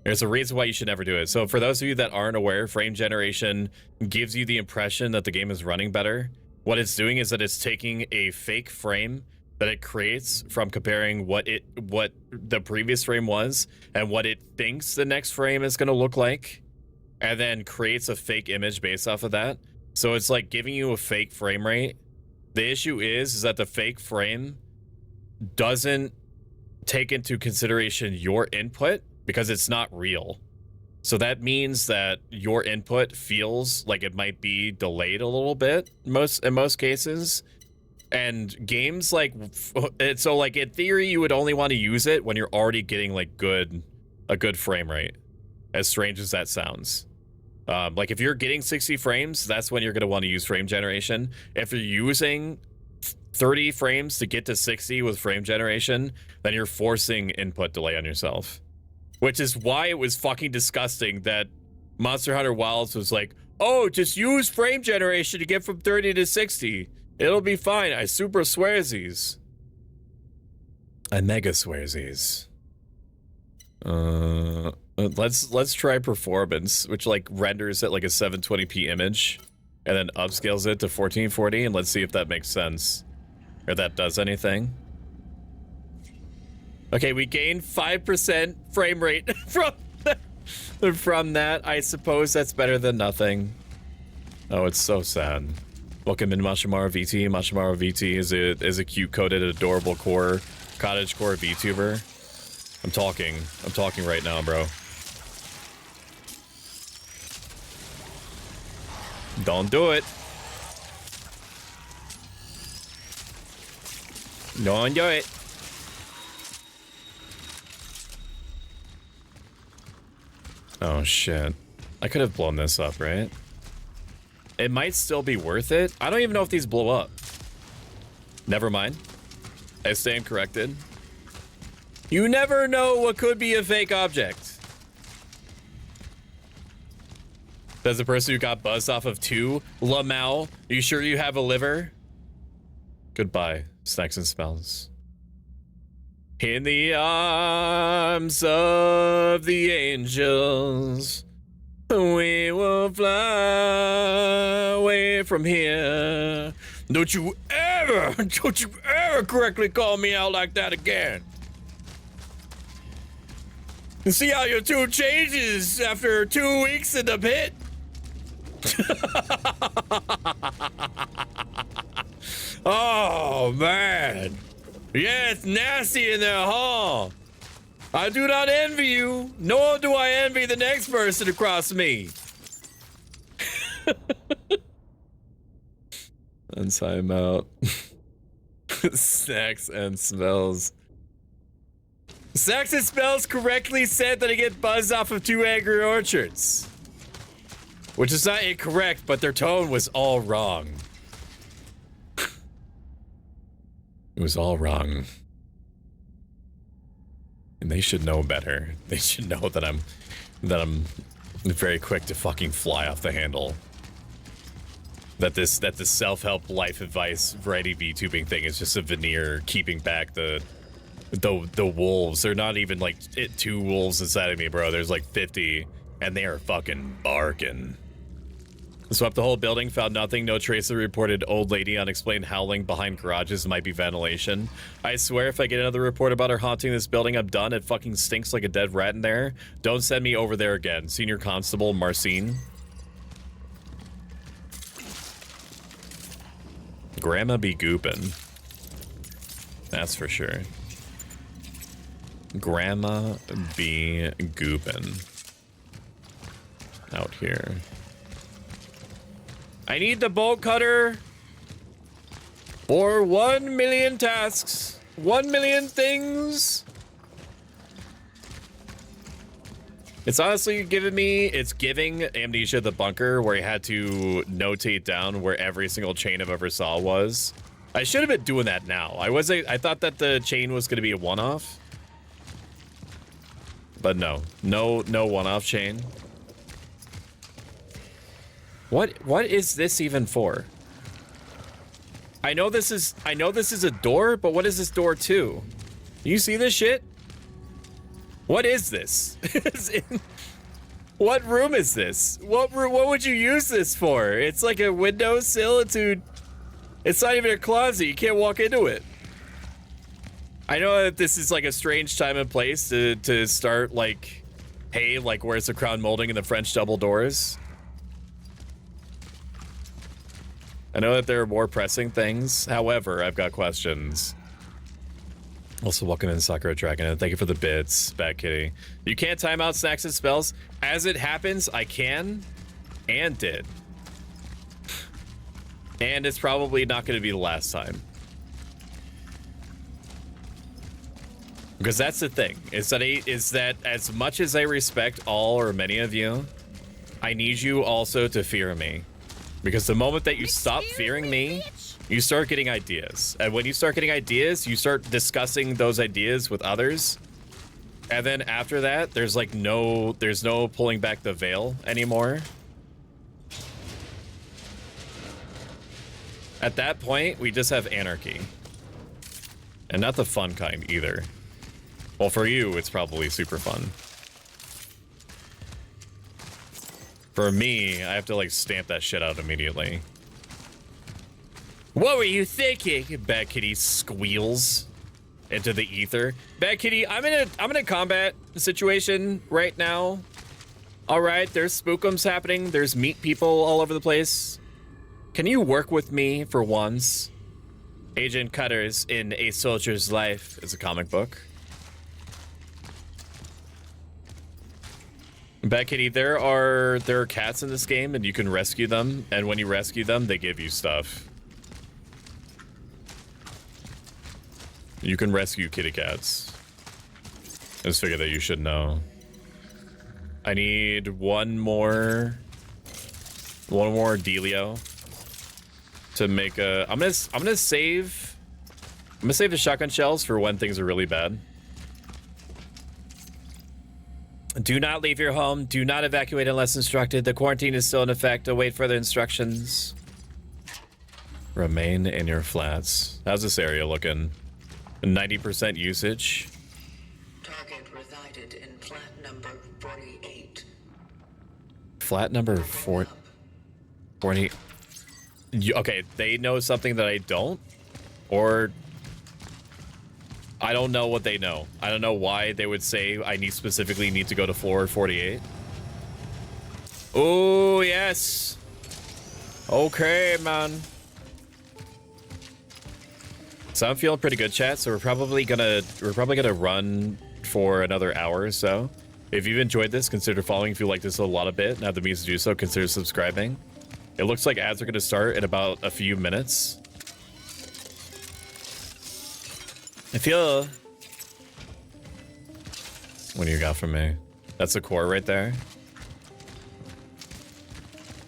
There's a reason why you should never do it. So for those of you that aren't aware, frame generation gives you the impression that the game is running better. What it's doing is that it's taking a fake frame that it creates from comparing what the previous frame was and what it thinks the next frame is going to look like, and then creates a fake image based off of that. So it's like giving you a fake frame rate. The issue is that the fake frame doesn't take into consideration your input because it's not real. So that means that your input feels like it might be delayed a little bit in most cases. And games like so like in theory you would only want to use it when you're already getting like a good frame rate, as strange as that sounds. Like if you're getting 60 frames, that's when you're going to want to use frame generation. If you're using 30 frames to get to 60 with frame generation, then you're forcing input delay on yourself. Which is why it was fucking disgusting that Monster Hunter Wilds was like, oh, just use frame generation to get from 30 to 60. It'll be fine. I super swearsies. I mega swearsies. Let's try performance, which like renders at like a 720p image and then upscales it to 1440, and let's see if that makes sense or that does anything. Okay, we gained 5% frame rate from that. I suppose that's better than nothing. Oh, it's so sad. Welcome in, Mashimaru VT. Mashimaru VT is a cute, coded, adorable cottagecore VTuber. I'm talking right now, bro. Don't do it. Don't do it. Oh shit. I could have blown this up, right? It might still be worth it. I don't even know if these blow up. Never mind. I stand corrected. You never know what could be a fake object. As a person who got buzzed off of 2, Lamau, you sure you have a liver? Goodbye, Snacks and Smells. In the arms of the angels, we will fly away from here. Don't you ever correctly call me out like that again. And see how your tune changes after 2 weeks in the pit? Oh, man. Yeah, it's nasty in there, huh? I do not envy you, nor do I envy the next person across me. And time out. Snacks and smells. Snacks and smells correctly said that I get buzzed off of 2 Angry Orchards. Which is not incorrect, but their tone was all wrong. It was all wrong. And they should know better. They should know that I'm very quick to fucking fly off the handle. That the self-help life advice variety VTubing thing is just a veneer keeping back the wolves. They're not even like 2 wolves inside of me, bro. There's like 50 and they are fucking barking. Swept the whole building, found nothing, no trace of reported old lady, unexplained howling behind garages, might be ventilation. I swear if I get another report about her haunting this building, I'm done. It fucking stinks like a dead rat in there. Don't send me over there again. Senior Constable Marcine. Grandma be goopin'. That's for sure. Grandma be goopin'. Out here. I need the bolt cutter for 1 million tasks. 1 million things. It's honestly giving Amnesia the Bunker, where he had to notate down where every single chain I've ever saw was. I should have been doing that now. I thought that the chain was going to be a one-off. But no one-off chain. What is this even for? I know this is a door, but what is this door to? You see this shit? What is this? What room is this? What would you use this for? It's like a windowsill. It's not even a closet. You can't walk into it. I know that this is like a strange time and place to start like, hey, like where's the crown molding and the French double doors? I know that there are more pressing things. However, I've got questions. Also, welcome in Sakura Dragon, and thank you for the bits, Bad Kitty. You can't time out snacks and spells. As it happens, I can and did. And it's probably not going to be the last time. Because that's the thing, is that as much as I respect all or many of you, I need you also to fear me. Because the moment that you stop fearing me, you start getting ideas. And when you start getting ideas, you start discussing those ideas with others. And then after that, there's no pulling back the veil anymore. At that point, we just have anarchy. And not the fun kind either. Well, for you, it's probably super fun. For me, I have to like stamp that shit out immediately. What were you thinking? Bad Kitty squeals into the ether. Bad Kitty, I'm in a combat situation right now. All right, there's spookums happening. There's meat people all over the place. Can you work with me for once? Agent Cutters in A Soldier's Life is a comic book. Bad Kitty, there are cats in this game, and you can rescue them. And when you rescue them, they give you stuff. You can rescue kitty cats. I just figured that you should know. I need one more Delio to make a. I'm gonna save the shotgun shells for when things are really bad. Do not leave your home. Do not evacuate unless instructed. The quarantine is still in effect. Await further instructions. Remain in your flats. How's this area looking? 90% usage. Target resided in flat number 48. Flat number 40. Okay, they know something that I don't? Or I don't know what they know. I don't know why they would say I specifically need to go to floor 48. Oh, yes. Okay, man. So I'm feeling pretty good, chat. So we're probably gonna run for another hour or so. If you've enjoyed this, consider following. If you like this a lot of bit and have the means to do so, consider subscribing. It looks like ads are gonna start in about a few minutes. I feel... What do you got from me? That's a core right there.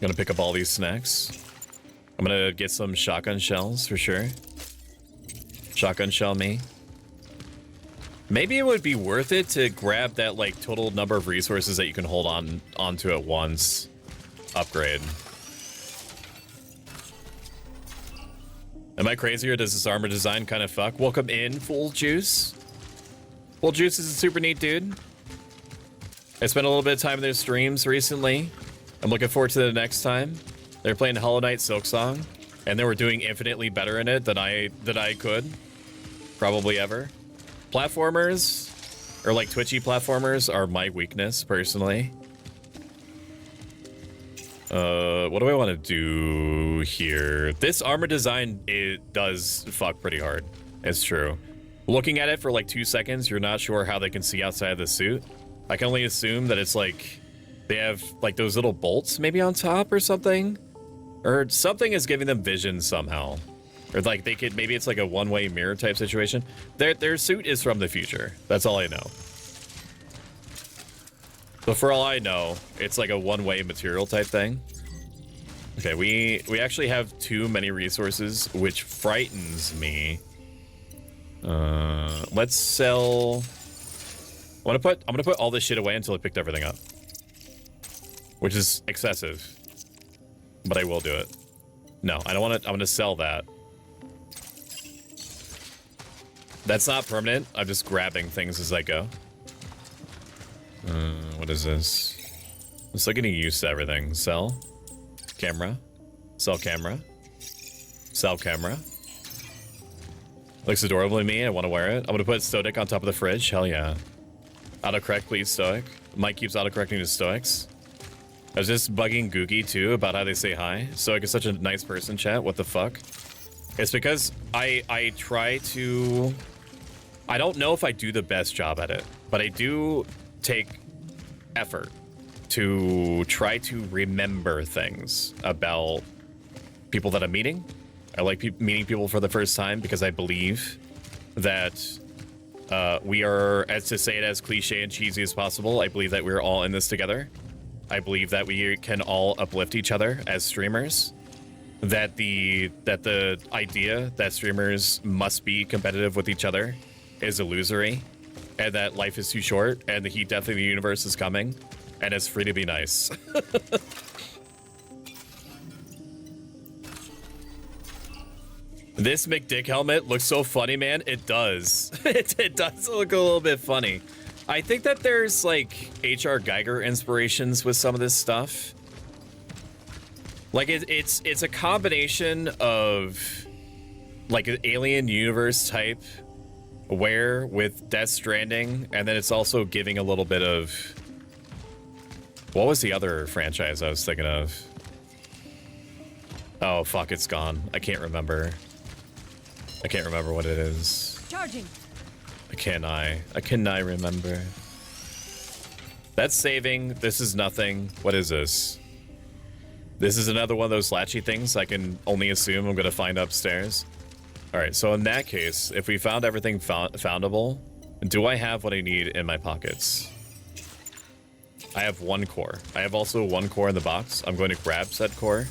Gonna pick up all these snacks. I'm gonna get some shotgun shells for sure. Shotgun shell me. Maybe it would be worth it to grab that like total number of resources that you can hold onto at once. Upgrade. Am I crazy or does this armor design kind of fuck? Welcome in, Full Juice. Full Juice is a super neat dude. I spent a little bit of time in their streams recently. I'm looking forward to the next time. They're playing Hollow Knight Silksong, and they were doing infinitely better in it than I could. Probably ever. Platformers, or like twitchy platformers, are my weakness, personally. What do I want to do here? This armor design, it does fuck pretty hard. It's true. Looking at it for like 2 seconds, you're not sure how they can see outside of the suit. I can only assume that it's like they have like those little bolts maybe on top or something. Or something is giving them vision somehow. Or like they could, maybe it's like a one-way mirror type situation. Their suit is from the future. That's all I know. So for all I know, it's like a one-way material type thing. Okay, we actually have too many resources, which frightens me. Let's sell. I'm gonna put all this shit away until I picked everything up, which is excessive, but I will do it. No, I don't want to. I'm gonna sell that. That's not permanent. I'm just grabbing things as I go. What is this? I'm still getting used to everything. Sell. Camera. Sell camera. Sell camera. Looks adorable to me. I want to wear it. I'm going to put Stoic on top of the fridge. Hell yeah. Autocorrect, please, Stoic. Mike keeps autocorrecting to Stoics. I was just bugging Googie, too, about how they say hi. Stoic is such a nice person, chat. What the fuck? It's because I try to... I don't know if I do the best job at it, but I do take effort to try to remember things about people that I'm meeting. I like meeting people for the first time because I believe that we are, as to say it as cliche and cheesy as possible, I believe that we're all in this together. I believe that we can all uplift each other as streamers. That the idea that streamers must be competitive with each other is illusory, and that life is too short, and the heat death of the universe is coming, and it's free to be nice. This McDick helmet looks so funny, man. It does. It does look a little bit funny. I think that there's like H.R. Geiger inspirations with some of this stuff. Like it's a combination of like an alien universe type wear with Death Stranding, and then it's also giving a little bit of... What was the other franchise I was thinking of? Oh, fuck, it's gone. I can't remember. I can't remember what it is. Charging. I cannot remember. That's saving. This is nothing. What is this? This is another one of those latchy things I can only assume I'm going to find upstairs. All right, so in that case, if we found everything foundable, do I have what I need in my pockets? I have 1 core. I have also 1 core in the box. I'm going to grab said core.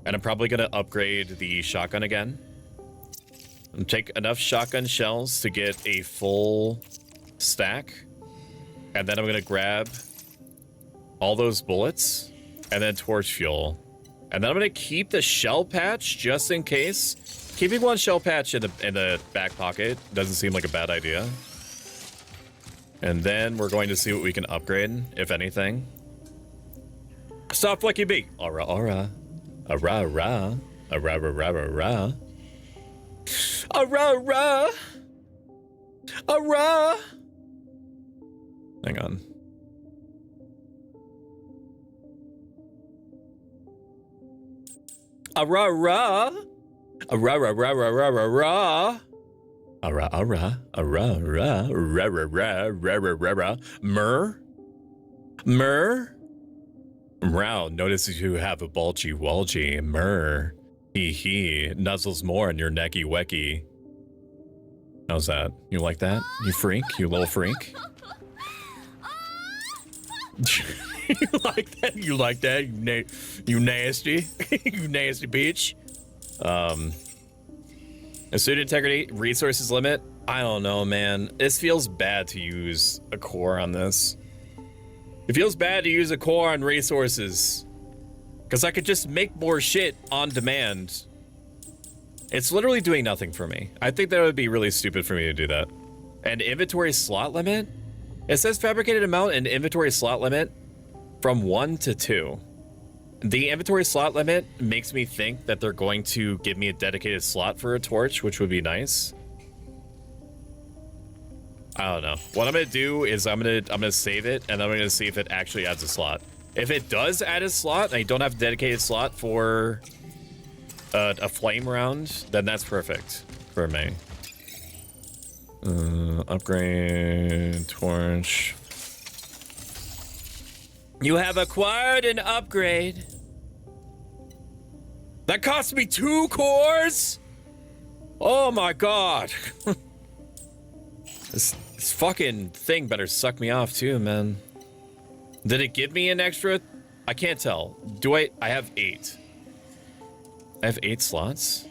And I'm probably going to upgrade the shotgun again. And take enough shotgun shells to get a full stack. And then I'm going to grab all those bullets and then torch fuel. And then I'm going to keep the shell patch just in case. Keeping 1 shell patch in the back pocket doesn't seem like a bad idea. And then we're going to see what we can upgrade, if anything. Stop flicking me! Aura, aura. Aura, aura. Aura, aura, aura. Aura, aura. Aura. Hang on. Aura, aura. Aura, aura, aura, aura, aura. Ara, ara, ara, ra, ra, ra, ra, ra, ra, ra, ra. Myrrh? Myrrh? Row, notices you have a bulgy walgy. Myrrh. Hee hee. Nuzzles more on your necky wecky. How's that? You like that? You freak? You little freak? You like that? You like that? You nasty? You nasty bitch? A student integrity resources limit? I don't know, man. This feels bad to use a core on this. It feels bad to use a core on resources. Because I could just make more shit on demand. It's literally doing nothing for me. I think that would be really stupid for me to do that. And inventory slot limit? It says fabricated amount and inventory slot limit from 1 to 2. The inventory slot limit makes me think that they're going to give me a dedicated slot for a torch, which would be nice. I don't know. What I'm gonna do is I'm gonna save it, and I'm gonna see if it actually adds a slot. If it does add a slot, and I don't have a dedicated slot for a flame round, then that's perfect for me. Upgrade torch. You have acquired an upgrade. That cost me 2 cores? Oh my god. This fucking thing better suck me off too, man. Did it give me an extra? I can't tell. Do I have 8. I have 8 slots?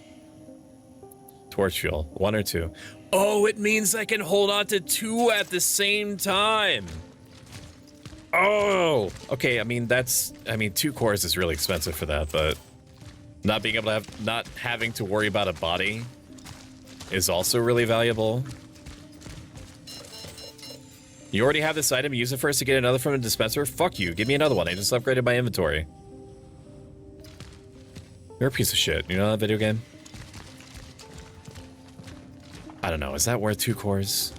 Torch fuel, 1 or 2. Oh, it means I can hold on to 2 at the same time. Oh, okay. I mean, 2 cores is really expensive for that, but not being able to have, not having to worry about a body is also really valuable. You already have this item. Use it first to get another from a dispenser. Fuck you. Give me another one. I just upgraded my inventory. You're a piece of shit. You know that video game? I don't know. Is that worth 2 cores?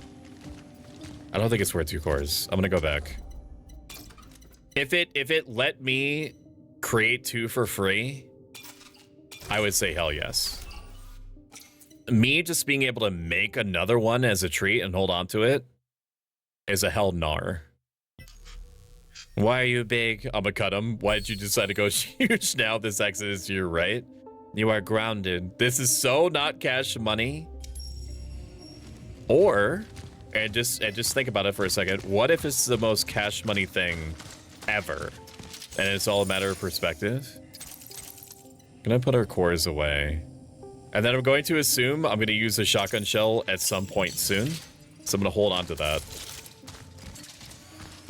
I don't think it's worth 2 cores. I'm gonna go back. If it let me create 2 for free, I would say hell yes. Me just being able to make another one as a treat and hold on to it is a hell nar. Why are you big? I'm gonna cut him. Why did you decide to go huge now? This exit is to your right. You are grounded. This is so not cash money. Or, and just think about it for a second. What if it's the most cash money thing ever? And it's all a matter of perspective. I'm gonna put our cores away. And then I'm going to assume I'm gonna use a shotgun shell at some point soon. So I'm gonna hold on to that.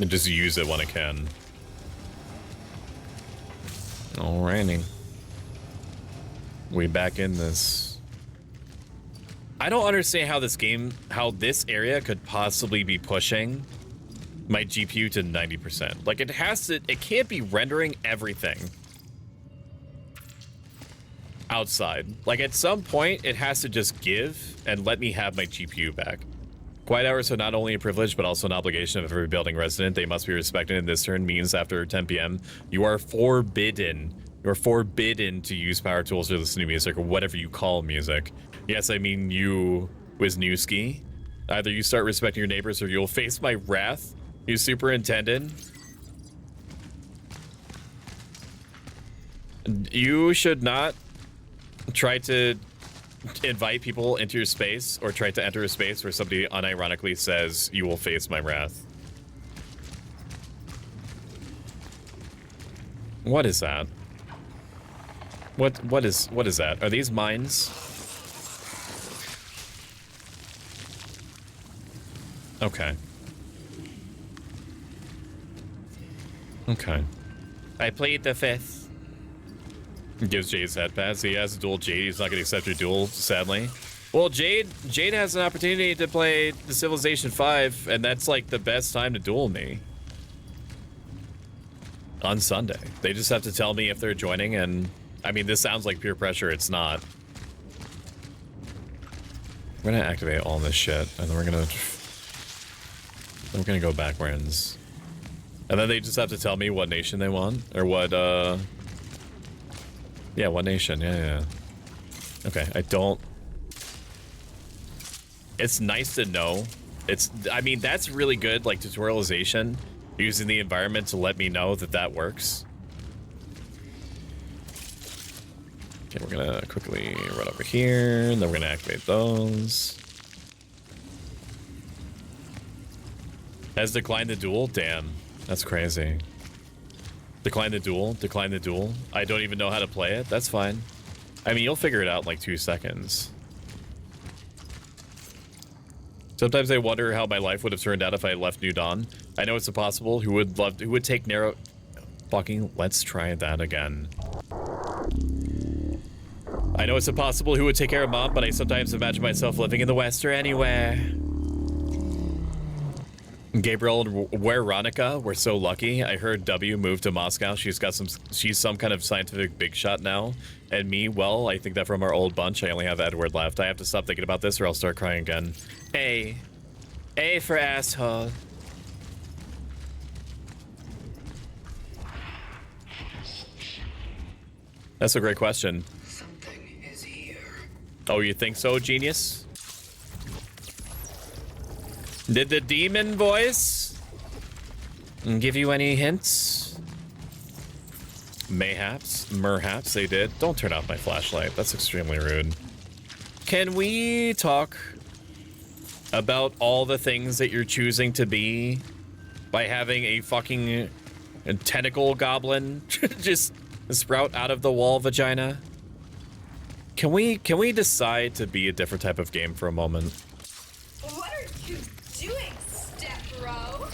And just use it when I can. Alrighty. We back in this. I don't understand how this area could possibly be pushing my GPU to 90%. Like, it can't be rendering everything outside. Like, at some point, it has to just give and let me have my GPU back. Quiet hours are not only a privilege, but also an obligation of every building resident. They must be respected, and this turn means after 10 p.m., you are forbidden. You're forbidden to use power tools or listen to music or whatever you call music. Yes, I mean you, Wisniewski. Either you start respecting your neighbors or you'll face my wrath, you superintendent. You should not try to invite people into your space or try to enter a space where somebody unironically says you will face my wrath. What is that? What is that? Are these mines? Okay. Okay. I played the 5th. Gives Jade his head pass. He has a dual Jade. He's not going to accept your duel, sadly. Well, Jade has an opportunity to play the Civilization 5, and that's like the best time to duel me. On Sunday. They just have to tell me if they're joining, and I mean, this sounds like peer pressure. It's not. We're going to activate all this shit, and then we're going to go backwards. And then they just have to tell me what nation they want, or what, yeah, what nation? Yeah. Okay, I don't... It's nice to know. I mean, that's really good, like, tutorialization, using the environment to let me know that that works. Okay, we're gonna quickly run over here, and then we're gonna activate those. Has declined the duel? Damn, that's crazy. Decline the duel, decline the duel. I don't even know how to play it. That's fine. I mean, you'll figure it out in like 2 seconds. Sometimes I wonder how my life would have turned out if I left New Dawn. I know it's impossible. Who would take narrow... Fucking, let's try that again. I know it's impossible. Who would take care of Mom, but I sometimes imagine myself living in the West or anywhere. Gabriel and Veronica, we're so lucky. I heard W moved to Moscow. She's some kind of scientific big shot now. And me, well, I think that from our old bunch, I only have Edward left. I have to stop thinking about this or I'll start crying again. A. A for asshole. That's a great question. Something is here. Oh, you think so, genius? Did the demon voice give you any hints? Mayhaps, merhaps they did. Don't turn off my flashlight. That's extremely rude. Can we talk about all the things that you're choosing to be by having a fucking tentacle goblin just sprout out of the wall vagina? Can we decide to be a different type of game for a moment? What are you doing, step bro?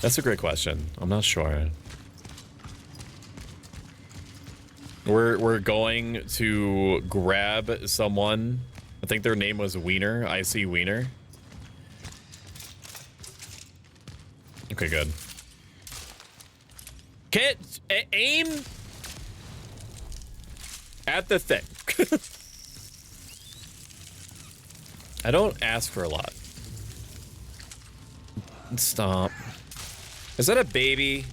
That's a great question. I'm not sure. We're going to grab someone. I think their name was Wiener. I see Wiener. Okay, good. Aim at the thing. I don't ask for a lot. Stop. Is that a baby?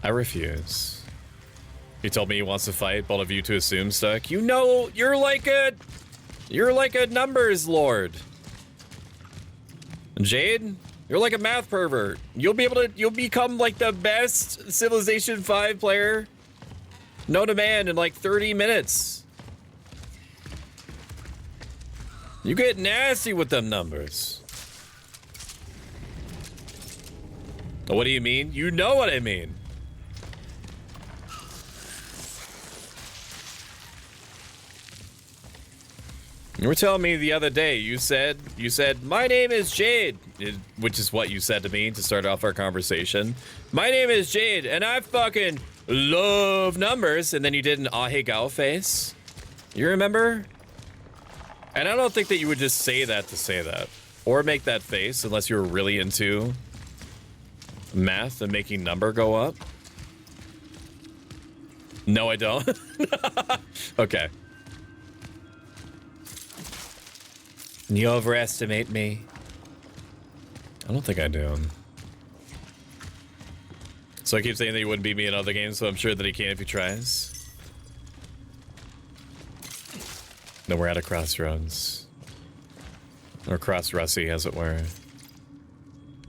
I refuse. He told me he wants to fight, both of you to assume stuck. You know, you're like a numbers lord. Jade, you're like a math pervert. You'll become like the best Civilization 5 player known to man in like 30 minutes. You get nasty with them numbers. What do you mean? You know what I mean. You were telling me the other day, you said, my name is Jade, which is what you said to me to start off our conversation. My name is Jade, and I fucking love numbers. And then you did an ahegao face. You remember? And I don't think that you would just say that to say that. Or make that face unless you were really into math and making number go up. No, I don't. Okay. You overestimate me. I don't think I do. So I keep saying that he wouldn't beat me in other games, so I'm sure that he can if he tries. No, we're at a crossroads. Or cross-Russie, as it were.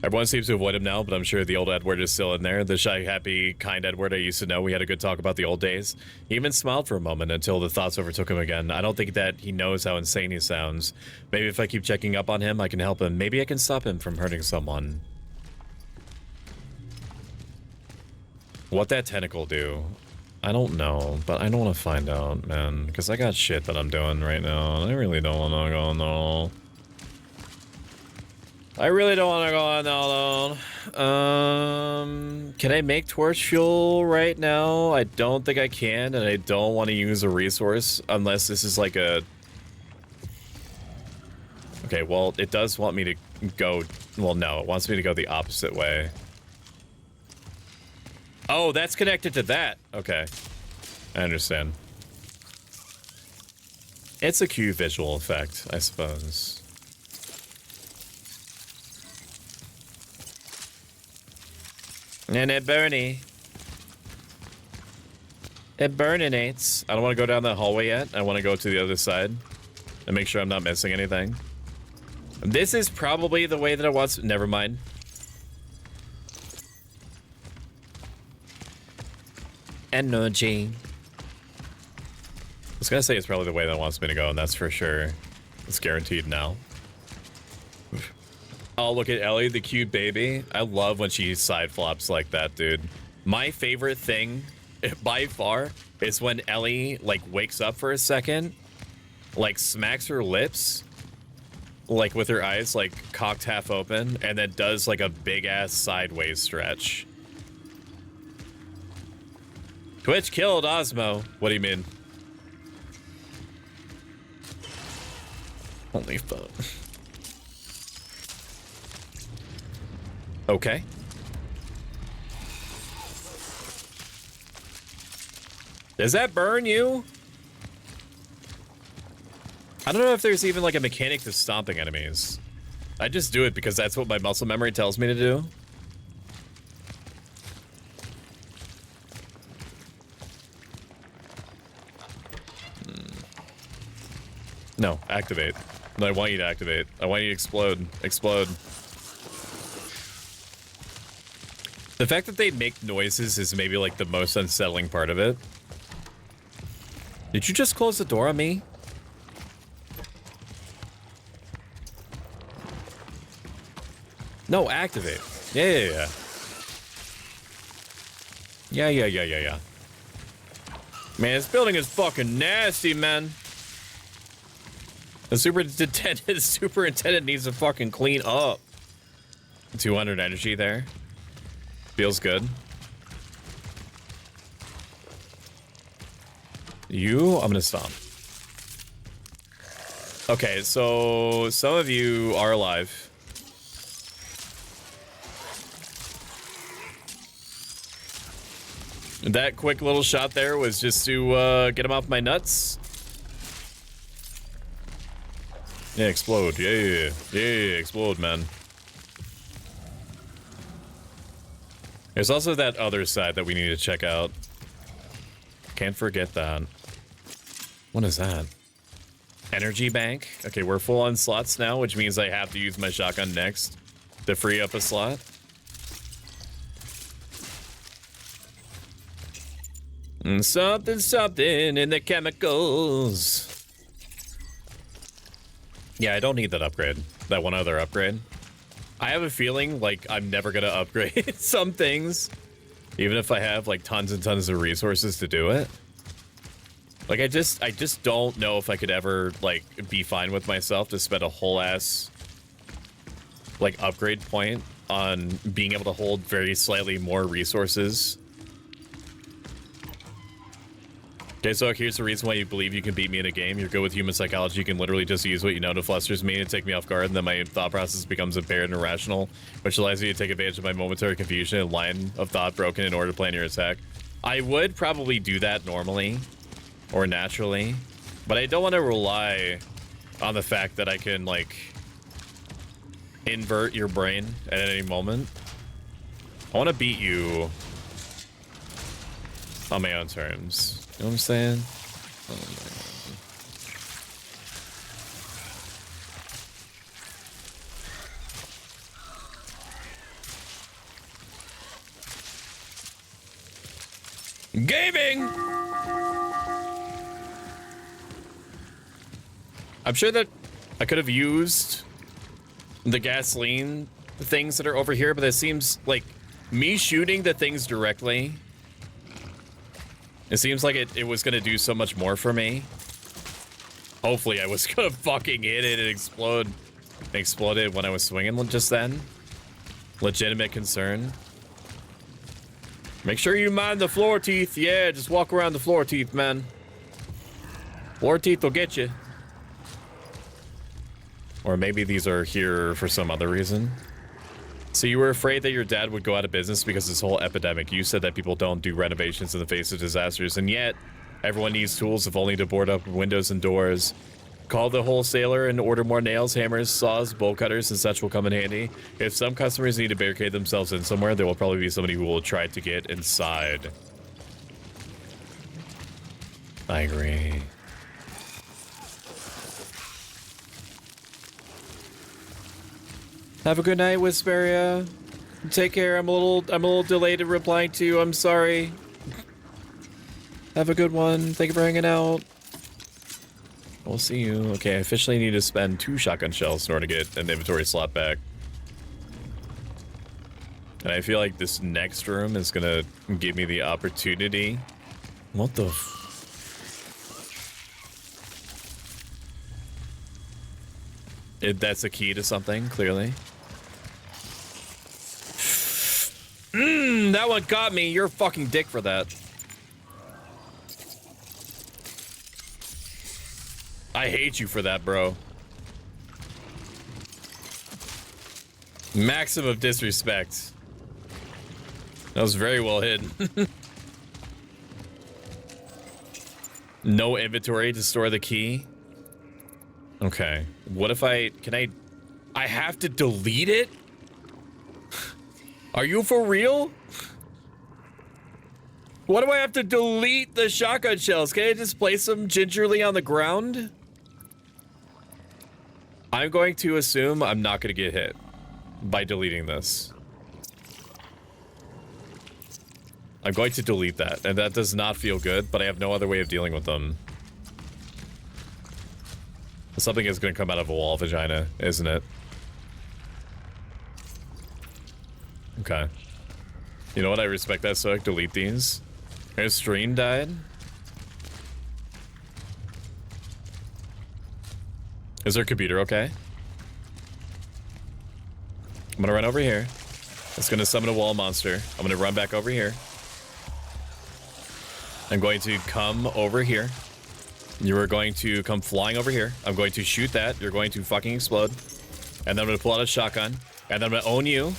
Everyone seems to avoid him now, but I'm sure the old Edward is still in there. The shy, happy, kind Edward I used to know. We had a good talk about the old days. He even smiled for a moment until the thoughts overtook him again. I don't think that he knows how insane he sounds. Maybe if I keep checking up on him, I can help him. Maybe I can stop him from hurting someone. What that tentacle do? I don't know, but I don't want to find out, man. Because I got shit that I'm doing right now. And I really don't want to go no. I really don't want to go on that alone. Can I make torch fuel right now? I don't think I can, and I don't want to use a resource unless this is like a... Okay, well, it does want me to go... Well, no, it wants me to go the opposite way. Oh, that's connected to that. Okay. I understand. It's a cute visual effect, I suppose. And it burny. It burninates. I don't want to go down that hallway yet. I want to go to the other side and make sure I'm not missing anything. This is probably the way that it wants. Never mind. Energy. I was gonna say it's probably the way that it wants me to go, and that's for sure. It's guaranteed now. Oh, look at Ellie, the cute baby. I love when she side flops like that, dude. My favorite thing, by far, is when Ellie, like, wakes up for a second, like, smacks her lips, like, with her eyes, like, cocked half open, and then does, like, a big-ass sideways stretch. Twitch killed Osmo. What do you mean? Only phone. Okay. Does that burn you? I don't know if there's even like a mechanic to stomping enemies. I just do it because that's what my muscle memory tells me to do. No, activate. No, I want you to activate. I want you to explode. Explode. The fact that they make noises is maybe like the most unsettling part of it. Did you just close the door on me? No, activate. Yeah. Yeah. Man, this building is fucking nasty, man. The superintendent needs to fucking clean up. 200 energy there. Feels good. I'm gonna stomp. Okay, so some of you are alive. That quick little shot there was just to get him off my nuts. Yeah, explode. Yeah, explode, man. There's also that other side that we need to check out. Can't forget that. What is that? Energy bank. Okay, we're full on slots now, which means I have to use my shotgun next to free up a slot. And something in the chemicals. Yeah, I don't need that upgrade. That one other upgrade. I have a feeling like I'm never gonna upgrade some things, even if I have like tons and tons of resources to do it. Like I just don't know if I could ever like be fine with myself to spend a whole ass like upgrade point on being able to hold very slightly more resources. Okay, so here's the reason why you believe you can beat me in a game. You're good with human psychology. You can literally just use what you know to flusters me and take me off guard, and then my thought process becomes impaired and irrational, which allows you to take advantage of my momentary confusion and line of thought broken in order to plan your attack. I would probably do that normally or naturally, but I don't want to rely on the fact that I can, like, invert your brain at any moment. I want to beat you on my own terms. You know what I'm saying? Oh my God. Gaming! I'm sure that I could have used the gasoline things that are over here, but it seems like me shooting the things directly, it seems like it was gonna do so much more for me. Hopefully I was gonna fucking hit it and explode. It exploded when I was swinging just then. Legitimate concern. Make sure you mind the floor teeth. Yeah, just walk around the floor teeth, man. Floor teeth will get you. Or maybe these are here for some other reason. So you were afraid that your dad would go out of business because of this whole epidemic. You said that people don't do renovations in the face of disasters, and yet everyone needs tools if only to board up windows and doors. Call the wholesaler and order more nails, hammers, saws, bolt cutters, and such will come in handy. If some customers need to barricade themselves in somewhere, there will probably be somebody who will try to get inside. I agree. Have a good night, Whisperia. Take care. I'm a little delayed in replying to you. I'm sorry. Have a good one. Thank you for hanging out. We'll see you. Okay, I officially need to spend 2 shotgun shells in order to get an inventory slot back. And I feel like this next room is gonna give me the opportunity. What the that's a key to something, clearly. That one got me. You're a fucking dick for that. I hate you for that, bro. Maximum disrespect. That was very well hidden. No inventory to store the key. Okay. What if I have to delete it? Are you for real? What do I have to delete the shotgun shells? Can I just place them gingerly on the ground? I'm going to assume I'm not going to get hit by deleting this. I'm going to delete that, and that does not feel good, but I have no other way of dealing with them. Something is going to come out of a wall vagina, isn't it? Okay. You know what? I respect that, so I delete these. Our stream died. Is their computer okay? I'm gonna run over here. It's gonna summon a wall monster. I'm gonna run back over here. I'm going to come over here. You are going to come flying over here. I'm going to shoot that. You're going to fucking explode. And then I'm gonna pull out a shotgun. And then I'm gonna own you.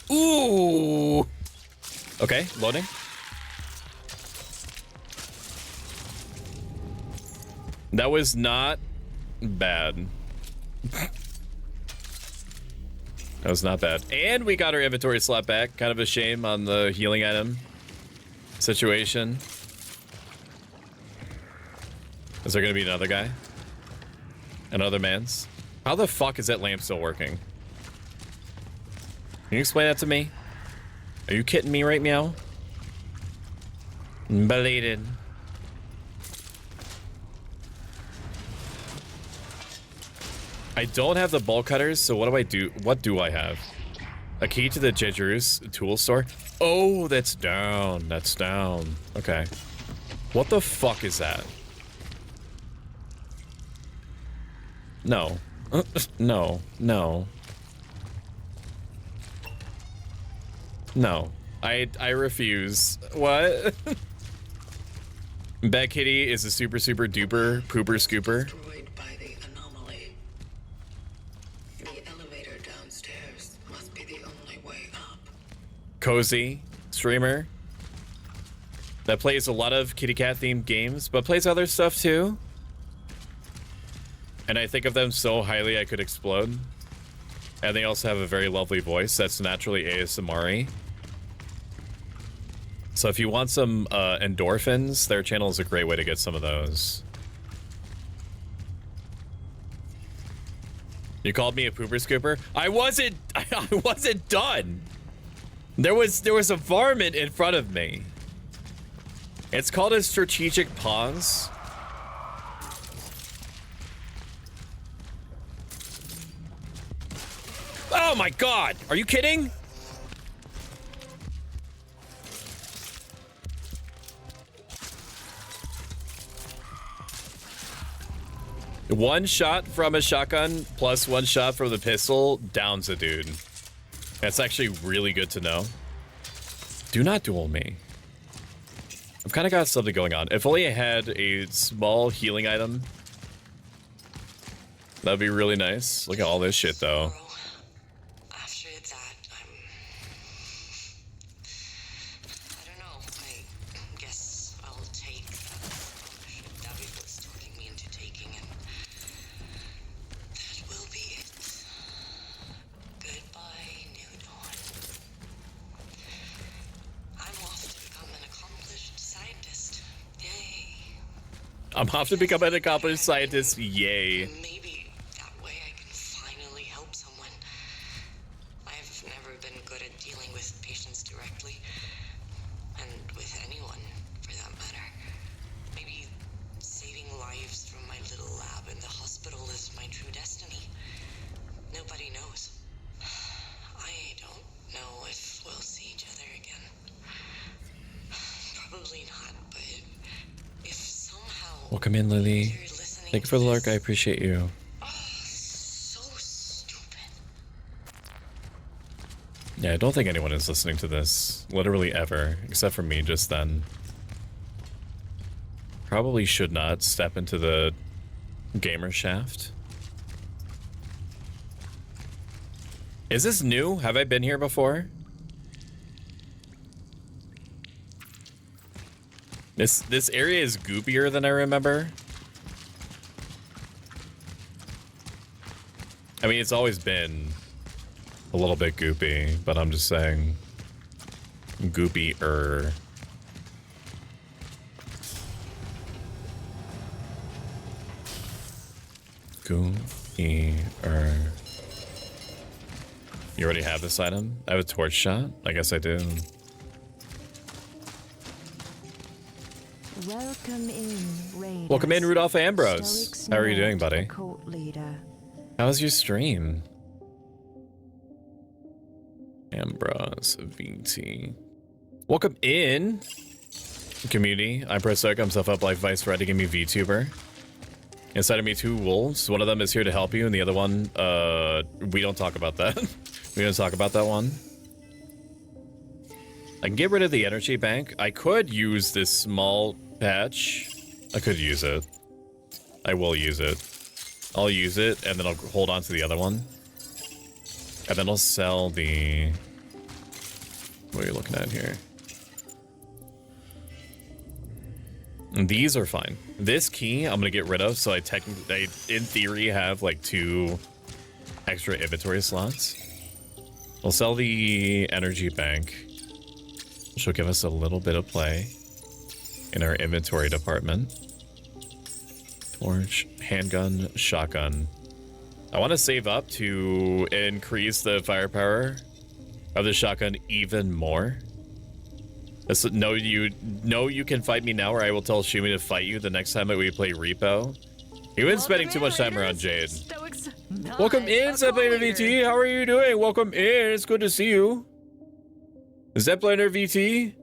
Ooh. Okay, loading. That was not bad. That was not bad. And we got our inventory slot back. Kind of a shame on the healing item situation. Is there gonna be another guy? Another man's? How the fuck is that lamp still working? Can you explain that to me? Are you kidding me right meow? Belated. I don't have the bolt cutters, so what do I do? What do I have? A key to the Jeju's tool store? Oh, that's down. That's down. Okay. What the fuck is that? No. No. No. No. I refuse. What? Bad Kitty is a super duper pooper scooper. Destroyed by the anomaly. The elevator downstairs must be the only way up. Cozy streamer that plays a lot of kitty cat themed games, but plays other stuff too. And I think of them so highly I could explode. And they also have a very lovely voice that's naturally ASMR-y. So if you want some endorphins, their channel is a great way to get some of those. You called me a pooper scooper? I wasn't done. There was a varmint in front of me. It's called a strategic pause. Oh my god! Are you kidding? One shot from a shotgun plus one shot from the pistol downs a dude. That's actually really good to know. Do not duel me. I've kind of got something going on. If only I had a small healing item, that'd be really nice. Look at all this shit though. After that, I don't know. I guess I'll take that David was talking me into taking, and that will be it. Goodbye, New Dawn. I'm off to become an accomplished scientist. Yay. I'm off to become an accomplished scientist. Yay. Maybe that way I can finally help someone. I've never been good at dealing with patients directly, and with anyone, for that matter. Maybe saving lives from my little lab in the Welcome in, Lily. Thank you for the lurk. I appreciate you. So stupid. Yeah, I don't think anyone is listening to this. Literally ever. Except for me just then. Probably should not step into the gamer shaft. Is this new? Have I been here before? This area is goopier than I remember. I mean, it's always been a little bit goopy, but I'm just saying goopier. Goopier. You already have this item? I have a torch shot? I guess I do. Welcome in, Raiders. Welcome in, Rudolph Ambrose. How are you doing, buddy? Cult leader. How's your stream? Ambrose VT. Welcome in, community. I'm Prosoka. I'm self-up life vice red to give me VTuber. Inside of me 2 wolves. One of them is here to help you, and the other one, we don't talk about that. We don't talk about that one. I can get rid of the energy bank. I could use this small patch. I could use it. I will use it. I'll use it, and then I'll hold on to the other one. And then I'll sell the... What are you looking at here? And these are fine. This key I'm gonna get rid of, so I technically, in theory, have like 2 extra inventory slots. I'll sell the energy bank, which will give us a little bit of play in our inventory department. Torch, handgun, shotgun. I want to save up to increase the firepower of the shotgun even more. No, you can fight me now, or I will tell Shumi to fight you the next time that we play Repo. You've been spending too much time around Jade. Welcome in, Zepplaner VT. How are you doing? Welcome in. It's good to see you. Zepplaner VT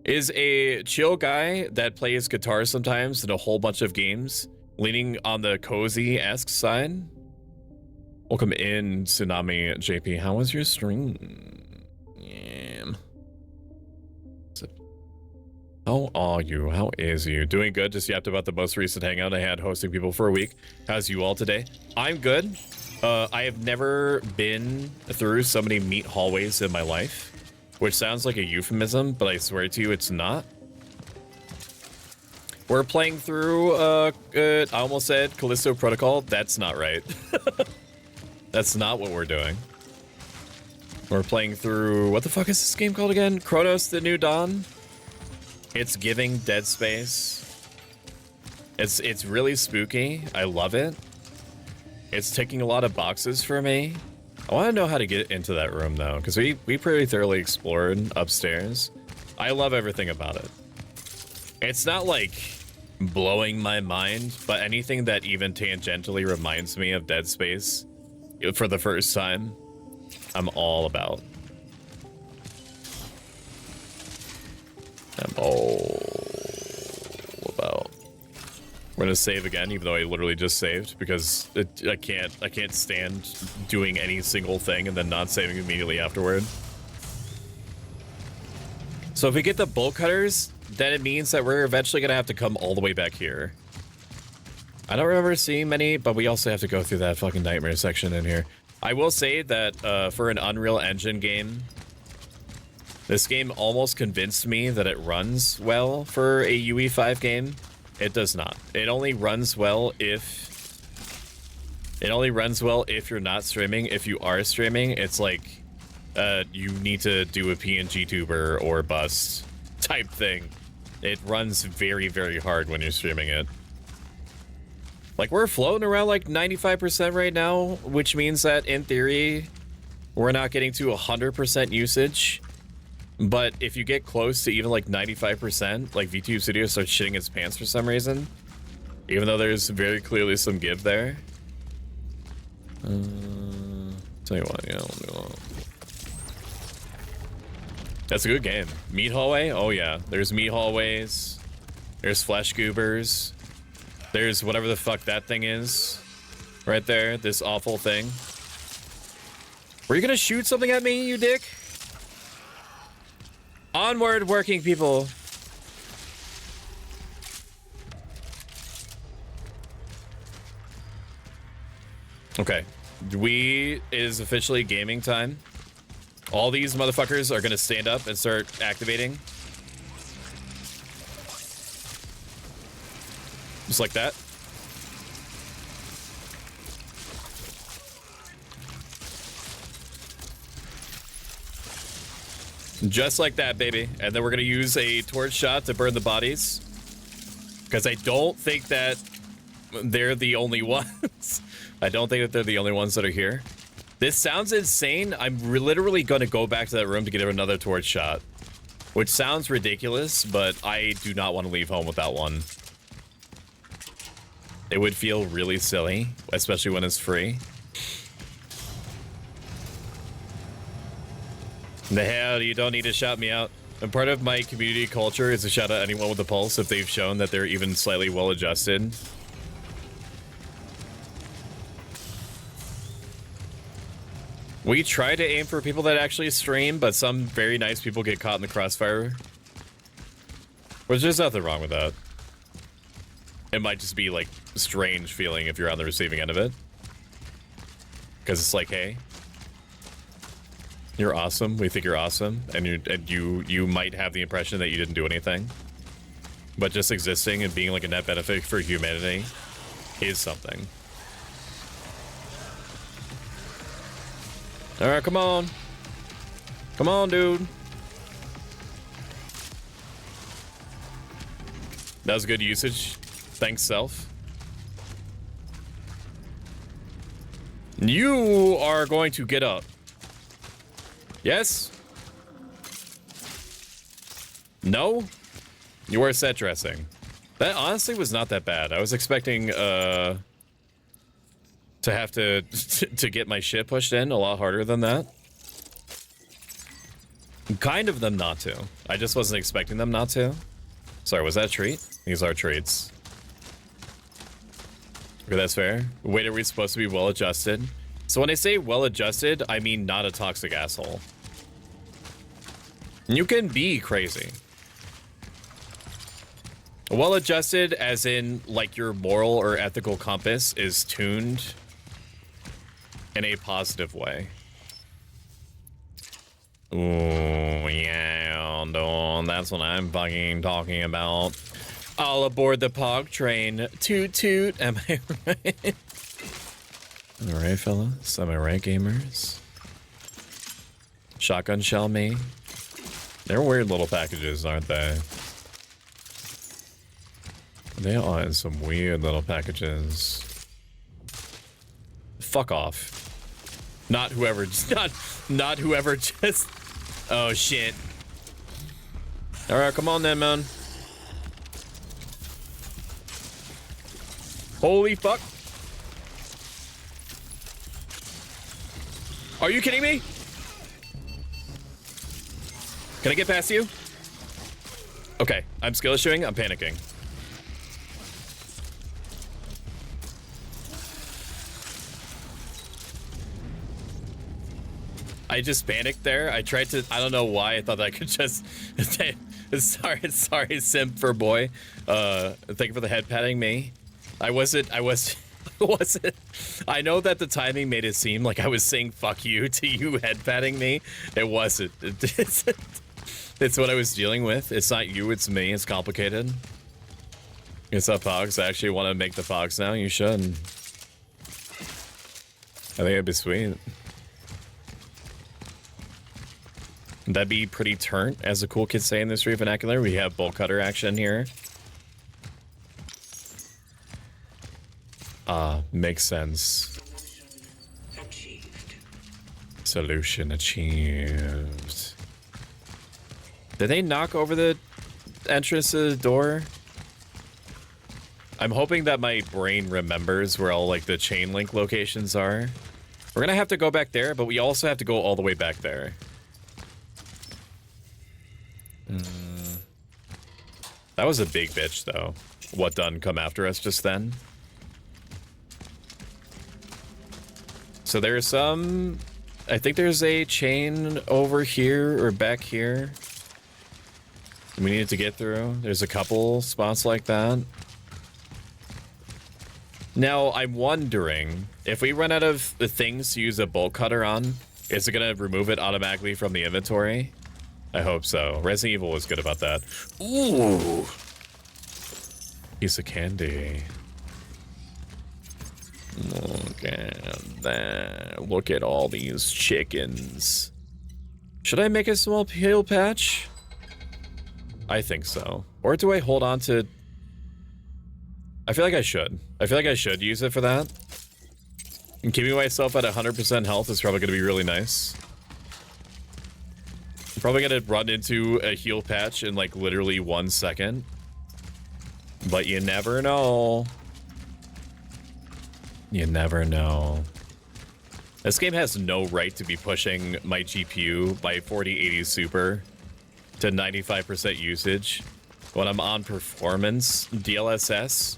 is a chill guy that plays guitar sometimes in a whole bunch of games, leaning on the cozy-esque side. Welcome in, Tsunami JP. How was your stream? Yeah. How are you? How is you? Doing good. Just yapped about the most recent hangout I had hosting people for a week. How's you all today? I'm good. I have never been through so many meat hallways in my life, which sounds like a euphemism, but I swear to you, it's not. We're playing through, I almost said Callisto Protocol. That's not right. That's not what we're doing. We're playing through, what the fuck is this game called again? Cronos: The New Dawn. It's giving Dead Space. It's really spooky. I love it. It's ticking a lot of boxes for me. I want to know how to get into that room though, because we pretty thoroughly explored upstairs. I love everything about it. It's not like blowing my mind, but anything that even tangentially reminds me of Dead Space for the first time, I'm all about. I'm all about. We're gonna save again, even though I literally just saved, because I can't stand doing any single thing and then not saving immediately afterward. So if we get the bolt cutters, then it means that we're eventually gonna have to come all the way back here. I don't remember seeing many, but we also have to go through that fucking nightmare section in here. I will say that for an Unreal Engine game, this game almost convinced me that it runs well for a UE5 game. It does not. It only runs well if you're not streaming. If you are streaming, it's like you need to do a PNG tuber or bust type thing. It runs very, very hard when you're streaming it. Like, we're floating around like 95% right now, which means that in theory, we're not getting to 100% usage. But if you get close to even like 95%, like VTube Studio starts shitting its pants for some reason, even though there's very clearly some give there. Tell you what, yeah, that's a good game. Meat hallway? Oh yeah, there's meat hallways. There's flesh goobers. There's whatever the fuck that thing is. Right there. This awful thing. Were you gonna shoot something at me, you dick? Onward, working people. Okay. It is officially gaming time. All these motherfuckers are gonna stand up and start activating. Just like that. Just like that, baby. And then we're gonna use a torch shot to burn the bodies. Because I don't think that they're the only ones. I don't think that they're the only ones that are here. This sounds insane. I'm literally gonna go back to that room to get another torch shot. Which sounds ridiculous, but I do not want to leave home without one. It would feel really silly, especially when it's free. The hell, you don't need to shout me out. And part of my community culture is to shout out anyone with a pulse if they've shown that they're even slightly well-adjusted. We try to aim for people that actually stream, but some very nice people get caught in the crossfire. Which there's nothing wrong with that. It might just be like a strange feeling if you're on the receiving end of it. Because it's like, hey, you're awesome. We think you're awesome, and you might have the impression that you didn't do anything. But just existing and being like a net benefit for humanity is something. All right, come on. Come on, dude. That was good usage. Thanks, self. You are going to get up. Yes? No? You are set dressing. That honestly was not that bad. I was expecting to have to get my shit pushed in a lot harder than that. Kind of them not to. I just wasn't expecting them not to. Sorry, was that a treat? These are treats. Okay, that's fair. Wait, are we supposed to be well-adjusted? So when I say well-adjusted, I mean not a toxic asshole. You can be crazy. Well-adjusted as in, like, your moral or ethical compass is tuned in a positive way. Ooh, yeah, dude, that's what I'm fucking talking about. All aboard the pog train. Toot toot, am I right? Alright, fellas. Am I right, gamers? Shotgun shell me. They're weird little packages, aren't they? They are some weird little packages. Fuck off. Not whoever just... Oh, shit. Alright, come on then, man. Holy fuck. Are you kidding me? Can I get past you? Okay, I'm skill issuing, I'm panicking. I just panicked there. I tried to, I don't know why I thought I could just, sorry, simp for boy. Thank you for the head patting me. I know that the timing made it seem like I was saying fuck you to you head patting me. It wasn't. It's what I was dealing with. It's not you, it's me. It's complicated. It's up, Pogs. I actually want to make the Pogs now. You should. I think it'd be sweet. That'd be pretty turnt, as the cool kids say in the street vernacular. We have bolt cutter action here. Makes sense. Solution achieved. Did they knock over the entrance to the door? I'm hoping that my brain remembers where all like the chain link locations are. We're gonna have to go back there, but we also have to go all the way back there. That was a big bitch, though. what done come after us just then. So there's some... I think there's a chain over here or back here we needed to get through. There's a couple spots like that. Now, I'm wondering, if we run out of the things to use a bolt cutter on, is it going to remove it automatically from the inventory? I hope so. Resident Evil was good about that. Ooh! Piece of candy. Look at that. Look at all these chickens. Should I make a small heal patch? I think so. Or do I hold on to... I feel like I should. I feel like I should use it for that. And keeping myself at 100% health is probably going to be really nice. I'm probably going to run into a heal patch in like literally 1 second. But you never know. You never know. This game has no right to be pushing my GPU by 4080 Super to 95% usage when I'm on performance DLSS.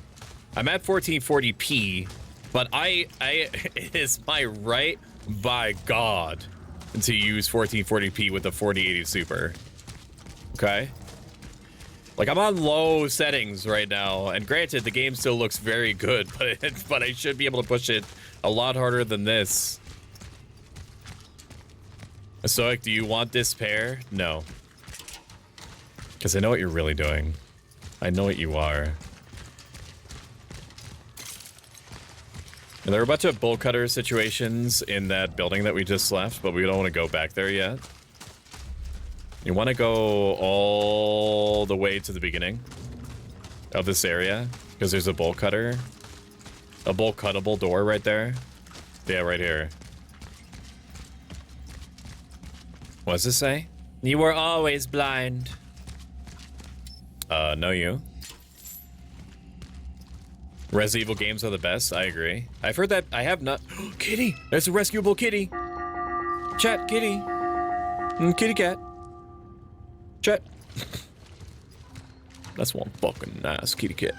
I'm at 1440p, but it is my right, by God, to use 1440p with the 4080 Super. Okay? Like, I'm on low settings right now, and granted, the game still looks very good, but I should be able to push it a lot harder than this. Stoic, do you want this pair? No. Because I know what you're really doing. I know what you are. And there are a bunch of bolt cutter situations in that building that we just left, but we don't want to go back there yet. You want to go all the way to the beginning of this area, because there's a bolt cutter. A bolt cuttable door right there. Yeah, right here. What does it say? You were always blind. No you. Resident Evil games are the best, I agree. I've heard that. I have not. Kitty! There's a rescuable kitty! Chat, kitty! Kitty cat. Chat. That's one fucking nice kitty cat.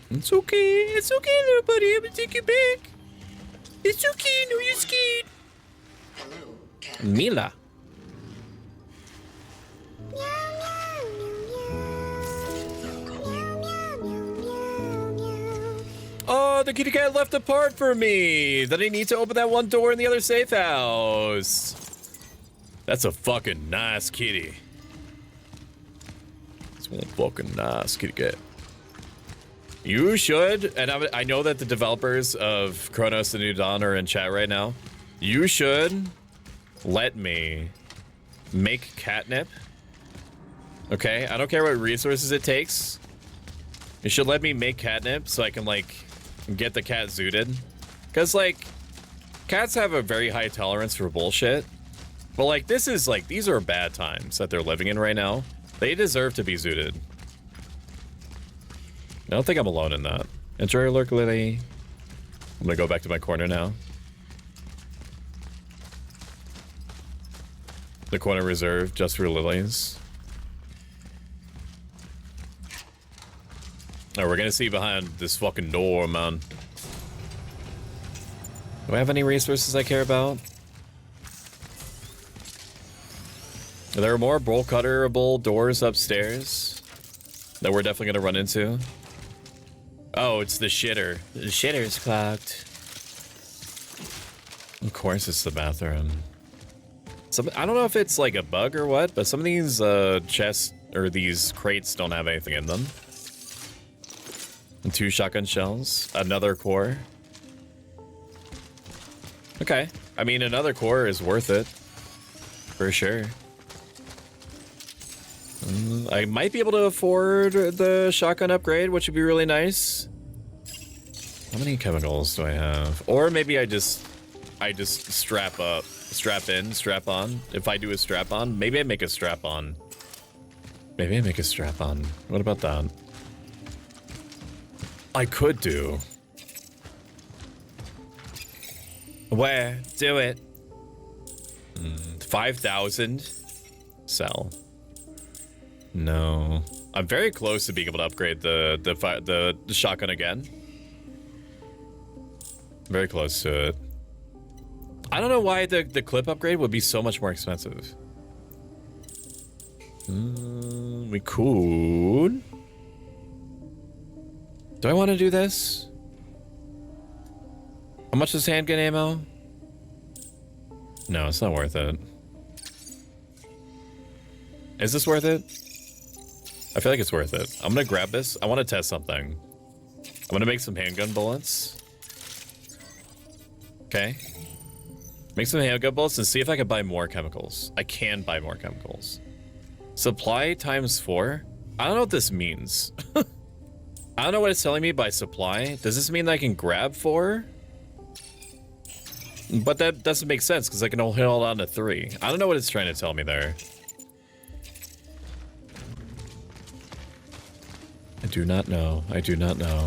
It's okay, little buddy. I'm gonna take you back. It's okay, no, you're scared. Hello, cat. Mila. Oh, the kitty cat left a part for me. That I need to open that one door in the other safe house. That's a fucking nice kitty. It's one fucking nice kitty cat. You should, and I know that the developers of Cronos and New Dawn are in chat right now. You should let me make catnip. Okay, I don't care what resources it takes. You should let me make catnip so I can, like, get the cat zooted. Because, like, cats have a very high tolerance for bullshit. But, like, this is, like, these are bad times that they're living in right now. They deserve to be zooted. I don't think I'm alone in that. Enjoy your lurk, Lily. I'm gonna go back to my corner now. The corner reserved just for lilies. Oh, we're gonna see behind this fucking door, man. Do I have any resources I care about? There are more bolt cutterable doors upstairs that we're definitely gonna run into. Oh, it's the shitter. The shitter's clogged. Of course it's the bathroom. I don't know if it's like a bug or what, but some of these chests or these crates don't have anything in them. And 2 shotgun shells. Another core. Okay. I mean, another core is worth it. For sure. I might be able to afford the shotgun upgrade, which would be really nice. How many chemicals do I have? Or maybe I just strap up, strap in, strap on. If I do a strap on, maybe I make a strap on. Maybe I make a strap on. What about that? I could do. Where? Do it. 5,000. Sell. No. I'm very close to being able to upgrade the shotgun again. Very close to it. I don't know why the clip upgrade would be so much more expensive. We could. Do I want to do this? How much is handgun ammo? No, it's not worth it. Is this worth it? I feel like it's worth it. I'm gonna grab this. I want to test something. I'm gonna make some handgun bullets. Okay. Make some handgun bullets and see if I can buy more chemicals. I can buy more chemicals. Supply times 4? I don't know what this means. I don't know what it's telling me by supply. Does this mean that I can grab 4? But that doesn't make sense because I can only hold on to 3. I don't know what it's trying to tell me there. I do not know. I do not know.